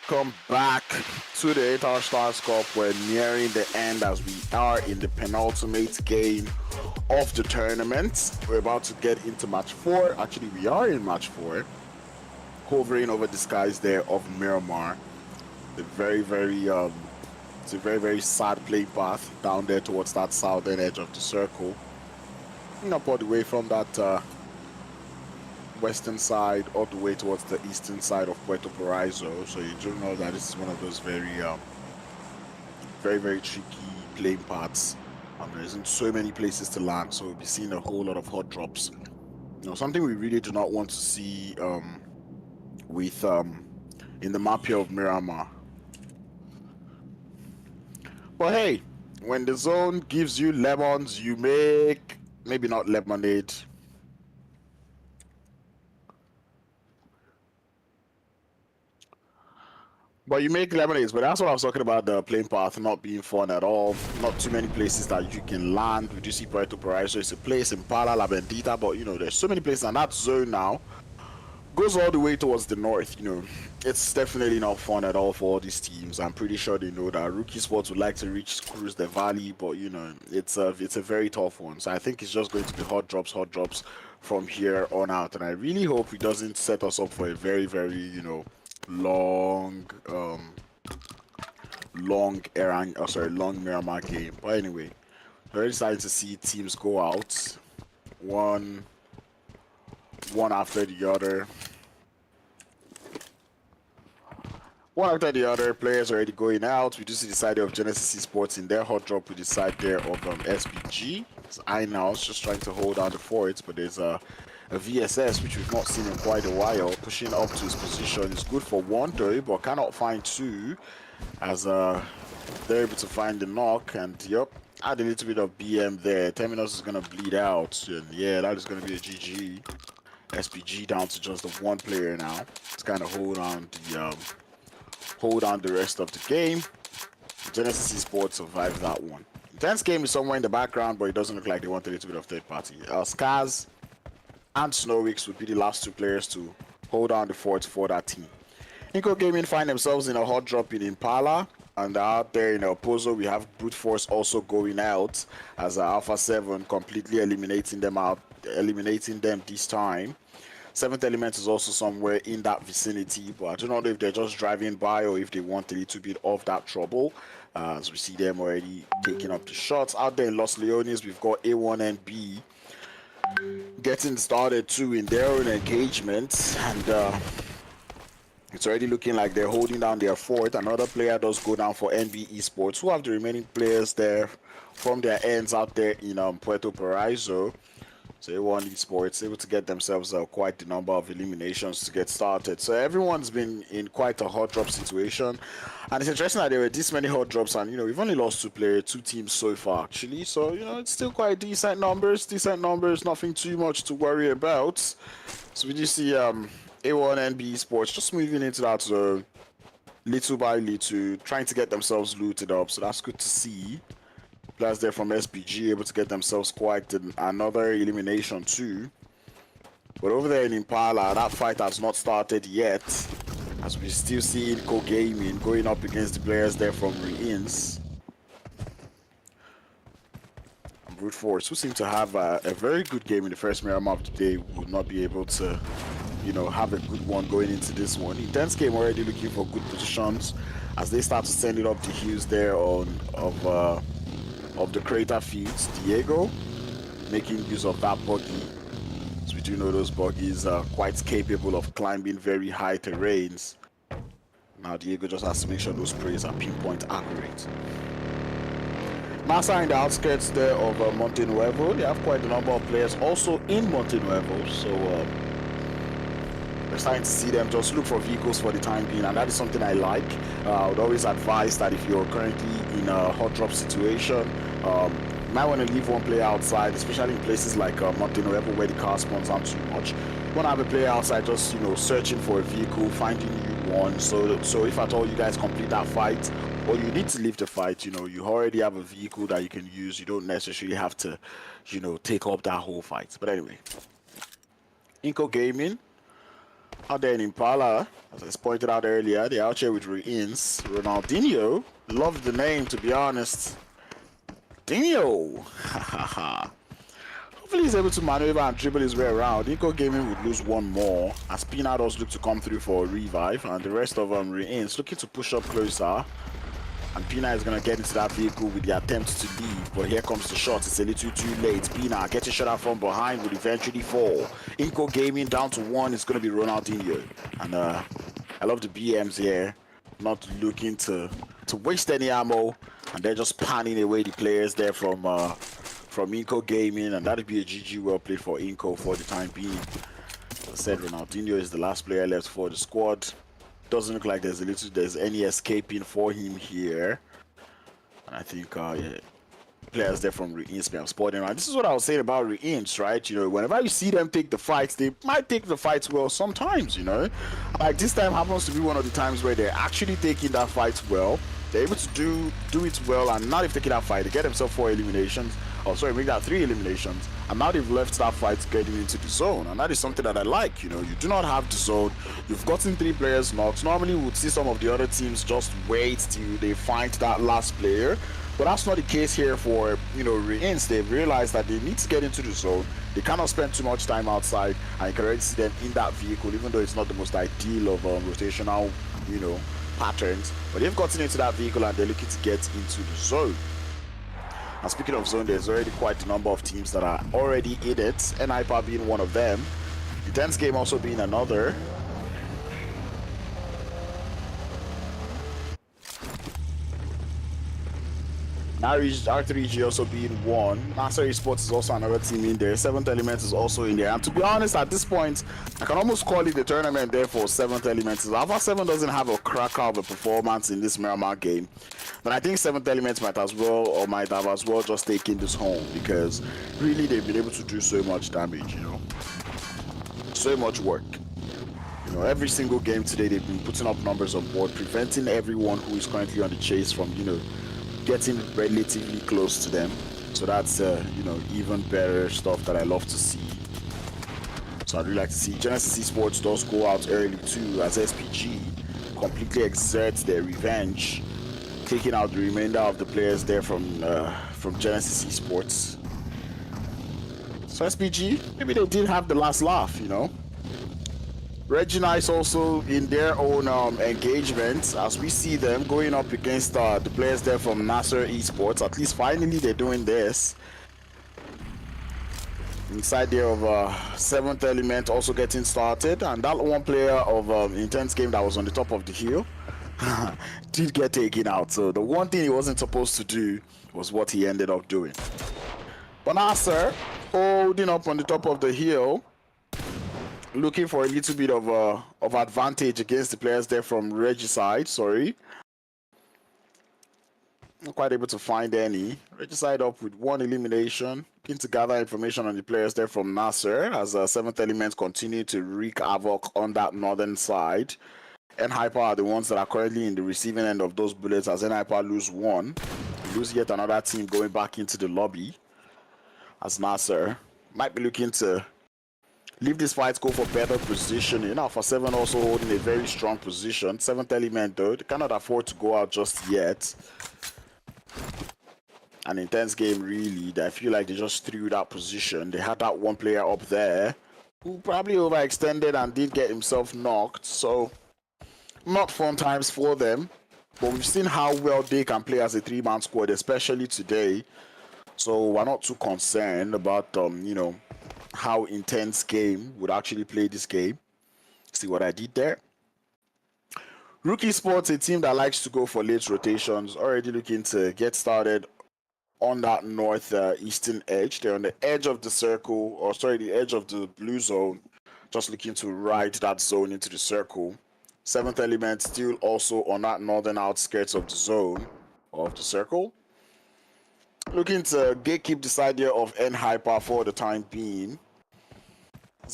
Come back to the 8-hour Stars Cup. We're nearing the end as we are in the penultimate game of the tournament. We're about to get into match 4. Actually, we are in match 4. Hovering over the skies there of Miramar. The it's a very, very sad playing path down there towards that southern edge of the circle. Up all the way from that western side all the way towards the eastern side of Puerto Paraiso. So you do know that this is one of those very, very tricky playing paths. There isn't so many places to land, so we'll be seeing a whole lot of hot drops. Something we really do not want to see with in the map here of Miramar. But hey, when the zone gives you lemons, you make maybe not lemonade. But you make lemonades, but that's what I was talking about, the playing path not being fun at all. Not too many places that you can land. We do see Puerto Paraiso, it's a place in Pala, La Bendita, but there's so many places, and that zone now goes all the way towards the north. It's definitely not fun at all for all these teams. I'm pretty sure they know that RUKH Sports would like to cruise the valley, but it's a very tough one. So I think it's just going to be hot drops from here on out, and I really hope it doesn't set us up for a very, very long Miramar game. But anyway, we're already starting to see teams go out one after the other. One after the other, players already going out. We do see the side of Genesis Esports in their hot drop with the side there of SPG. It's INOS just trying to hold down the forts, but there's a VSS, which we've not seen in quite a while, pushing up to his position. It's good for 1 though, but cannot find 2, as they're able to find the knock, and yep, add a little bit of BM there. Terminus is going to bleed out, and yeah, that is going to be a GG. SPG down to just the 1 player now. It's kind of hold on the rest of the game. Genesis Esports survived that one. INTENCE game is somewhere in the background, but it doesn't look like they want a little bit of third party. Scars and Snowix would be the last 2 players to hold on the fort for that team. INCO Gaming find themselves in a hot drop in Impala, and out there in El Pozo we have Brute Force also going out as Alpha 7 completely eliminating them this time. 7th Element is also somewhere in that vicinity, but I don't know if they're just driving by or if they want a little bit of that trouble. As we see them already taking up the shots. Out there in Los Leones, we've got A1 and B getting started too in their own engagement, and it's already looking like they're holding down their fort. Another player does go down for NB Esports, who have the remaining players there from their ends out there in Puerto Paraiso. So A1 Esports able to get themselves quite the number of eliminations to get started. So everyone's been in quite a hot drop situation, and it's interesting that there were this many hot drops, and we've only lost 2 teams so far actually. So it's still quite decent numbers, nothing too much to worry about. So we do see A1 and B Esports just moving into that zone little by little, trying to get themselves looted up. So that's good to see. Players there from SPG able to get themselves quite another elimination too. But over there in Impala, that fight has not started yet, as we still see INCO Gaming going up against the players there from REINCE. And Brute Force, who seem to have a very good game in the first Miramar of the day, would not be able to have a good one going into this one. INTENCE game already looking for good positions as they start to send it up the hills there of the crater fields. Diego making use of that buggy. As we do know, those buggies are quite capable of climbing very high terrains. Now Diego just has to make sure those sprays are pinpoint accurate. NASR in the outskirts there of Monte Nuevo. They have quite a number of players also in Monte Nuevo, so we're starting to see them just look for vehicles for the time being, and that is something I like. I would always advise that if you're currently in a hot drop situation, you might want to leave one player outside, especially in places like Monte Nuevo where the car spawns out too much. You want to have a player outside just, you know, searching for a vehicle, finding you one, so if at all you guys complete that fight, or you need to leave the fight, you know, you already have a vehicle that you can use. You don't necessarily have to, you know, take up that whole fight. But anyway, INCO Gaming out there in Impala, as I pointed out earlier, they're out here with REINCE. Ronaldinho, love the name, to be honest. Dinho. Hopefully he's able to maneuver and dribble his way around. INCO Gaming would lose one more, as Pina does look to come through for a revive, and the rest of REINCE looking to push up closer. And Pina is going to get into that vehicle with the attempt to leave, but here comes the shot. It's a little too late. Pina getting shot out from behind would eventually fall. INCO Gaming down to one. It's going to be Ronaldinho. And I love the BMs here, not looking to waste any ammo, and they're just panning away the players there from INCO Gaming, and that'll be a GG well played for INCO for the time being. As I said, Ronaldinho is the last player left for the squad. Doesn't look like there's any escaping for him here, and I think yeah, players there from REINCE may have spotted him. This is what I was saying about REINCE, right? You know, whenever you see them take the fights, they might take the fights well sometimes, you know. Like this time happens to be one of the times where they're actually taking that fight well. They're able to do it well, and now they've taken that fight. They get themselves 4 eliminations. Oh, sorry, make that 3 eliminations. And now they've left that fight getting into the zone. And that is something that I like, you know. You do not have the zone. You've gotten 3 players knocked. Normally, we would see some of the other teams just wait till they find that last player. But that's not the case here for, you know, REINCE. They've realized that they need to get into the zone. They cannot spend too much time outside. And you can already see them in that vehicle, even though it's not the most ideal of rotational, you know, patterns. But they've gotten into that vehicle and they're looking to get into the zone. And speaking of zone, there's already quite a number of teams that are already in it, NIGMA being one of them, INTENCE game also being another. R3G also being one. NASR ESPORTS is also another team in there. 7th Element is also in there. And to be honest, at this point, I can almost call it the tournament there for 7th Element. Alpha 7 doesn't have a cracker of a performance in this Miramar game. But I think 7th Element might have as well just taken this home, because really they've been able to do so much damage, you know. So much work. You know, every single game today they've been putting up numbers on board, preventing everyone who is currently on the chase from, you know, getting relatively close to them. So that's you know, even better stuff that I love to see. So I'd really like to see Genesis Esports does go out early too, as SPG completely exerts their revenge, taking out the remainder of the players there from Genesis Esports. So SPG, maybe they did have the last laugh, you know. Regina is also in their own engagement, as we see them going up against the players there from NASR Esports. At least finally they're doing this. Inside there of 7th Element also getting started, and that one player of INTENCE game that was on the top of the hill did get taken out. So the one thing he wasn't supposed to do was what he ended up doing. But NASR holding up on the top of the hill, looking for a little bit of advantage against the players there from Regicide. Sorry, not quite able to find any. Regicide up with 1 elimination, looking to gather information on the players there from NASR, as 7th Element continue to wreak havoc on that northern side. NIGMA are the ones that are currently in the receiving end of those bullets, as NIGMA lose 1. Lose yet another team going back into the lobby, as NASR might be looking to leave this fight, go for better positioning. Alpha 7 also holding a very strong position. 7th Element though, they cannot afford to go out just yet. An intense game really, I feel like they just threw that position. They had that one player up there who probably overextended and did get himself knocked, so not fun times for them. But we've seen how well they can play as a 3-man squad, especially today. So we're not too concerned about, you know, how INTENCE game would actually play this game. See what I did there? RUKH ESPORTS, a team that likes to go for late rotations, already looking to get started on that northeastern edge. They're on the edge of the circle, or sorry, the edge of the blue zone, just looking to ride that zone into the circle. 7th element still also on that northern outskirts of the zone of the circle. Looking to gatekeep this idea of N-Hyper for the time being.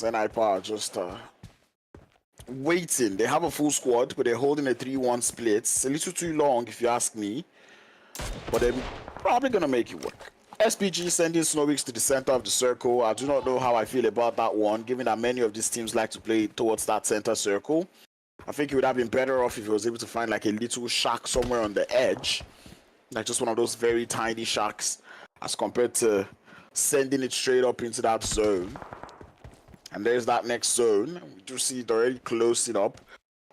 N-Hyper just waiting. They have a full squad, but they're holding a 3-1 split. It's a little too long if you ask me, but they're probably gonna make it work. SPG sending Snowix to the center of the circle. I do not know how I feel about that one, given that many of these teams like to play towards that center circle. I think it would have been better off if he was able to find like a little shack somewhere on the edge, like just one of those very tiny shacks, as compared to sending it straight up into that zone. And there's that next zone. We do see it already closing up.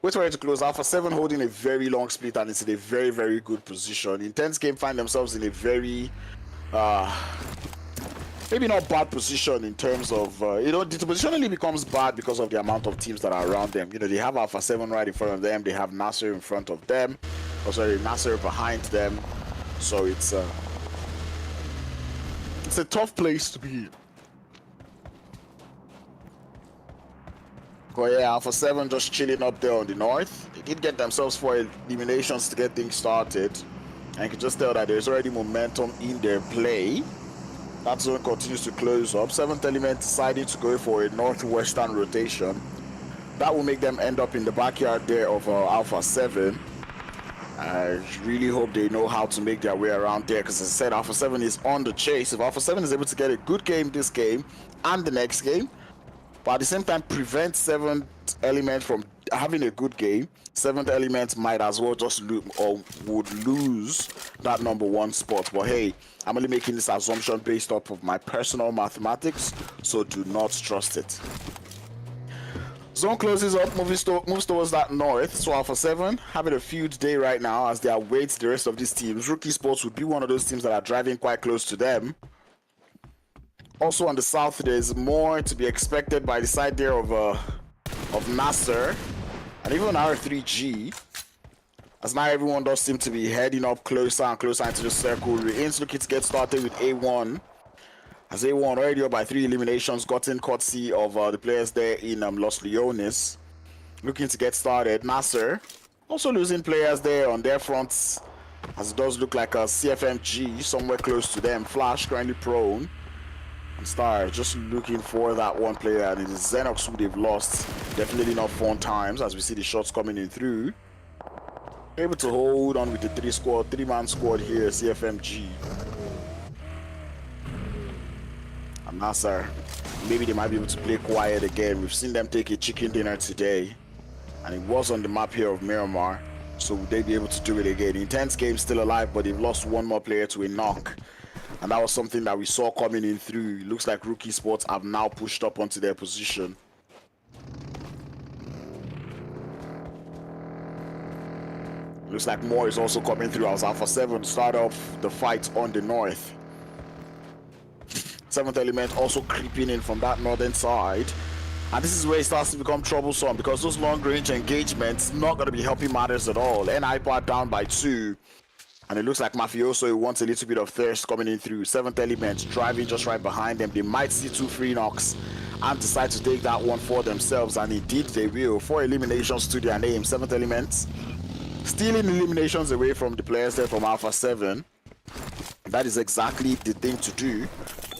Wait for it to close. Alpha 7 holding a very long split, and it's in a very, very good position. INTENCE game find themselves in a very, maybe not bad position in terms of, you know, the position only becomes bad because of the amount of teams that are around them. You know, they have Alpha 7 right in front of them. They have NASR in front of them. Oh, sorry, NASR behind them. So it's a tough place to be. But yeah, Alpha 7 just chilling up there on the north. They did get themselves 4 eliminations to get things started. And you can just tell that there's already momentum in their play. That zone continues to close up. 7th element decided to go for a northwestern rotation. That will make them end up in the backyard there of Alpha 7. I really hope they know how to make their way around there, because as I said, Alpha 7 is on the chase. If Alpha 7 is able to get a good game this game and the next game, but at the same time prevent 7th element from having a good game, 7th element might as well just would lose that #1 spot. But hey, I'm only making this assumption based off of my personal mathematics, so do not trust it. Zone closes up, moves towards that north. So Alpha 7 having a field day right now as they await the rest of these teams. RUKH ESPORTS would be one of those teams that are driving quite close to them. Also on the south, there's more to be expected by the side there of NASR and even R3G. As now everyone does seem to be heading up closer and closer into the circle. REINCE looking to get started with A1. As A1 already up by 3 eliminations, gotten courtesy of the players there in Los Leones. Looking to get started. NASR also losing players there on their fronts, as it does look like a CFMG somewhere close to them. Flash currently prone. And Star just looking for that one player, and it is Xenox who they've lost. Definitely not fun times as we see the shots coming in through. Able to hold on with the 3-man squad here, CFMG. And NASR, maybe they might be able to play quiet again. We've seen them take a chicken dinner today, and it was on the map here of Miramar. So would they be able to do it again? INTENCE game still alive, but they've lost one more player to a knock. And that was something that we saw coming in through. It looks like RUKH ESPORTS have now pushed up onto their position. Looks like more is also coming through as Alpha 7 start off the fight on the north. 7th element also creeping in from that northern side. And this is where it starts to become troublesome, because those long-range engagements not going to be helping matters at all. N-Hyper down by 2. And it looks like Mafioso wants a little bit of thirst coming in through. 7th element driving just right behind them. They might see 2 free knocks and decide to take that one for themselves. And indeed they will. 4 eliminations to their name. 7th element stealing eliminations away from the players there from Alpha 7. That is exactly the thing to do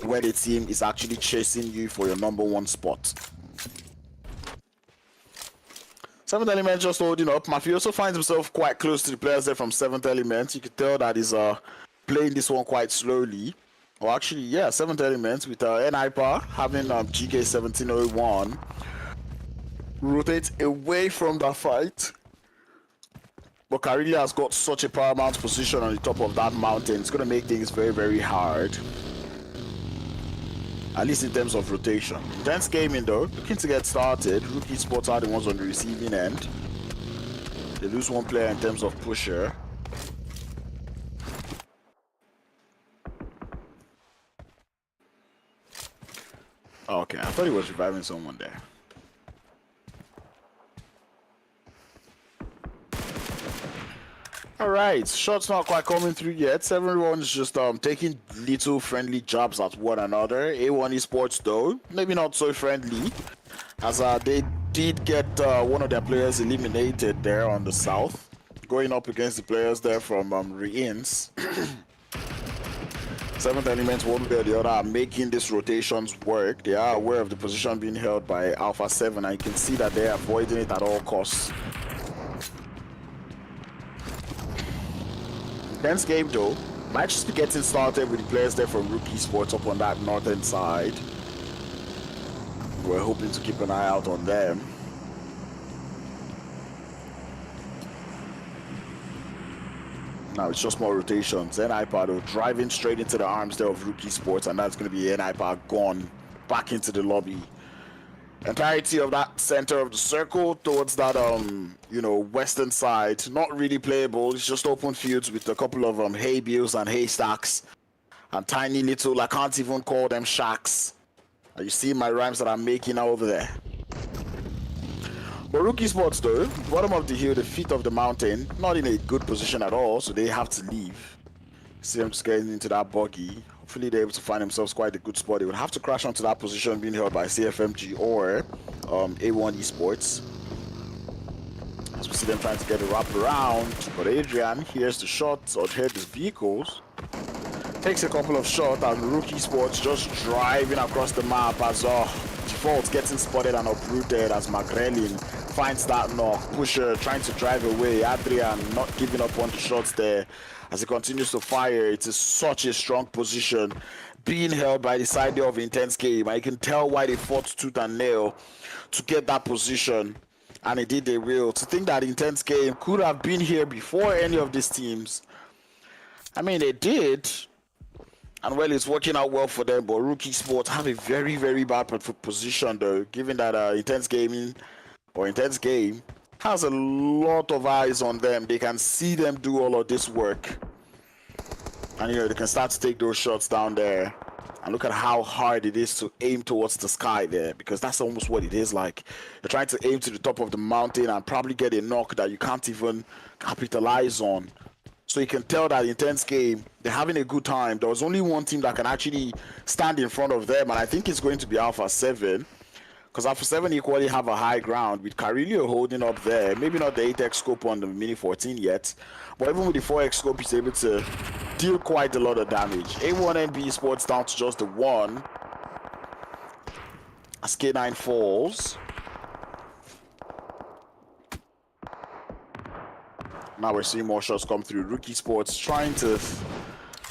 where the team is actually chasing you for your #1 spot. 7th element just holding up. Mafioso finds himself quite close to the players there from 7th element. You can tell that he's playing this one quite slowly. Or actually, yeah, 7th element with N-Hyper having GK1701 rotate away from the fight. But Karelia has got such a paramount position on the top of that mountain. It's going to make things very, very hard. At least in terms of rotation. INTENCE gaming though, looking to get started. RUKH ESPORTS are the ones on the receiving end. They lose one player in terms of pusher. Okay, I thought he was reviving someone there. All right, shots not quite coming through yet. Everyone's just taking little friendly jabs at one another. A1 Esports though, maybe not so friendly, as they did get one of their players eliminated there on the south, going up against the players there from REINCE. Seventh Element, one way or the other, are making these rotations work. They are aware of the position being held by Alpha 7, and you can see that they're avoiding it at all costs. Intense game though, might just be getting started with the players there from RUKH Esports up on that northern side. We're hoping to keep an eye out on them. Now it's just more rotations. NIPA driving straight into the arms there of RUKH Esports, and that's going to be NIPA gone back into the lobby. Entirety of that center of the circle towards that you know, western side, not really playable. It's just open fields with a couple of hay bales and haystacks and tiny little, I can't even call them shacks. You see my rhymes that I'm making over there. But RUKH Esports though, bottom of the hill, the feet of the mountain, not in a good position at all, so they have to leave. See them just getting into that buggy. Hopefully they're able to find themselves quite a good spot. They would have to crash onto that position being held by CFMG or A1 Esports. As we see them trying to get a wrap around. But Adrian hears the shots or hears the vehicles. Takes a couple of shots, and RUKH Esports just driving across the map as Default getting spotted and uprooted as Magrelin finds that knock. Pusher trying to drive away. Adrian not giving up on the shots there as he continues to fire. It is such a strong position being held by the side of Intense Game. I can tell why they fought tooth and nail to get that position, and it did they will. To think that Intense Game could have been here before any of these teams, I mean, they did. And well, it's working out well for them, but RUKH Esports have a very, very bad position though, given that Intense Game has a lot of eyes on them. They can see them do all of this work. And you know, they can start to take those shots down there. And look at how hard it is to aim towards the sky there, because that's almost what it is like. You're trying to aim to the top of the mountain and probably get a knock that you can't even capitalize on. So you can tell that Intense Game, they're having a good time. There was only one team that can actually stand in front of them, and I think it's going to be Alpha 7. Because Alpha 7 equally have a high ground with Carillo holding up there. Maybe not the 8x scope on the Mini 14 yet, but even with the 4x scope, he's able to deal quite a lot of damage. A1 NB Sports down to just the 1. As K9 falls. Now we're seeing more shots come through. RUKH Esports trying to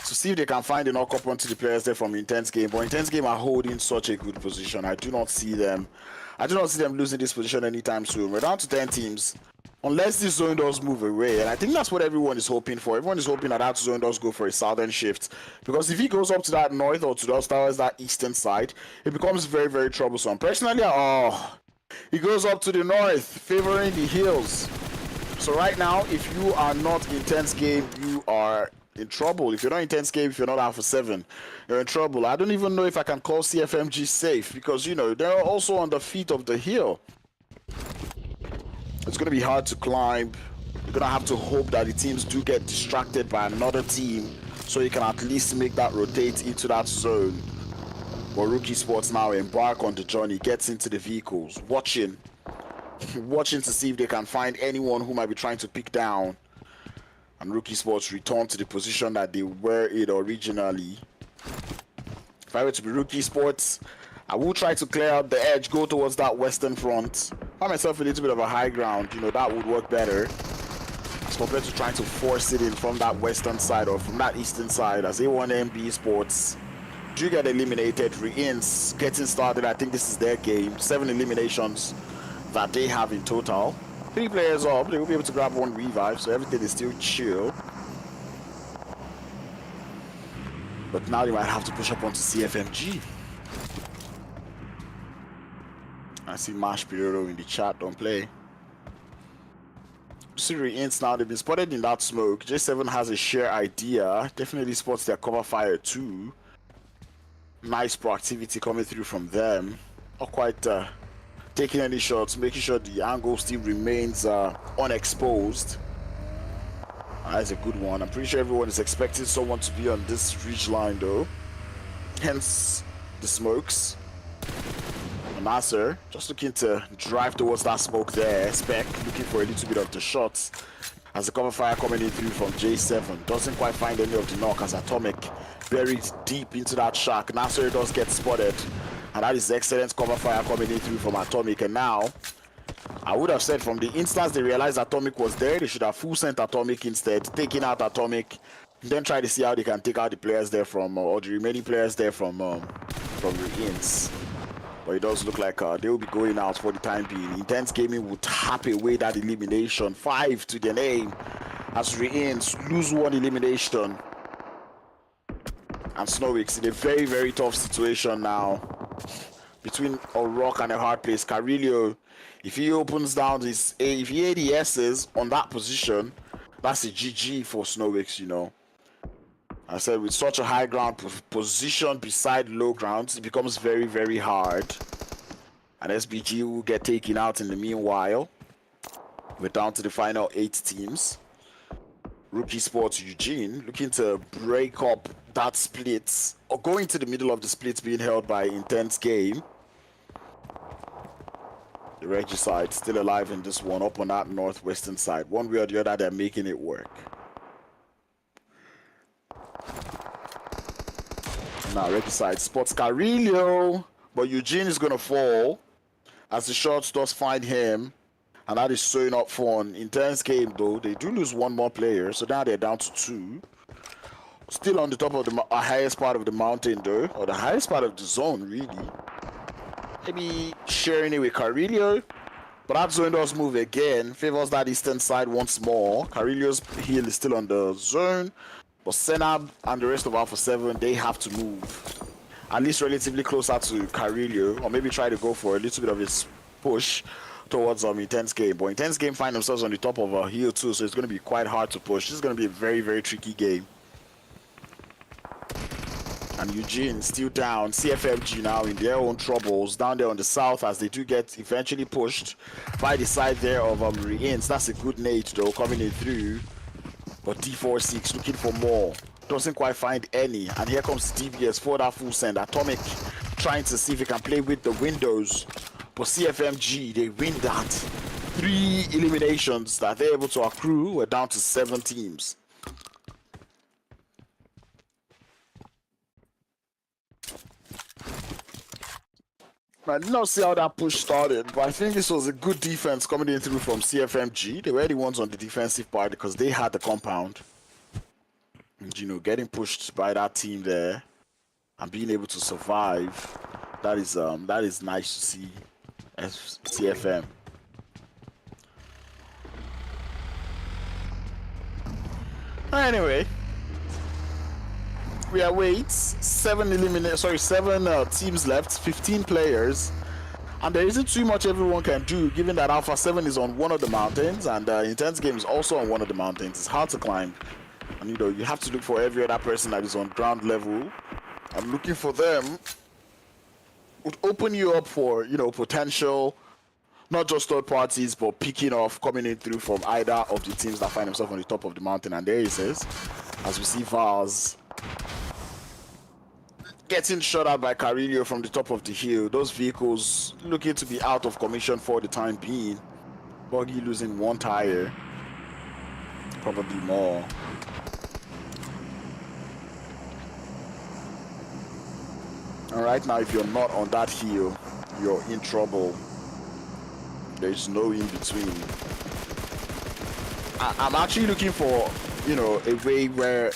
see if they can find a knock up onto the players there from Intense Game. But Intense Game are holding such a good position. I do not see them losing this position anytime soon. We're down to 10 teams. Unless this zone does move away. And I think that's what everyone is hoping for. Everyone is hoping that zone does go for a southern shift. Because if he goes up to that north or towards that eastern side, it becomes very, very troublesome. Personally, he goes up to the north, favoring the hills. So right now, if you are not Intense Game, you are in trouble. If you're not Intense Game, if you're not Alpha 7, you're in trouble. I don't even know if I can call CFMG safe, because, you know, they're also on the feet of the hill. It's going to be hard to climb. You're going to have to hope that the teams do get distracted by another team, so you can at least make that rotate into that zone. But RUKH Esports now embark on the journey, gets into the vehicles, watching to see if they can find anyone who might be trying to pick down. And RUKH Esports return to the position that they were in originally. If I were to be RUKH Esports, I will try to clear out the edge, go towards that western front. Find myself a little bit of a high ground, you know, that would work better as compared to trying to force it in from that western side or from that eastern side. As A1 NB Sports do get eliminated. REINCE getting started. I think this is their game. 7 eliminations that they have in total. 3 players up, they will be able to grab 1 revive, so everything is still chill. But now they might have to push up onto CFMG. I see Mash Pirodo in the chat, don't play. See REINCE now, they've been spotted in that smoke. J7 has a share idea, definitely spots their cover fire too. Nice proactivity coming through from them. Not quite taking any shots, making sure the angle still remains unexposed. That's a good one. I'm pretty sure everyone is expecting someone to be on this ridge line though. Hence the smokes. NASR just looking to drive towards that smoke there. Spec looking for a little bit of the shots. As the cover fire coming in through from J7. Doesn't quite find any of the knock as Atomic buried deep into that shack. NASR does get spotted. And that is excellent cover fire coming in through from Atomic. And now, I would have said from the instance they realized Atomic was there, they should have full sent Atomic instead, taking out Atomic, then try to see how they can take out the players there from, or the remaining players there from REINCE. But it does look like they will be going out for the time being. Intense Gaming would tap away that elimination. 5 to the name as REINCE lose one elimination. And SNOWIX in a very, very tough situation now. Between a rock and a hard place. Carillo, if he opens down his if he ADSs on that position, that's a GG for SNOWIX, you know. I said with such a high ground position beside low grounds, it becomes very, very hard. And SBG will get taken out in the meanwhile. We're down to the final 8 teams. RUKH Esports Eugene looking to break up that split, or go into the middle of the split being held by Intense Game. The Regicide still alive in this one, up on that northwestern side. One way or the other, they're making it work. Now Regicide spots Carillo, but Eugene is going to fall as the shots does find him, and that is sewing up fun. Intense Game though, they do lose one more player, so now they're down to 2. Still on the top of the highest part of the mountain though, or the highest part of the zone really. Maybe sharing it with Carillo, but that zone does move again, favors that eastern side once more. Carillo's heel is still on the zone. But Senab and the rest of Alpha 7, they have to move at least relatively closer to Carillo, or maybe try to go for a little bit of his push towards Intense Game. But Intense Game find themselves on the top of a hill too, so it's going to be quite hard to push. This is going to be a very, very tricky game. And Eugene still down. CFFG now in their own troubles down there on the south as they do get eventually pushed by the side there of REINCE. That's a good nade though coming in through. But D46 looking for more. Doesn't quite find any. And here comes DBS for that full send. Atomic trying to see if he can play with the windows. But CFMG, they win that. 3 eliminations that they're able to accrue. We're down to 7 teams. I did not see how that push started, but I think this was a good defense coming in through from CFMG. They were the ones on the defensive part because they had the compound. And, you know, getting pushed by that team there and being able to survive, that is nice to see as CFM. Anyway, we await 7 teams left, 15 players, and there isn't too much everyone can do given that Alpha 7 is on one of the mountains and Intense Game is also on one of the mountains. It's hard to climb, and you know, you have to look for every other person that is on ground level, and looking for them would open you up for, you know, potential, not just third parties, but picking off coming in through from either of the teams that find themselves on the top of the mountain. And there he says, as we see Vaz getting shot at by Carillo from the top of the hill. Those vehicles looking to be out of commission for the time being. Buggy losing 1 tire, probably more. And right now, if you're not on that hill, you're in trouble. There's no in between. I'm actually looking for, you know, a way where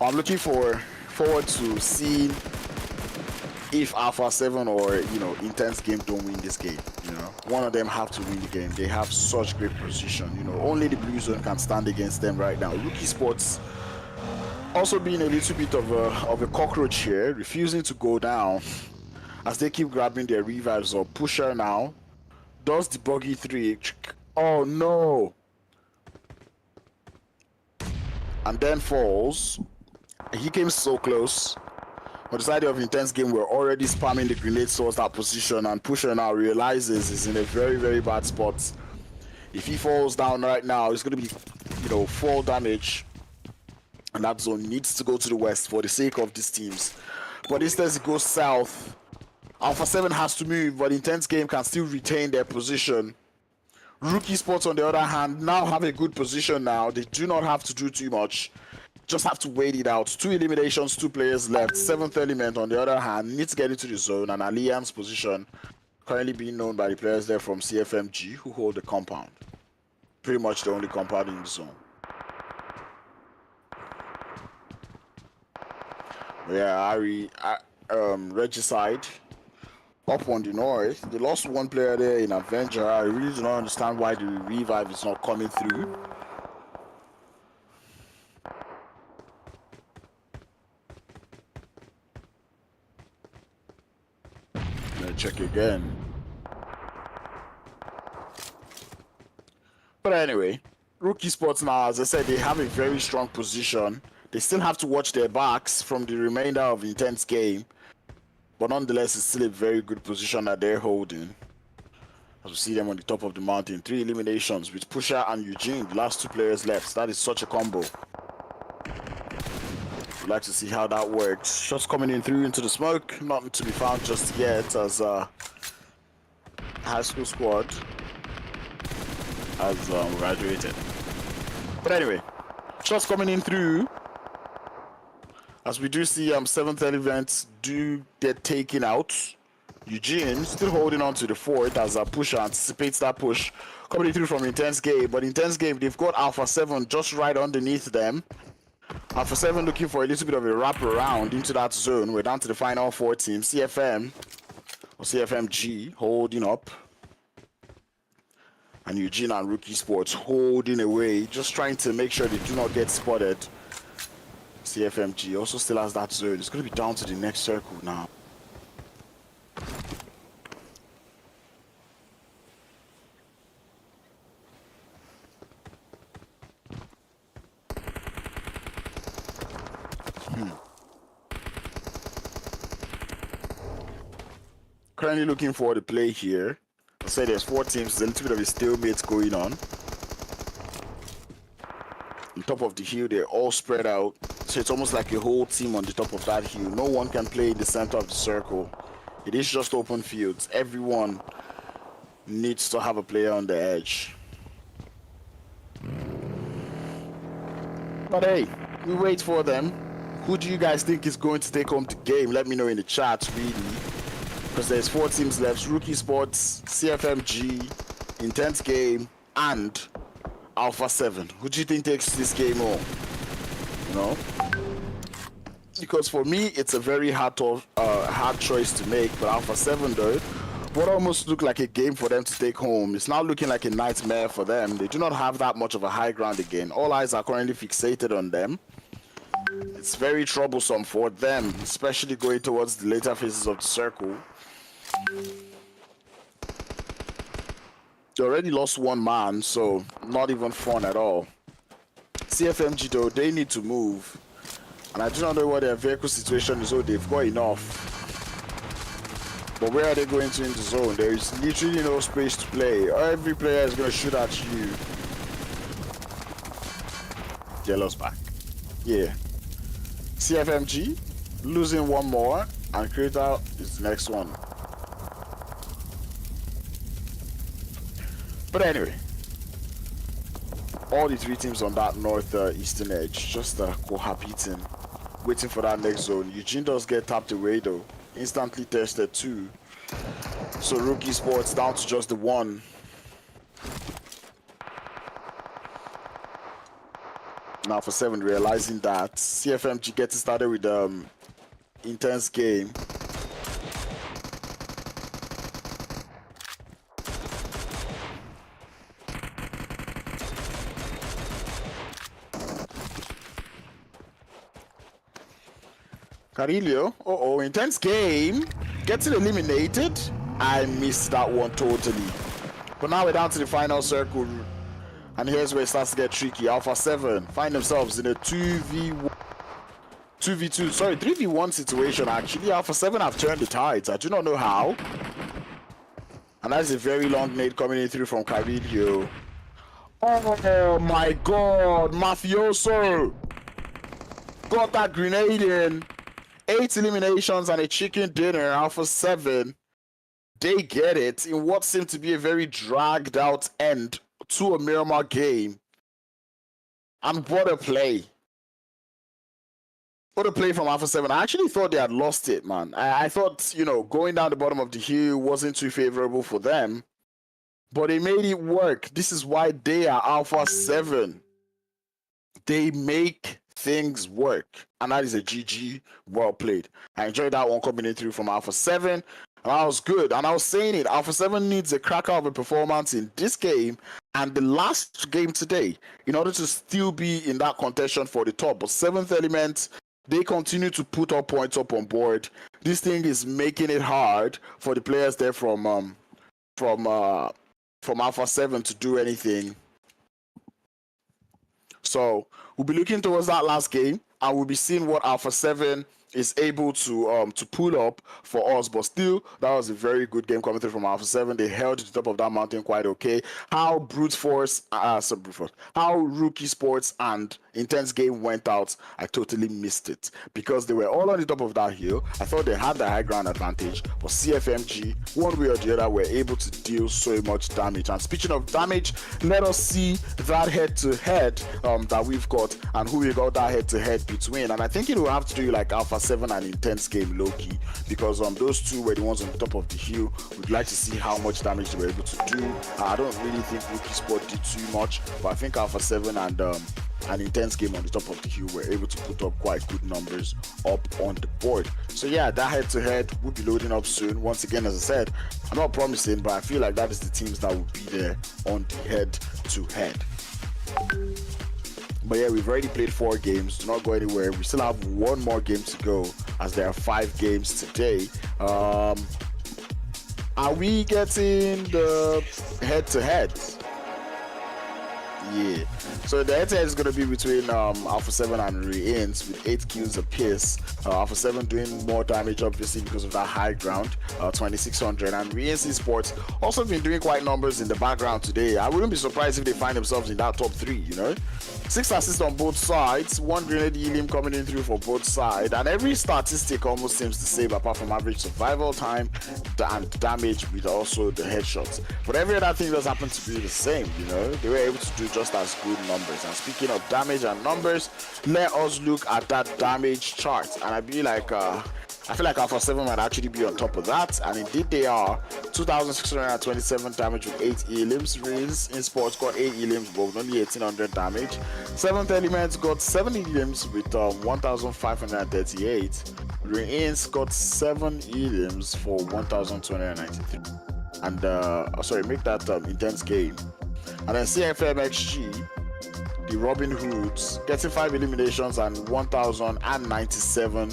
I'm looking forward to seeing if Alpha 7 or, you know, Intense Game don't win this game. You know, one of them have to win the game. They have such great position. You know, only the blue zone can stand against them right now. RUKH Esports also being a little bit of a cockroach here, refusing to go down as they keep grabbing their revives up. Pusher now does the buggy 3. Oh no! And then falls. He came so close. On the side of Intense Game, we're already spamming the grenade towards that position, and Pusher now realizes he's in a very, very bad spot. If he falls down right now, it's going to be, fall damage. And that zone needs to go to the west for the sake of these teams. But instead, it goes south. Alpha 7 has to move, but Intense Game can still retain their position. RUKH ESPORTS, on the other hand, now have a good position now. They do not have to do too much. Just have to wait it out. 2 eliminations, 2 players left. 7th element, on the other hand, needs to get into the zone. And Allian's position currently being known by the players there from CFMG, who hold the compound. Pretty much the only compound in the zone. Yeah, Regicide up on the north. They lost 1 player there in Avenger. I really do not understand why the revive is not coming through. Let's check again. But anyway, RUKH ESPORTS now, as I said, they have a very strong position. They still have to watch their backs from the remainder of the Intense Game. But nonetheless, it's still a very good position that they're holding. As we see them on the top of the mountain. 3 eliminations with Pusher and Eugene, the last 2 players left. That is such a combo. We'd like to see how that works. Shots coming in through into the smoke. Nothing to be found just yet as high school squad has graduated. But anyway, shots coming in through. As we do see 7th element do get taken out. Eugene still holding on to the fort as a Pusher anticipates that push coming through from Intense Game. But Intense Game, they've got Alpha 7 just right underneath them. Alpha 7 looking for a little bit of a wrap around into that zone. We're down to the final 4 teams. CFM or CFMG holding up. And Eugene and RUKH ESPORTS holding away, just trying to make sure they do not get spotted. CFMG also still has that zone. It's going to be down to the next circle now. Currently looking for the play here. I said there's 4 teams, there's a little bit of a stalemate going on. On top of the hill, they're all spread out. So it's almost like a whole team on the top of that hill. No one can play in the center of the circle. It is just open fields. Everyone needs to have a player on the edge. But hey, we wait for them. Who do you guys think is going to take home the game? Let me know in the chat, really. Because there's 4 teams left. RUKH ESPORTS, CFMG, Intense Game, and Alpha 7. Who do you think takes this game home? You know? Because for me, it's a very hard choice to make. But Alpha 7, though, what almost looked like a game for them to take home, it's now looking like a nightmare for them. They do not have that much of a high ground again. All eyes are currently fixated on them. It's very troublesome for them, especially going towards the later phases of the circle. They already lost 1 man, so not even fun at all. CFMG, though, they need to move. And I do not know what their vehicle situation is, so they've got enough. But where are they going to in the zone? There is literally no space to play. Every player is going to shoot at you. Yellow's back. Yeah. CFMG losing 1 more, and Creator is the next one. But anyway, all the 3 teams on that northeastern edge just cohabiting, waiting for that next zone. Eugene does get tapped away though, instantly tested too. So RUKH ESPORTS down to just the 1. Now for 7 realizing that CFMG gets started with Intense Game. Carillo, Intense Game gets eliminated. I missed that one totally. But now we're down to the final circle. And here's where it starts to get tricky. Alpha 7 find themselves in a 2v1 2v2, sorry, 3v1 situation. Actually, Alpha 7 have turned the tides. I do not know how. And that's a very long nade coming in through from Carrillo. Oh my god, Mafioso got that grenade in. 8 eliminations and a chicken dinner. Alpha 7, they get it in what seemed to be a very dragged out end to a Miramar game. And what a play. What a play from Alpha 7. I actually thought they had lost it, man. I thought, you know, going down the bottom of the hill wasn't too favorable for them. But they made it work. This is why they are Alpha 7. They make things work. And that is a GG. Well played. I enjoyed that one coming in through from Alpha 7. And that was good. And I was saying it. Alpha 7 needs a cracker of a performance in this game and the last game today in order to still be in that contention for the top. But 7th Element, they continue to put up points up on board. This thing is making it hard for the players there from Alpha 7 to do anything. So we'll be looking towards that last game, and we'll be seeing what Alpha 7 is able to pull up for us. But still, that was a very good game coming through from Alpha 7. They held the top of that mountain quite okay. How Brute Force, how RUKH ESPORTS and Intense game went out, I totally missed it because they were all on the top of that hill. I thought they had the high ground advantage, but CFMG, one way or the other, were able to deal so much damage. And speaking of damage, let us see that head-to-head that we've got and who we got that head-to-head between. And I think it will have to do like Alpha 7 and Intense game low-key, because those two were the ones on the top of the hill. We'd like to see how much damage they were able to do. I don't really think RUKH ESPORTS did too much, but I think Alpha 7 and Intense game on the top of the hill were able to put up quite good numbers up on the board. So yeah, that head-to-head will be loading up soon. Once again, as I said, I'm not promising, but I feel like that is the teams that will be there on the head-to-head. But yeah, we've already played 4 games. Do not go anywhere. We still have 1 more game to go, as there are 5 games today. Are we getting the head-to-head? Yeah. So the head-to-head is going to be between Alpha 7 and REINCE with 8 kills apiece. Alpha 7 doing more damage, obviously, because of that high ground, 2600. And REINCE ESPORTS also been doing quite numbers in the background today. I wouldn't be surprised if they find themselves in that top 3, you know. 6 assists on both sides, 1 grenade helium coming in through for both sides. And every statistic almost seems the same, apart from average survival time and damage with also the headshots. But every other thing does happen to be the same, you know. They were able to do just as good numbers. And speaking of damage and numbers, let us look at that damage chart. And I feel like Alpha 7 might actually be on top of that, and indeed they are. 2,627 damage with 8 elims. REINCE ESPORTS got 8 elims, but with only 1,800 damage. 7th Element got 7 elims with 1,538. REINCE got 7 elims for 1,293. And sorry, make that Intense game. And then CMFXG, the Robin Hoods, getting 5 eliminations and 1,097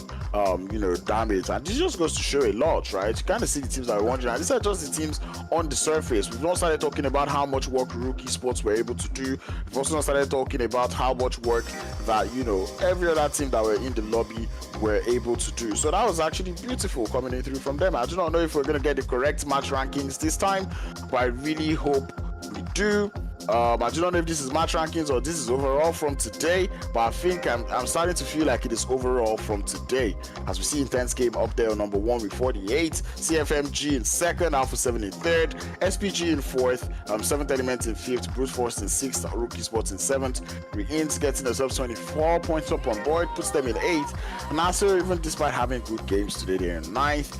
damage. And this just goes to show a lot, right? You kind of see the teams that we're wondering. And these are just the teams on the surface. We've not started talking about how much work RUKH ESPORTS were able to do. We've also not started talking about how much work that, you know, every other team that were in the lobby were able to do. So that was actually beautiful coming in through from them. I do not know if we're going to get the correct match rankings this time, but I really hope we do. I do not know if this is match rankings or this is overall from today, but I think I'm starting to feel like it is overall from today, as we see Intense game up there on number 1 with 48, CFMG in 2nd, Alpha 7 in 3rd, SPG in 4th, 7th Element in 5th, Brute Force in 6th, RUKH ESPORTS in 7th, REINCE getting themselves 24 points up on board, puts them in 8th. NASR, even despite having good games today, they're in 9th.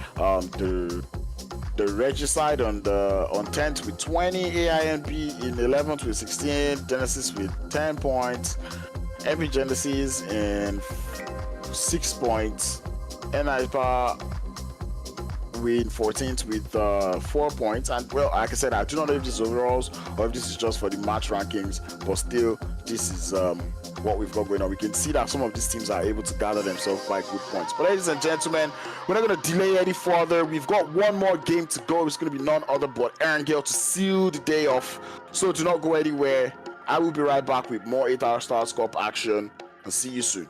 The Regicide on 10th with 20, AINB in 11th with 16, Genesis with 10 points, Epic Genesis in 6 points, NIGMA in 14th with 4 points. And well, like I said, I do not know if this is overalls or if this is just for the match rankings, but still, this is what we've got going on. We can see that some of these teams are able to gather themselves quite good points. But ladies and gentlemen, we're not going to delay any further. We've got 1 more game to go. It's going to be none other but Erangel to seal the day off. So do not go anywhere. I will be right back with more 8-hour Stars Cup action, and see you soon.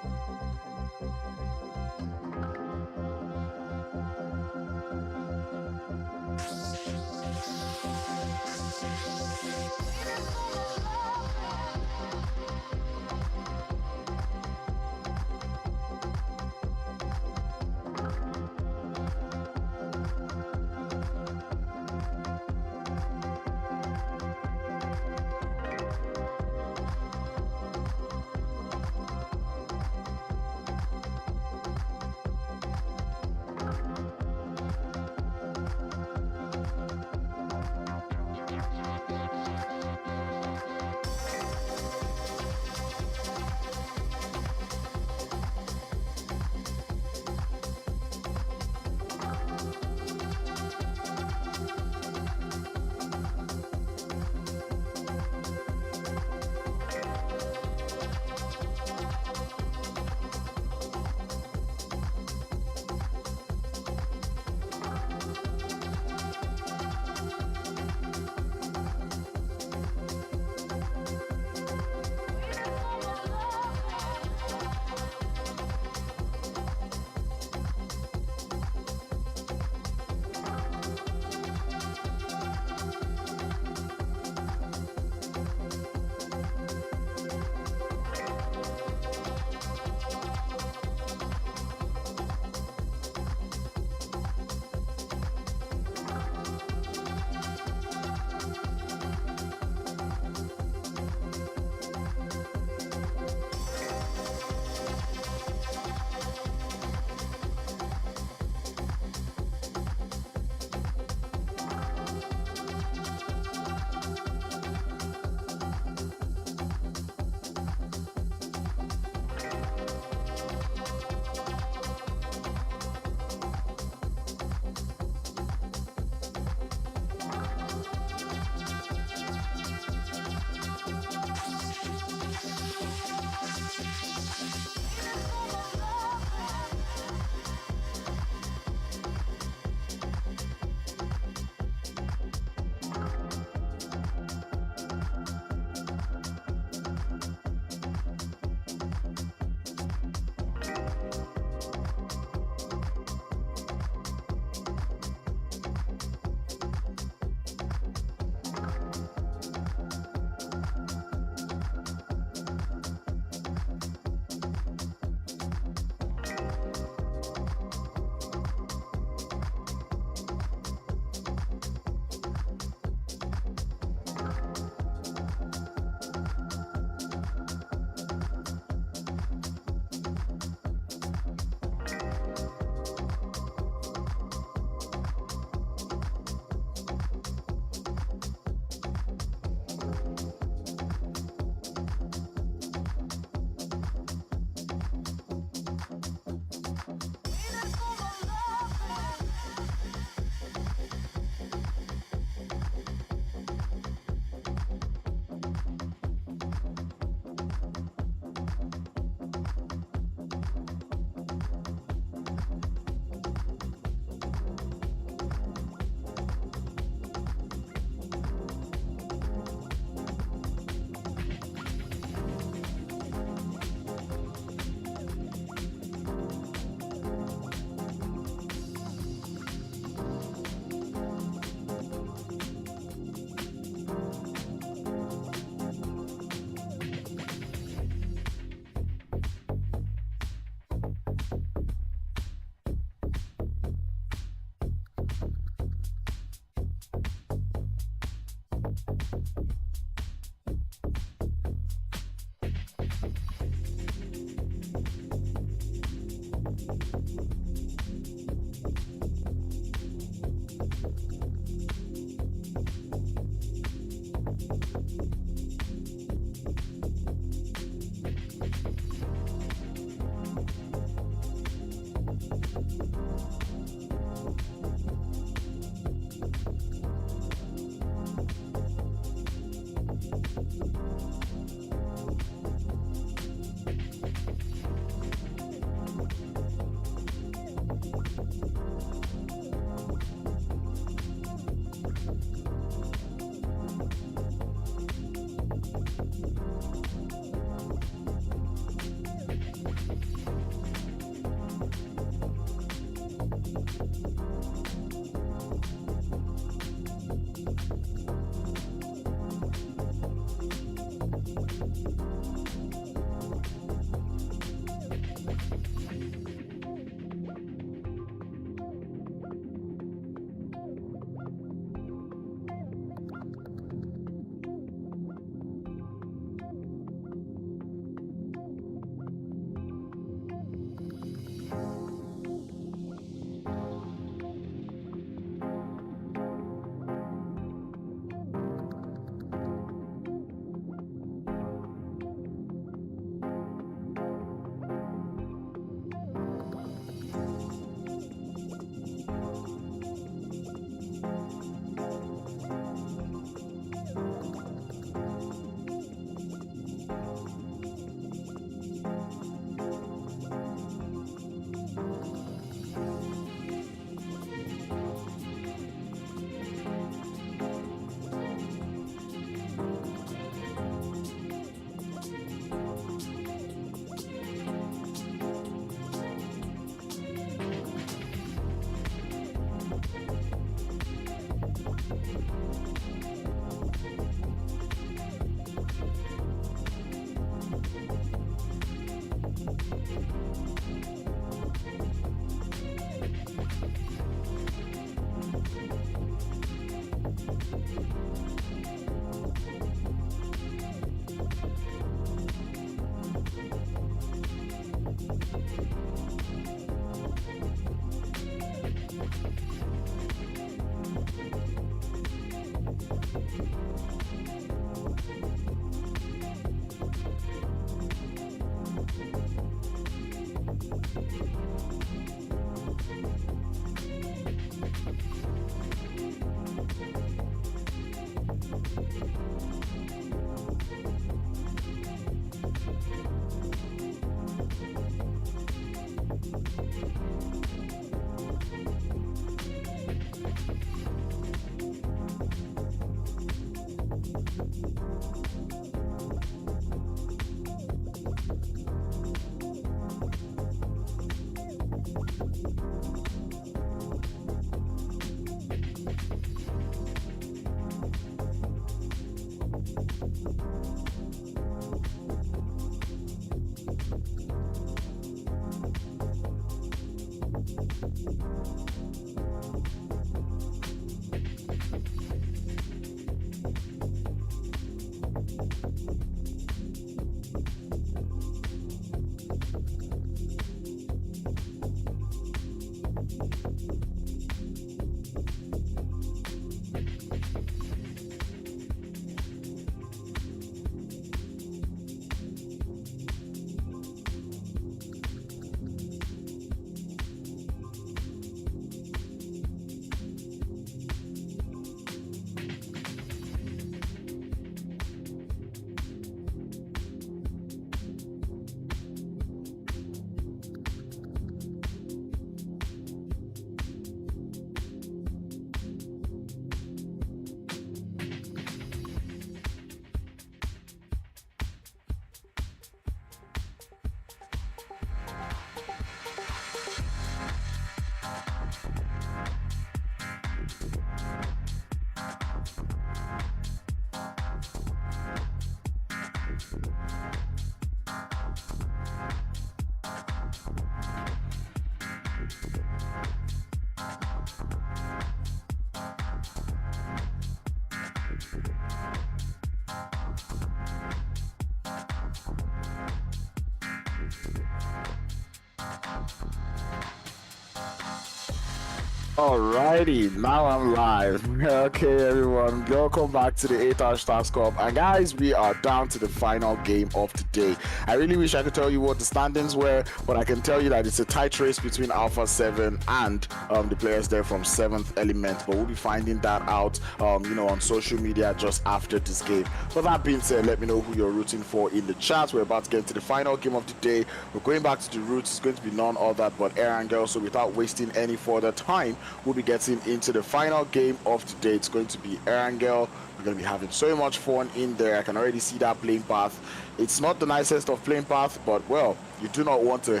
Alrighty, now I'm live. Okay, everyone, welcome back to the 8-hour Stars Cup. And guys, we are down to the final game of the day. I really wish I could tell you what the standings were, but I can tell you that it's a tight race between Alpha 7 and the players there from 7th Element. But we'll be finding that out, on social media just after this game. But that being said, let me know who you're rooting for in the chat. We're about to get into the final game of the day. We're going back to the roots. It's going to be none other but Erangel. So without wasting any further time, we'll be getting into the final game of the day. It's going to be Erangel. We're going to be having so much fun in there. I can already see that playing path. It's not the nicest of playing path, but well, you do not want to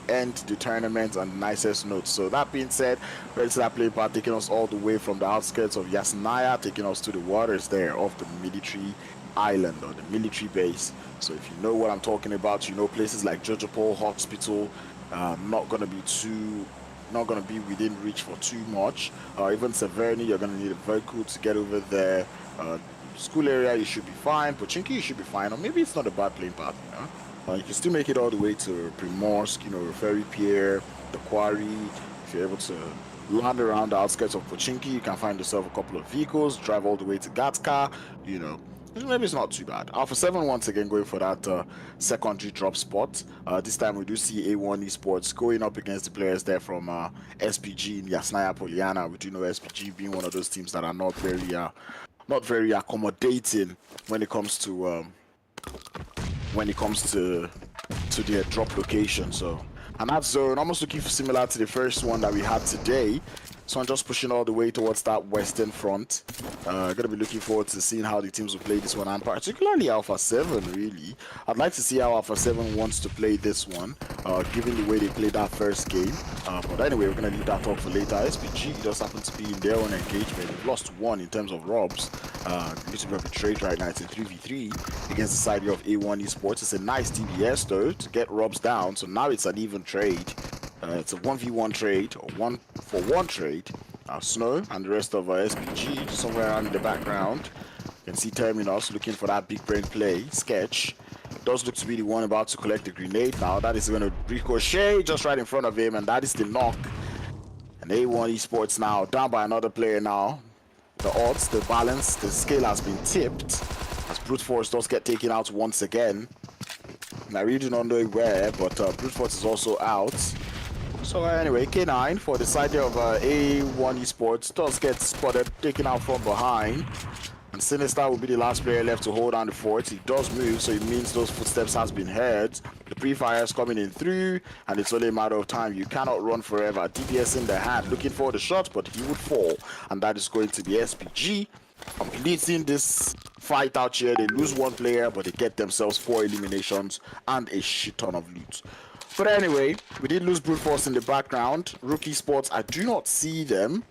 end the tournament on the nicest note. So that being said, we're into that playing path, taking us all the way from the outskirts of Yasnaya, taking us to the waters there of the military island or the military base. So if you know what I'm talking about, you know places like Jojopol Hospital, not going to be within reach for too much. Even Severny, you're going to need a vehicle to get over there. School area, you should be fine. Pochinki, you should be fine. Or maybe it's not a bad playing path, you can still make it all the way to Primorsk, Ferry Pier, the Quarry. If you're able to land around the outskirts of Pochinki, you can find yourself a couple of vehicles, drive all the way to Gatska, maybe it's not too bad. Alpha 7 once again going for that secondary drop spot. This time we do see A1 Esports going up against the players there from SPG in Yasnaya Poliana. We do know SPG being one of those teams that are not very accommodating when it comes to their drop location. So, and that zone almost looking similar to the first one that we had today. So I'm just pushing all the way towards that western front. Gonna be looking forward to seeing how the teams will play this one, and particularly Alpha 7. Really, I'd like to see how Alpha 7 wants to play this one, given the way they played that first game. But anyway, we're gonna leave that talk for later. SPG just happen to be in their own engagement. They've lost one in terms of robs. A little bit of a trade right now. It's a 3v3 against the side of A1 Esports. It's a nice DBS though to get robs down. So now it's an even trade. It's a 1v1 trade, or 1-for-1 trade. Snow and the rest of SPG somewhere around in the background. You can see Terminus looking for that big brain play. Sketch does look to be the one about to collect the grenade now. That is going to ricochet just right in front of him, and that is the knock. And A1 Esports now down by another player now. The odds, the balance, the scale has been tipped as Brute Force does get taken out once again. And I really do not know where, but Brute Force is also out. So anyway, K9 for the side of A1 Esports does get spotted, taken out from behind. And Sinister will be the last player left to hold on the fort. He does move, so it means those footsteps has been heard. The pre-fire is coming in through, and it's only a matter of time. You cannot run forever. DPS in the hand, looking for the shot, but he would fall. And that is going to be SPG. Completing this fight out here, they lose one player, but they get themselves 4 eliminations and a shit ton of loot. But anyway, we did lose Brute Force in the background. RUKH Sports, I do not see them.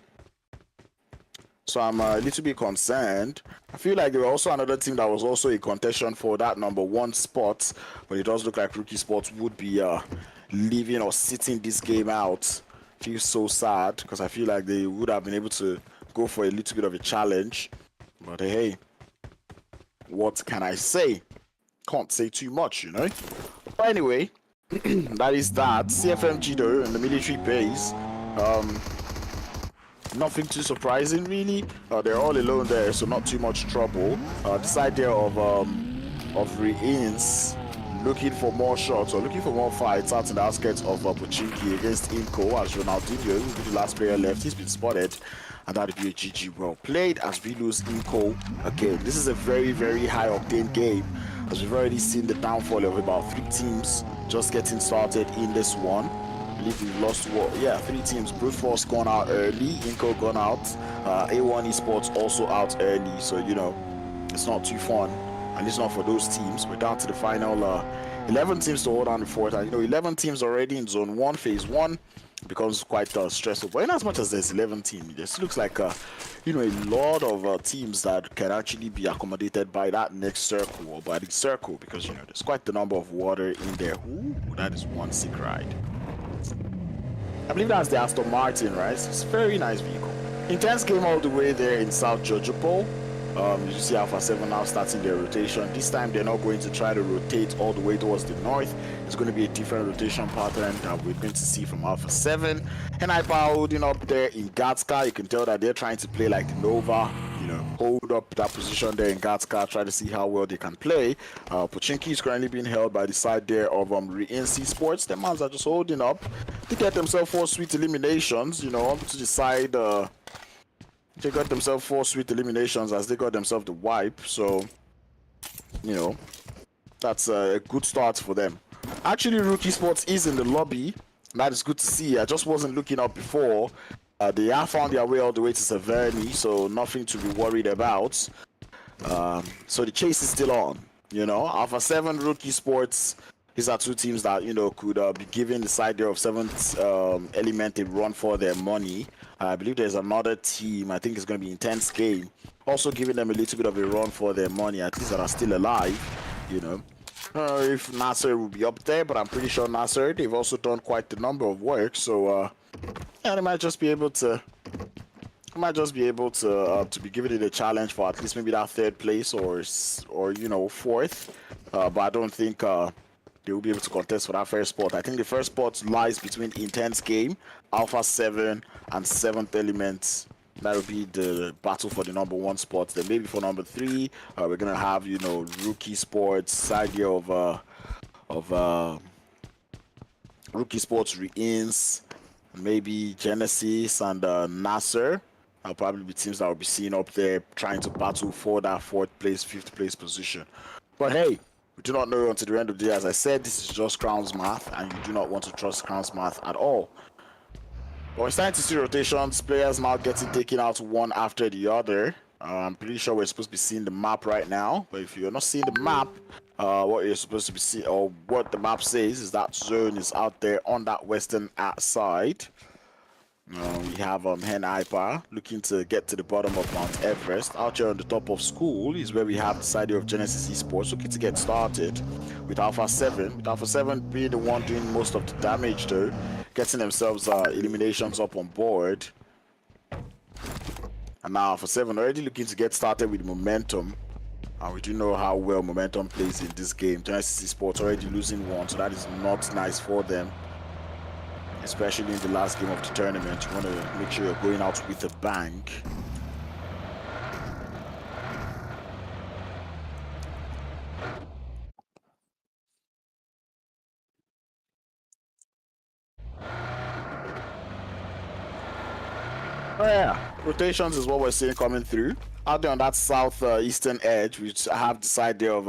So I'm a little bit concerned. I feel like there were also another team that was also in contention for that #1 spot. But it does look like RUKH Sports would be leaving or sitting this game out. Feels so sad because I feel like they would have been able to go for a little bit of a challenge. But hey, what can I say? Can't say too much, But anyway, that is that. CFMG though in the military base. Nothing too surprising really. They're all alone there, so not too much trouble. The side there of REINCE looking for more shots or looking for more fights out in the outskirts of Pochinki against INCO, as Ronaldinho will be the last player left. He's been spotted, and that'll be a GG well played as we lose INCO again. This is a very, very high octane game, as we've already seen the downfall of about 3 teams just getting started in this one. I believe we've lost 3 teams. Brute Force gone out early, INCO gone out, A1 Esports also out early, so it's not too fun, at least not for those teams. We're down to the final 11 teams to hold on the fort, and 11 teams already in zone 1, phase 1 becomes quite stressful. But in as much as there's 11 teams, this looks like a lot of teams that can actually be accommodated by that next circle, or by the circle, because there's quite the number of water in there. Ooh, that is one sick ride. I believe that's the Aston Martin, right? It's a very nice vehicle. INTENCE came all the way there in South Jojopol. You see Alpha 7 now starting their rotation. This time they're not going to try to rotate all the way towards the north. It's going to be a different rotation pattern that we're going to see from Alpha 7. And Hyper holding up there in Gatska. You can tell that they're trying to play like the Nova, you know, hold up that position there in Gatska, try to see how well they can play. Pochinki is currently being held by the side there of REINCE Sports. The mans are just holding up to get themselves 4 sweet eliminations, you know, to decide. They got themselves 4 sweet eliminations as they got themselves the wipe. So, you know, that's a good start for them. Actually, RUKH Sports is in the lobby. That is good to see. I just wasn't looking up before. They have found their way all the way to Severny, so nothing to be worried about. So the chase is still on. You know, Alpha 7, RUKH Sports. These are 2 teams that, you know, could be giving the side there of 7th element a run for their money. I believe there's another team, I think it's going to be INTENCE game, also giving them a little bit of a run for their money, at least that are still alive, you know. If NASR will be up there, but I'm pretty sure NASR, they've also done quite a number of work, so yeah, they might just be able to be giving it a challenge for at least maybe that 3rd place or you know, 4th, but I don't think they will be able to contest for that first spot. I think the first spot lies between INTENCE game, Alpha 7, and 7th element. That will be the battle for the number 1 spot. Then maybe for number 3, we're gonna have, you know, RUKH Sports, side here of RUKH Sports, REINCE, maybe Genesis and NASR. That'll probably be teams that will be seen up there trying to battle for that 4th place, 5th place position. But hey, we do not know until the end of the day. As I said, this is just Crown's math, and you do not want to trust Crown's math at all. But we're starting to see rotations, players now getting taken out one after the other. I'm pretty sure we're supposed to be seeing the map right now, but if you're not seeing the map, what you're supposed to be seeing, or what the map says, is that zone is out there on that western side. We have Hen Hyper looking to get to the bottom of Mount Everest. Out here on the top of school is where we have the side of Genesis Esports looking to get started with Alpha 7. With Alpha 7 being the one doing most of the damage though, getting themselves eliminations up on board. And now Alpha 7 already looking to get started with momentum. And we do know how well momentum plays in this game. Genesis Esports already losing 1, so that is not nice for them. Especially in the last game of the tournament, you want to make sure you're going out with a bang. Oh yeah, rotations is what we're seeing coming through. Out there on that southeastern edge, we have the side there of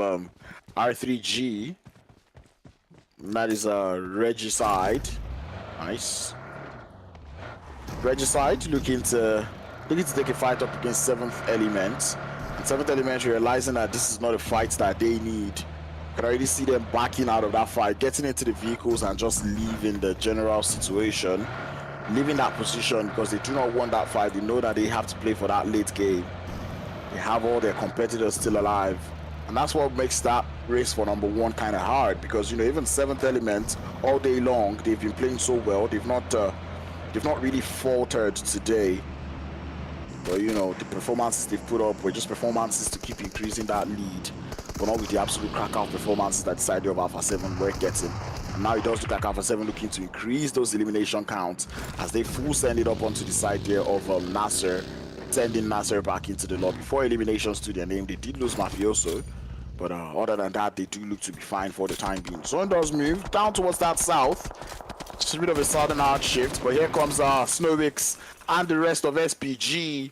R3G. And that is Regicide. Nice. Regicide looking to take a fight up against 7th element. And 7th element realizing that this is not a fight that they need. You can already see them backing out of that fight, getting into the vehicles and just leaving the general situation. Leaving that position because they do not want that fight. They know that they have to play for that late game. They have all their competitors still alive. And that's what makes that race for number 1 kind of hard, because, you know, even 7th element all day long, they've been playing so well. They've not really faltered today. But, you know, the performances they've put up were just performances to keep increasing that lead, but not with the absolute crack-out performances that the side of Alpha 7 were getting. And now it does look like Alpha 7 looking to increase those elimination counts as they full send it up onto the side there of NASR, sending NASR back into the lobby. 4 eliminations to their name. They did lose Mafioso, but other than that, they do look to be fine for the time being. Zone does move down towards that south. Just a bit of a southern hard shift, but here comes Snowix and the rest of SPG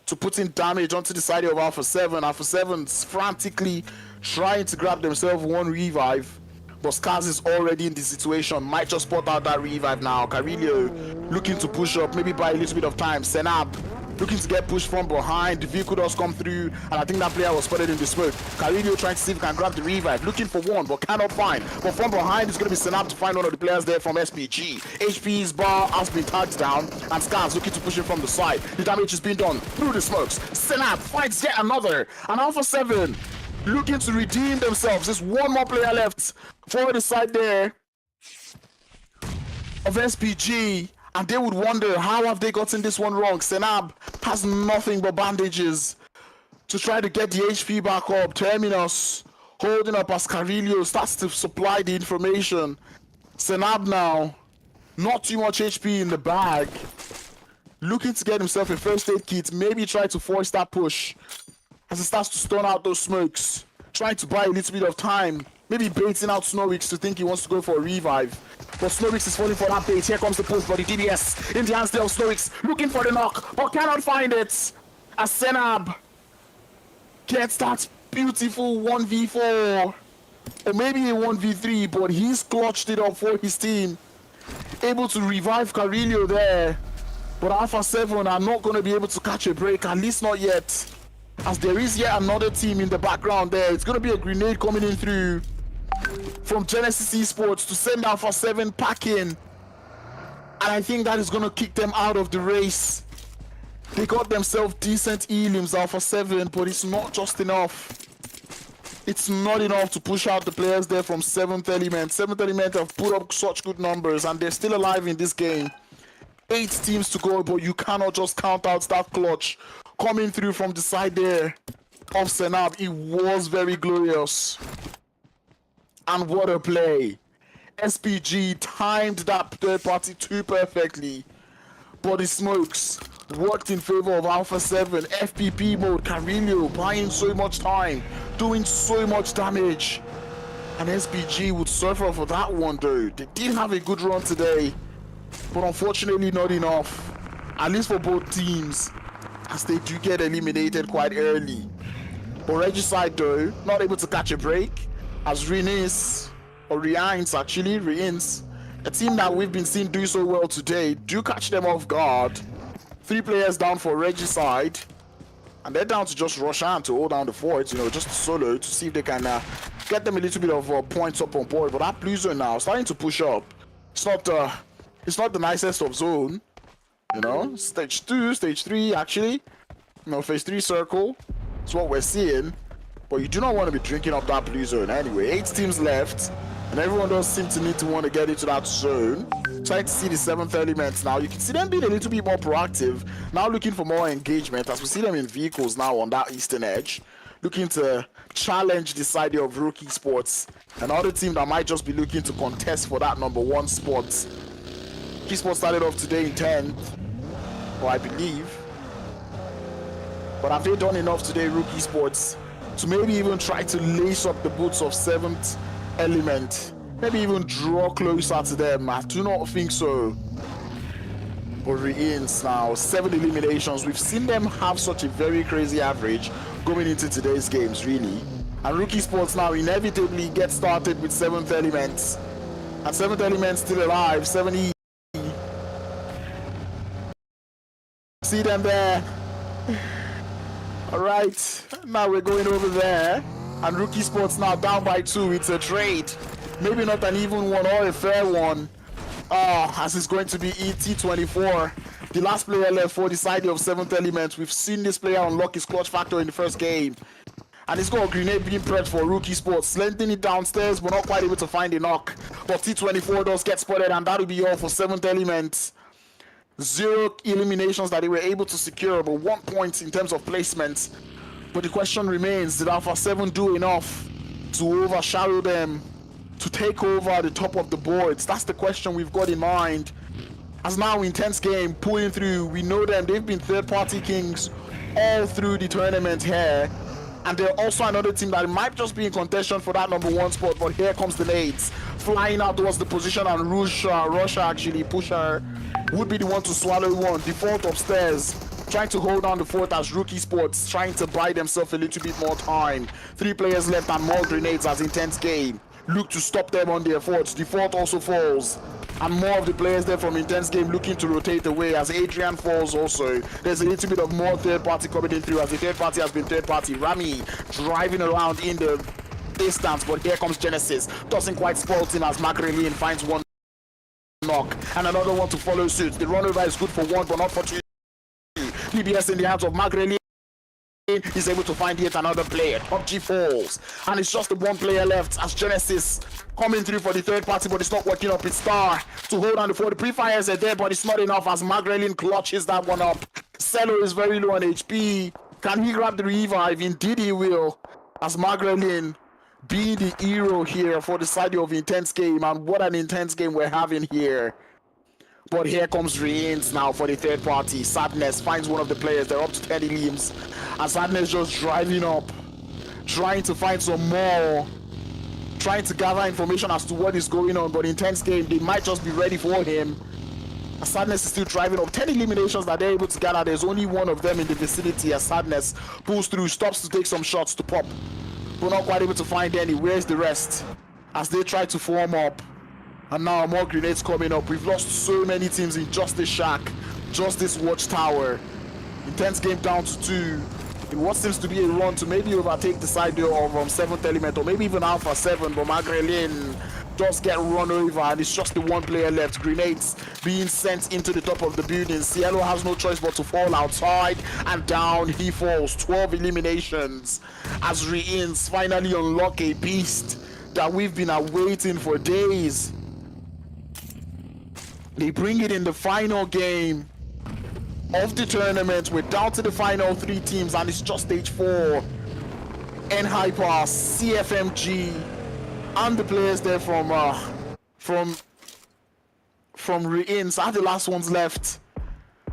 to put in damage onto the side of Alpha 7. Alpha 7's frantically trying to grab themselves 1 revive, but Skaz is already in the situation. Might just spot out that revive now. Carillo looking to push up, maybe by a little bit of time. Senab looking to get pushed from behind. The vehicle does come through, and I think that player was spotted in the smoke. Carillo trying to see if he can grab the revive, looking for one, but cannot find. But from behind, it's going to be Senab to find one of the players there from SPG. HP's bar has been tagged down, and Skaz looking to push him from the side. The damage is being done through the smokes. Senab finds yet another, and Alpha 7 looking to redeem themselves. There's 1 more player left for the side there of SPG, and they would wonder, how have they gotten this one wrong? Senab has nothing but bandages. to try to get the HP back up. Terminus holding up as Carillo starts to supply the information. Senab now, not too much HP in the bag. Looking to get himself a first aid kit, maybe try to force that push as he starts to stun out those smokes. Trying to buy a little bit of time, maybe baiting out Snowix to think he wants to go for a revive. But Snowix is falling for that bait. Here comes the push, but the DBS in the hands there of Snowix, looking for the knock, but cannot find it. As Senab gets that beautiful 1v4, or maybe a 1v3, but he's clutched it up for his team. Able to revive Carillo there. But Alpha 7 are not going to be able to catch a break, at least not yet. As there is yet another team in the background there. It's going to be a grenade coming in through from Genesis Esports to send Alpha 7 packing. And I think that is going to kick them out of the race. They got themselves decent elims, Alpha 7, but it's not just enough. It's not enough to push out the players there from 7th Element. 7th Element have put up such good numbers and they're still alive in this game. 8 teams to go, but you cannot just count out that clutch coming through from the side there of Senab. It was very glorious. And what a play. SPG timed that third party too perfectly. But the smokes worked in favor of Alpha 7. FPP mode, Carillo buying so much time, doing so much damage. And SPG would suffer for that one though. They did have a good run today, but unfortunately not enough, at least for both teams, as they do get eliminated quite early. But Regicide though, not able to catch a break, as REINCE, or REINCE actually, REINCE, a team that we've been seeing do so well today, do catch them off guard. 3 players down for Regicide, and they're down to just rush on to hold down the fort, you know, just solo to see if they can get them a little bit of points up on board. But that blue zone now starting to push up. It's not the nicest of zone, you know. Stage 2, stage 3 actually, you know, phase 3 circle. That's what we're seeing. But you do not want to be drinking up that blue zone anyway. 8 teams left, and everyone does seem to need to want to get into that zone. Trying to see the 7th Element now. You can see them being a little bit more proactive, now looking for more engagement, as we see them in vehicles now on that eastern edge, looking to challenge the side of RUKH Esports, another team that might just be looking to contest for that #1 spot. Esports started off today in 10th, or I believe. But have they done enough today, RUKH Esports, to maybe even try to lace up the boots of 7th Element? Maybe even draw closer to them? I do not think so. But REINCE now, 7 eliminations. We've seen them have such a very crazy average going into today's games, really. And RUKH Esports now inevitably get started with 7th Elements. And 7th Elements still alive, 7E. See them there. Alright, now we're going over there. And RUKH Esports now down by 2. It's a trade. Maybe not an even one or a fair one. As it's going to be ET24. The last player left for the side of 7th Element. We've seen this player unlock his clutch factor in the first game. And he's got a grenade being prepped for RUKH Esports. Lengthening it downstairs, but not quite able to find a knock. But T24 does get spotted, and that'll be all for 7th Element. 0 eliminations that they were able to secure, but 1 point in terms of placements. But the question remains, did Alpha 7 do enough to overshadow them, to take over the top of the boards? That's the question we've got in mind. As now Intense game pulling through, we know them, they've been third-party kings all through the tournament here. And they're also another team that might just be in contention for that #1 spot, but here comes the nades flying out towards the position, and Russia actually, Pusher, would be the one to swallow one. Default upstairs, trying to hold down the fort as RUKH Esports, trying to buy themselves a little bit more time. 3 players left and more grenades as Intense game look to stop them on their forts. Default also falls, and more of the players there from Intense game looking to rotate away as Adrian falls also. There's a little bit of more third party coming in through, as the third party has been third party. Rami driving around in the distance, but here comes Genesis. Doesn't quite spoil him as Magrelin finds one knock and another one to follow suit. The runover is good for 1 but not for 2. PBS in the hands of Magrelin. He's able to find yet another player. PUBG falls, and it's just the 1 player left as Genesis coming through for the third party, but it's not working up. It's Star to hold on the fort. The pre-fires are there, but it's not enough as Magrelin clutches that one up. Cello is very low on HP. Can he grab the revive? Indeed he will, as Magdalene being the hero here for the side of Intense game, and what an intense game we're having here. But here comes REINCE now for the third party. Sadness finds one of the players. They're up to 10 limbs, and Sadness just driving up, trying to find some more, trying to gather information as to what is going on. But Intense game, they might just be ready for him. Sadness is still driving up. 10 eliminations that they're able to gather. There's only one of them in the vicinity as Sadness pulls through, stops to take some shots to pop, but not quite able to find any. Where's the rest? As they try to form up, and now more grenades coming up. We've lost so many teams in just this shack, just this watchtower. Intense game down to 2. In what seems to be a run to maybe overtake the side of 7th element, or maybe even Alpha 7, but Magdalene does get run over, and it's just the one player left. Grenades being sent into the top of the building. Cielo has no choice but to fall outside, and down he falls. 12 eliminations as REINCE finally unlock a beast that we've been awaiting for days. They bring it in the final game of the tournament. We're down to the final 3 teams, and it's just stage 4. N-Hyper, CFMG, and the players there from REINCE are the last ones left.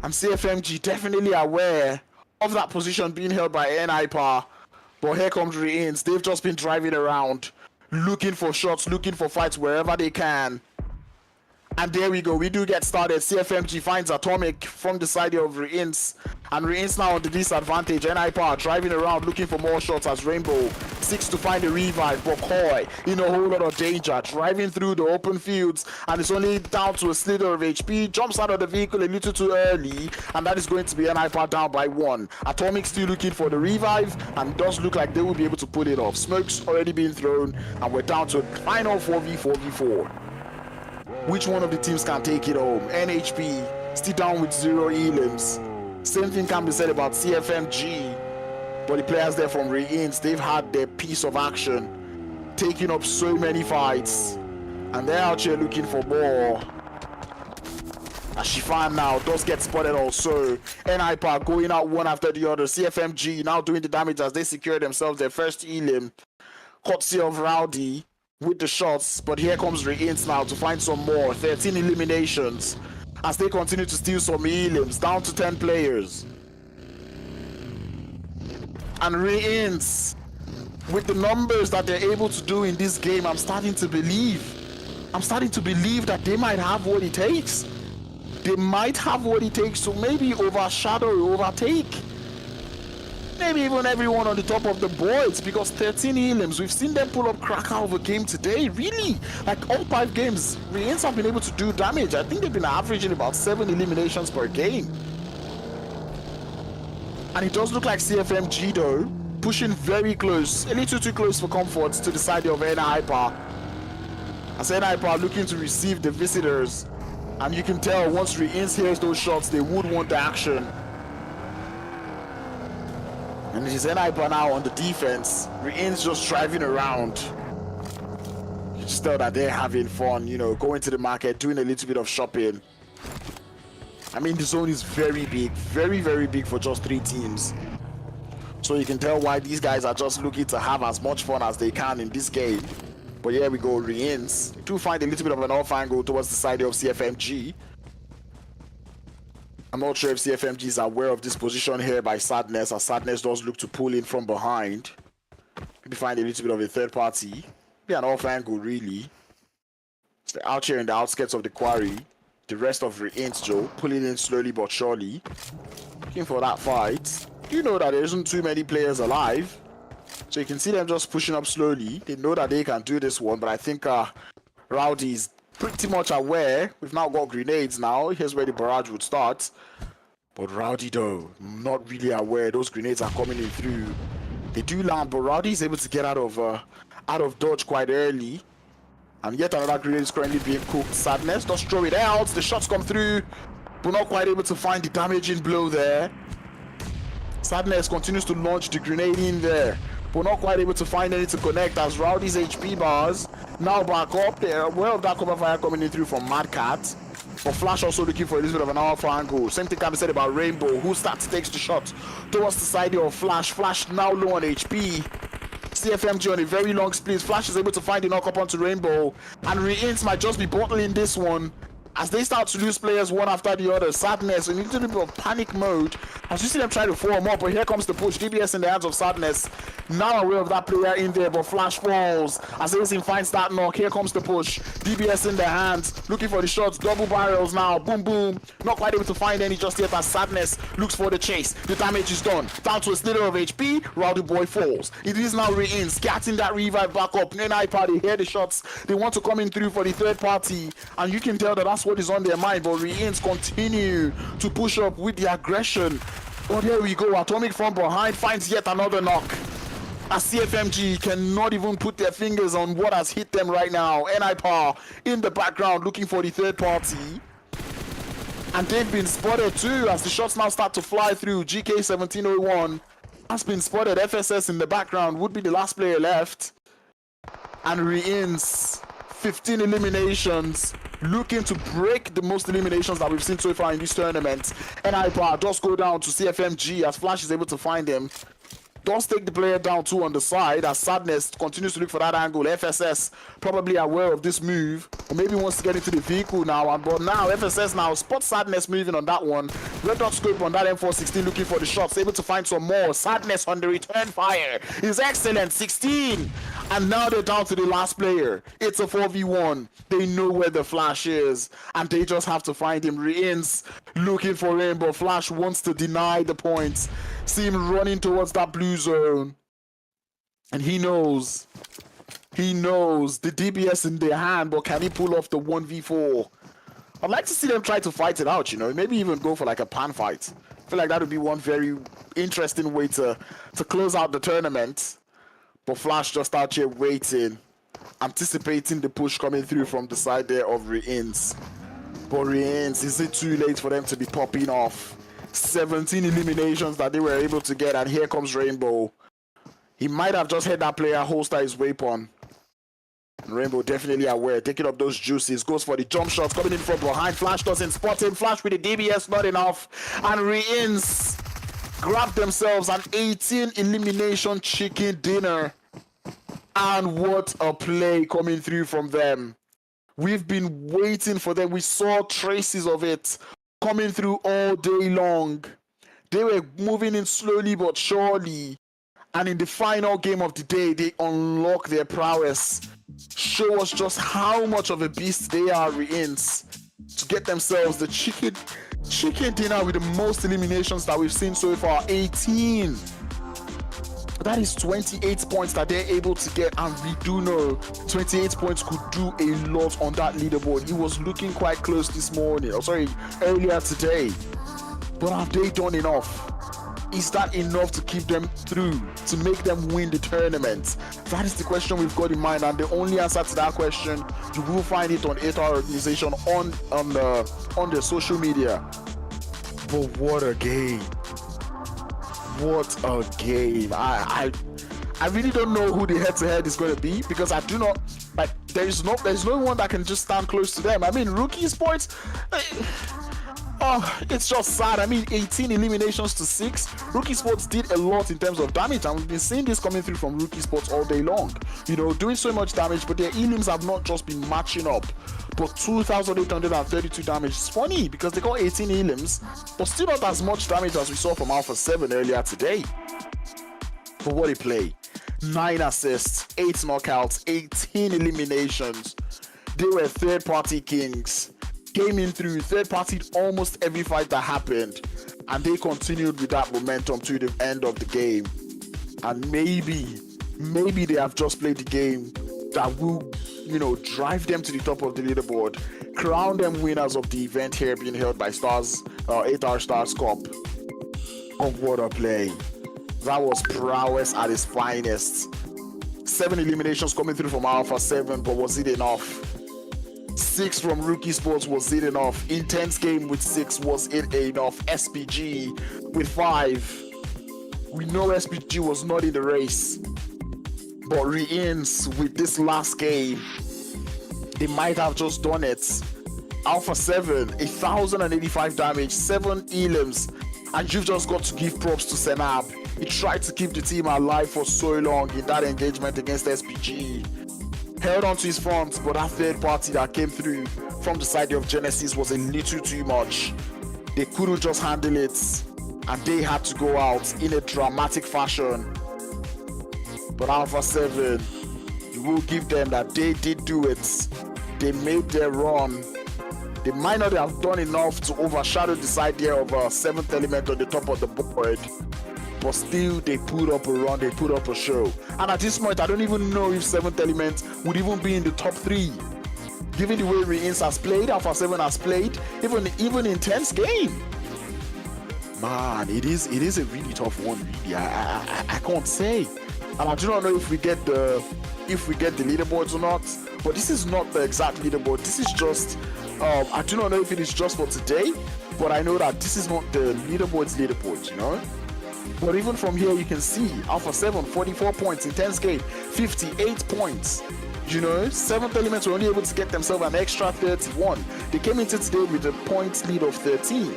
And CFMG definitely aware of that position being held by N-Hyper. But here comes REINCE. They've just been driving around, looking for shots, looking for fights wherever they can. And there we go, we do get started. CFMG finds Atomic from the side of REINCE, and REINCE now on the disadvantage. N-Hyper driving around looking for more shots as Rainbow seeks to find a revive, but Koi in a whole lot of danger, driving through the open fields, and it's only down to a slither of HP, jumps out of the vehicle a little too early, and that is going to be N-Hyper down by 1. Atomic still looking for the revive, and does look like they will be able to pull it off. Smoke's already been thrown, and we're down to a final 4v4v4. Which one of the teams can take it home? NHP still down with 0 elims. Same thing can be said about CFMG, but the players there from REINCE, they've had their piece of action, taking up so many fights, and they're out here looking for more. As Shifan now does get spotted also. N-Hyper going out one after the other. CFMG now doing the damage as they secure themselves their first elim, courtesy of Rowdy with the shots. But here comes REINCE now to find some more. 13 eliminations as they continue to steal some elims, down to 10 players. And REINCE, with the numbers that they're able to do in this game, I'm starting to believe that they might have what it takes. They might have what it takes to maybe overshadow, overtake maybe even everyone on the top of the boards, because 13 elims, we've seen them pull up RUKH out of a game today. Really, like all 5 games, REINCE have been able to do damage. I think they've been averaging about 7 eliminations per game. And it does look like CFMG though, pushing very close, a little too close for comfort to the side of N-Hyper. As N-Hyper looking to receive the visitors, and you can tell once REINCE hears those shots, they would want the action. And it is N-Hyper now on the defense. REINCE just driving around. You just tell that they're having fun, you know, going to the market, doing a little bit of shopping. I mean, the zone is very big, very, very big for just 3 teams. So you can tell why these guys are just looking to have as much fun as they can in this game. But here we go, REINCE do find a little bit of an off angle towards the side of CFMG. I'm not sure if CFMG is aware of this position here by Sadness, as Sadness does look to pull in from behind. Maybe find a little bit of a third party. Maybe an off angle, really. So they're out here in the outskirts of the quarry. The rest of REINCE, Joe, pulling in slowly but surely. Looking for that fight. You know that there isn't too many players alive. So you can see them just pushing up slowly. They know that they can do this one, but I think Rowdy is pretty much aware. We've now got grenades now. Here's where the barrage would start. But Rowdy though, not really aware. Those grenades are coming in through. They do land, but Rowdy is able to get out of dodge quite early. And yet another grenade is currently being cooked. Sadness does throw it out. The shots come through, but not quite able to find the damaging blow there. Sadness continues to launch the grenade in there, but not quite able to find any to connect, as Rowdy's HP bars now back up. There, well, that cover fire coming in through from Mad Cat. But Flash also looking for a little bit of an alpha angle. Same thing can be said about Rainbow, who starts to take the shot towards the side of Flash. Flash now low on HP. CFMG on a very long split. Flash is able to find the knock up onto Rainbow, and REINCE might just be bottling this one as they start to lose players one after the other. Sadness in a little bit of panic mode as you see them try to form up, but here comes the push. DBS in the hands of Sadness, now aware of that player in there, but Flash falls as Azin finds that knock. Here comes the push. DBS in their hands, looking for the shots. Double barrels now, boom boom, not quite able to find any just yet as Sadness looks for the chase. The damage is done, down to a slither of HP. Rowdy Boy falls. It is now REINCE getting that revive back up. Nena party hear the shots, they want to come in through for the third party, and you can tell that that's what is on their mind. But REINCE continue to push up with the aggression. Oh, there we go. Atomic from behind finds yet another knock, as CFMG cannot even put their fingers on what has hit them right now. NIPAR in the background looking for the third party, and they've been spotted too as the shots now start to fly through. GK1701 has been spotted. FSS in the background would be the last player left, and REINCE 15 eliminations, looking to break the most eliminations that we've seen so far in this tournament. NIPAR does go down to CFMG as Flash is able to find him. Does take the player down too on the side as Sadness continues to look for that angle. FSS probably aware of this move, or maybe wants to get into the vehicle now. But now FSS now spots Sadness moving on that one. Red dot scope on that M416 looking for the shots, able to find some more. Sadness on the return fire is excellent, 16. And now they're down to the last player. It's a 4v1. They know where the Flash is, and they just have to find him. REINCE looking for him, but Flash wants to deny the points. See him running towards that blue zone, and he knows the DBS in their hand, but can he pull off the 1v4? I'd like to see them try to fight it out, you know, maybe even go for like a pan fight. I feel like that would be one very interesting way to close out the tournament. But Flash just out here waiting, anticipating the push coming through from the side there of REINCE. But REINCE, is it too late for them to be popping off? 17 eliminations that they were able to get, and here comes Rainbow. He might have just had that player holster his weapon. Rainbow definitely aware, taking up those juices, goes for the jump shots, coming in from behind. Flash doesn't spot him. Flash with the DBS, not enough. And REINCE grab themselves an 18 elimination chicken dinner. And what a play coming through from them. We've been waiting for them. We saw traces of it coming through all day long. They were moving in slowly but surely, and in the final game of the day, they unlock their prowess. Show us just how much of a beast they are, REINCE, to get themselves the chicken dinner with the most eliminations that we've seen so far. 18. That is 28 points that they're able to get, and we do know 28 points could do a lot on that leaderboard. It was looking quite close this morning, earlier today. But have they done enough? Is that enough to keep them through, to make them win the tournament? That is the question we've got in mind, and the only answer to that question, you will find it on 8R Organization on their social media. But what a game. What a game. I really don't know who the head-to-head is going to be, because I do not, like, there's no one that can just stand close to them. I mean, RUKH ESPORTS, oh, it's just sad. I mean, 18 eliminations to 6. RUKH ESPORTS did a lot in terms of damage, and we've been seeing this coming through from RUKH ESPORTS all day long. You know, doing so much damage, but their elims have not just been matching up. But 2,832 damage is funny because they got 18 elims, but still not as much damage as we saw from Alpha 7 earlier today. But what a play. 9 assists, 8 knockouts, 18 eliminations. They were third-party kings. Came in through third-party almost every fight that happened, and they continued with that momentum to the end of the game. And maybe they have just played the game that will, you know, drive them to the top of the leaderboard, crown them winners of the event here being held by Stars, 8R Stars Cup. Oh, what a play. That was prowess at its finest. 7 eliminations coming through from Alpha 7, but was it enough? 6 from RUKH ESPORTS, was it enough? Intense game with 6, was it enough? SPG with 5. We know SPG was not in the race, but REINCE with this last game, they might have just done it. Alpha 7, 1085 damage, 7 elims, and you've just got to give props to Senab. He tried to keep the team alive for so long in that engagement against SPG. Held on to his front, but that third party that came through from the side of Genesis was a little too much. They couldn't just handle it, and they had to go out in a dramatic fashion. But Alpha 7, you will give them that they did do it. They made their run. They might not have done enough to overshadow this idea of a 7th element on the top of the board, but still they put up a run, they put up a show. And at this point, I don't even know if 7th element would even be in the top 3. Given the way REINCE has played, Alpha 7 has played, even intense game. Man, it is a really tough one, really. I can't say. And I do not know if we get the leaderboards or not, but this is not the exact leaderboard. This is just I do not know if it is just for today, but I know that this is not the leaderboard, you know. But even from here, you can see Alpha 7, 44 points, Intense game, 58 points. You know, 7th element were only able to get themselves an extra 31. They came into today with a points lead of 13,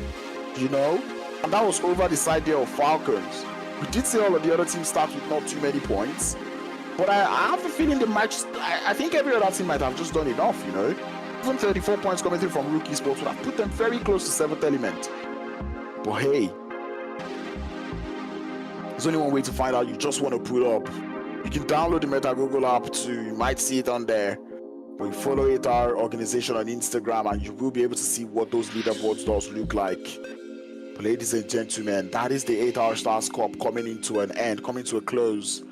you know, and that was over this idea of Falcons. We did see all of the other teams start with not too many points, but I have a feeling I think every other team might have just done enough, you know. Even 34 points coming through from RUKH Esports would have put them very close to 7th element. But hey, there's only one way to find out. You just want to put up. You can download the Meta Google app too. You might see it on there. But you follow it, our organization on Instagram, and you will be able to see what those leaderboards does look like. But ladies and gentlemen, that is the 8-Hour Stars Cup coming into an end, coming to a close.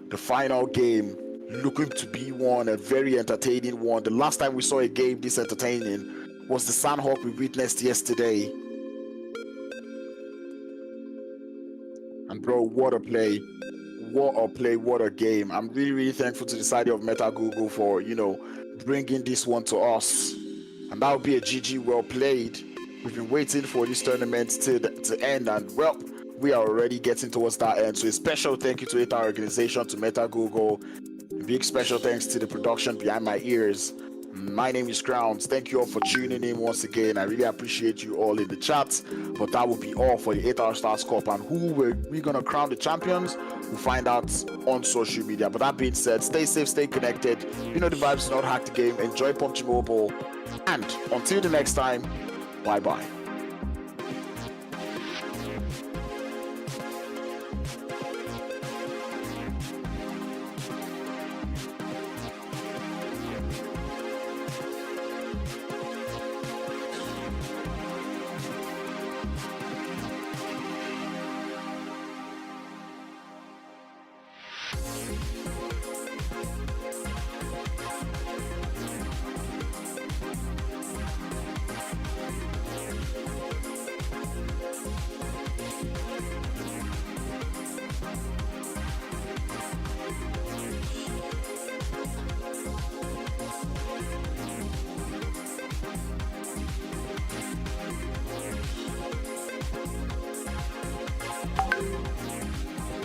The final game looking to be a very entertaining one. The last time we saw a game this entertaining was the Sandhawk we witnessed yesterday. And bro, what a play, what a game. I'm really thankful to the side of Meta Google for, you know, bringing this one to us. And that would be a GG well played. We've been waiting for this tournament to end, and well, we are already getting towards that end. So a special thank you to our organization, to Meta Google. Big special thanks to the production behind my ears. My name is Crowns. Thank you all for tuning in once again. I really appreciate you all in the chat. But that will be all for the 8-Hour Stars Cup. And who we're going to crown the champions, we'll find out on social media. But that being said, stay safe, stay connected. You know the vibes, not hack the game. Enjoy PUBG Mobile. And until the next time, bye-bye.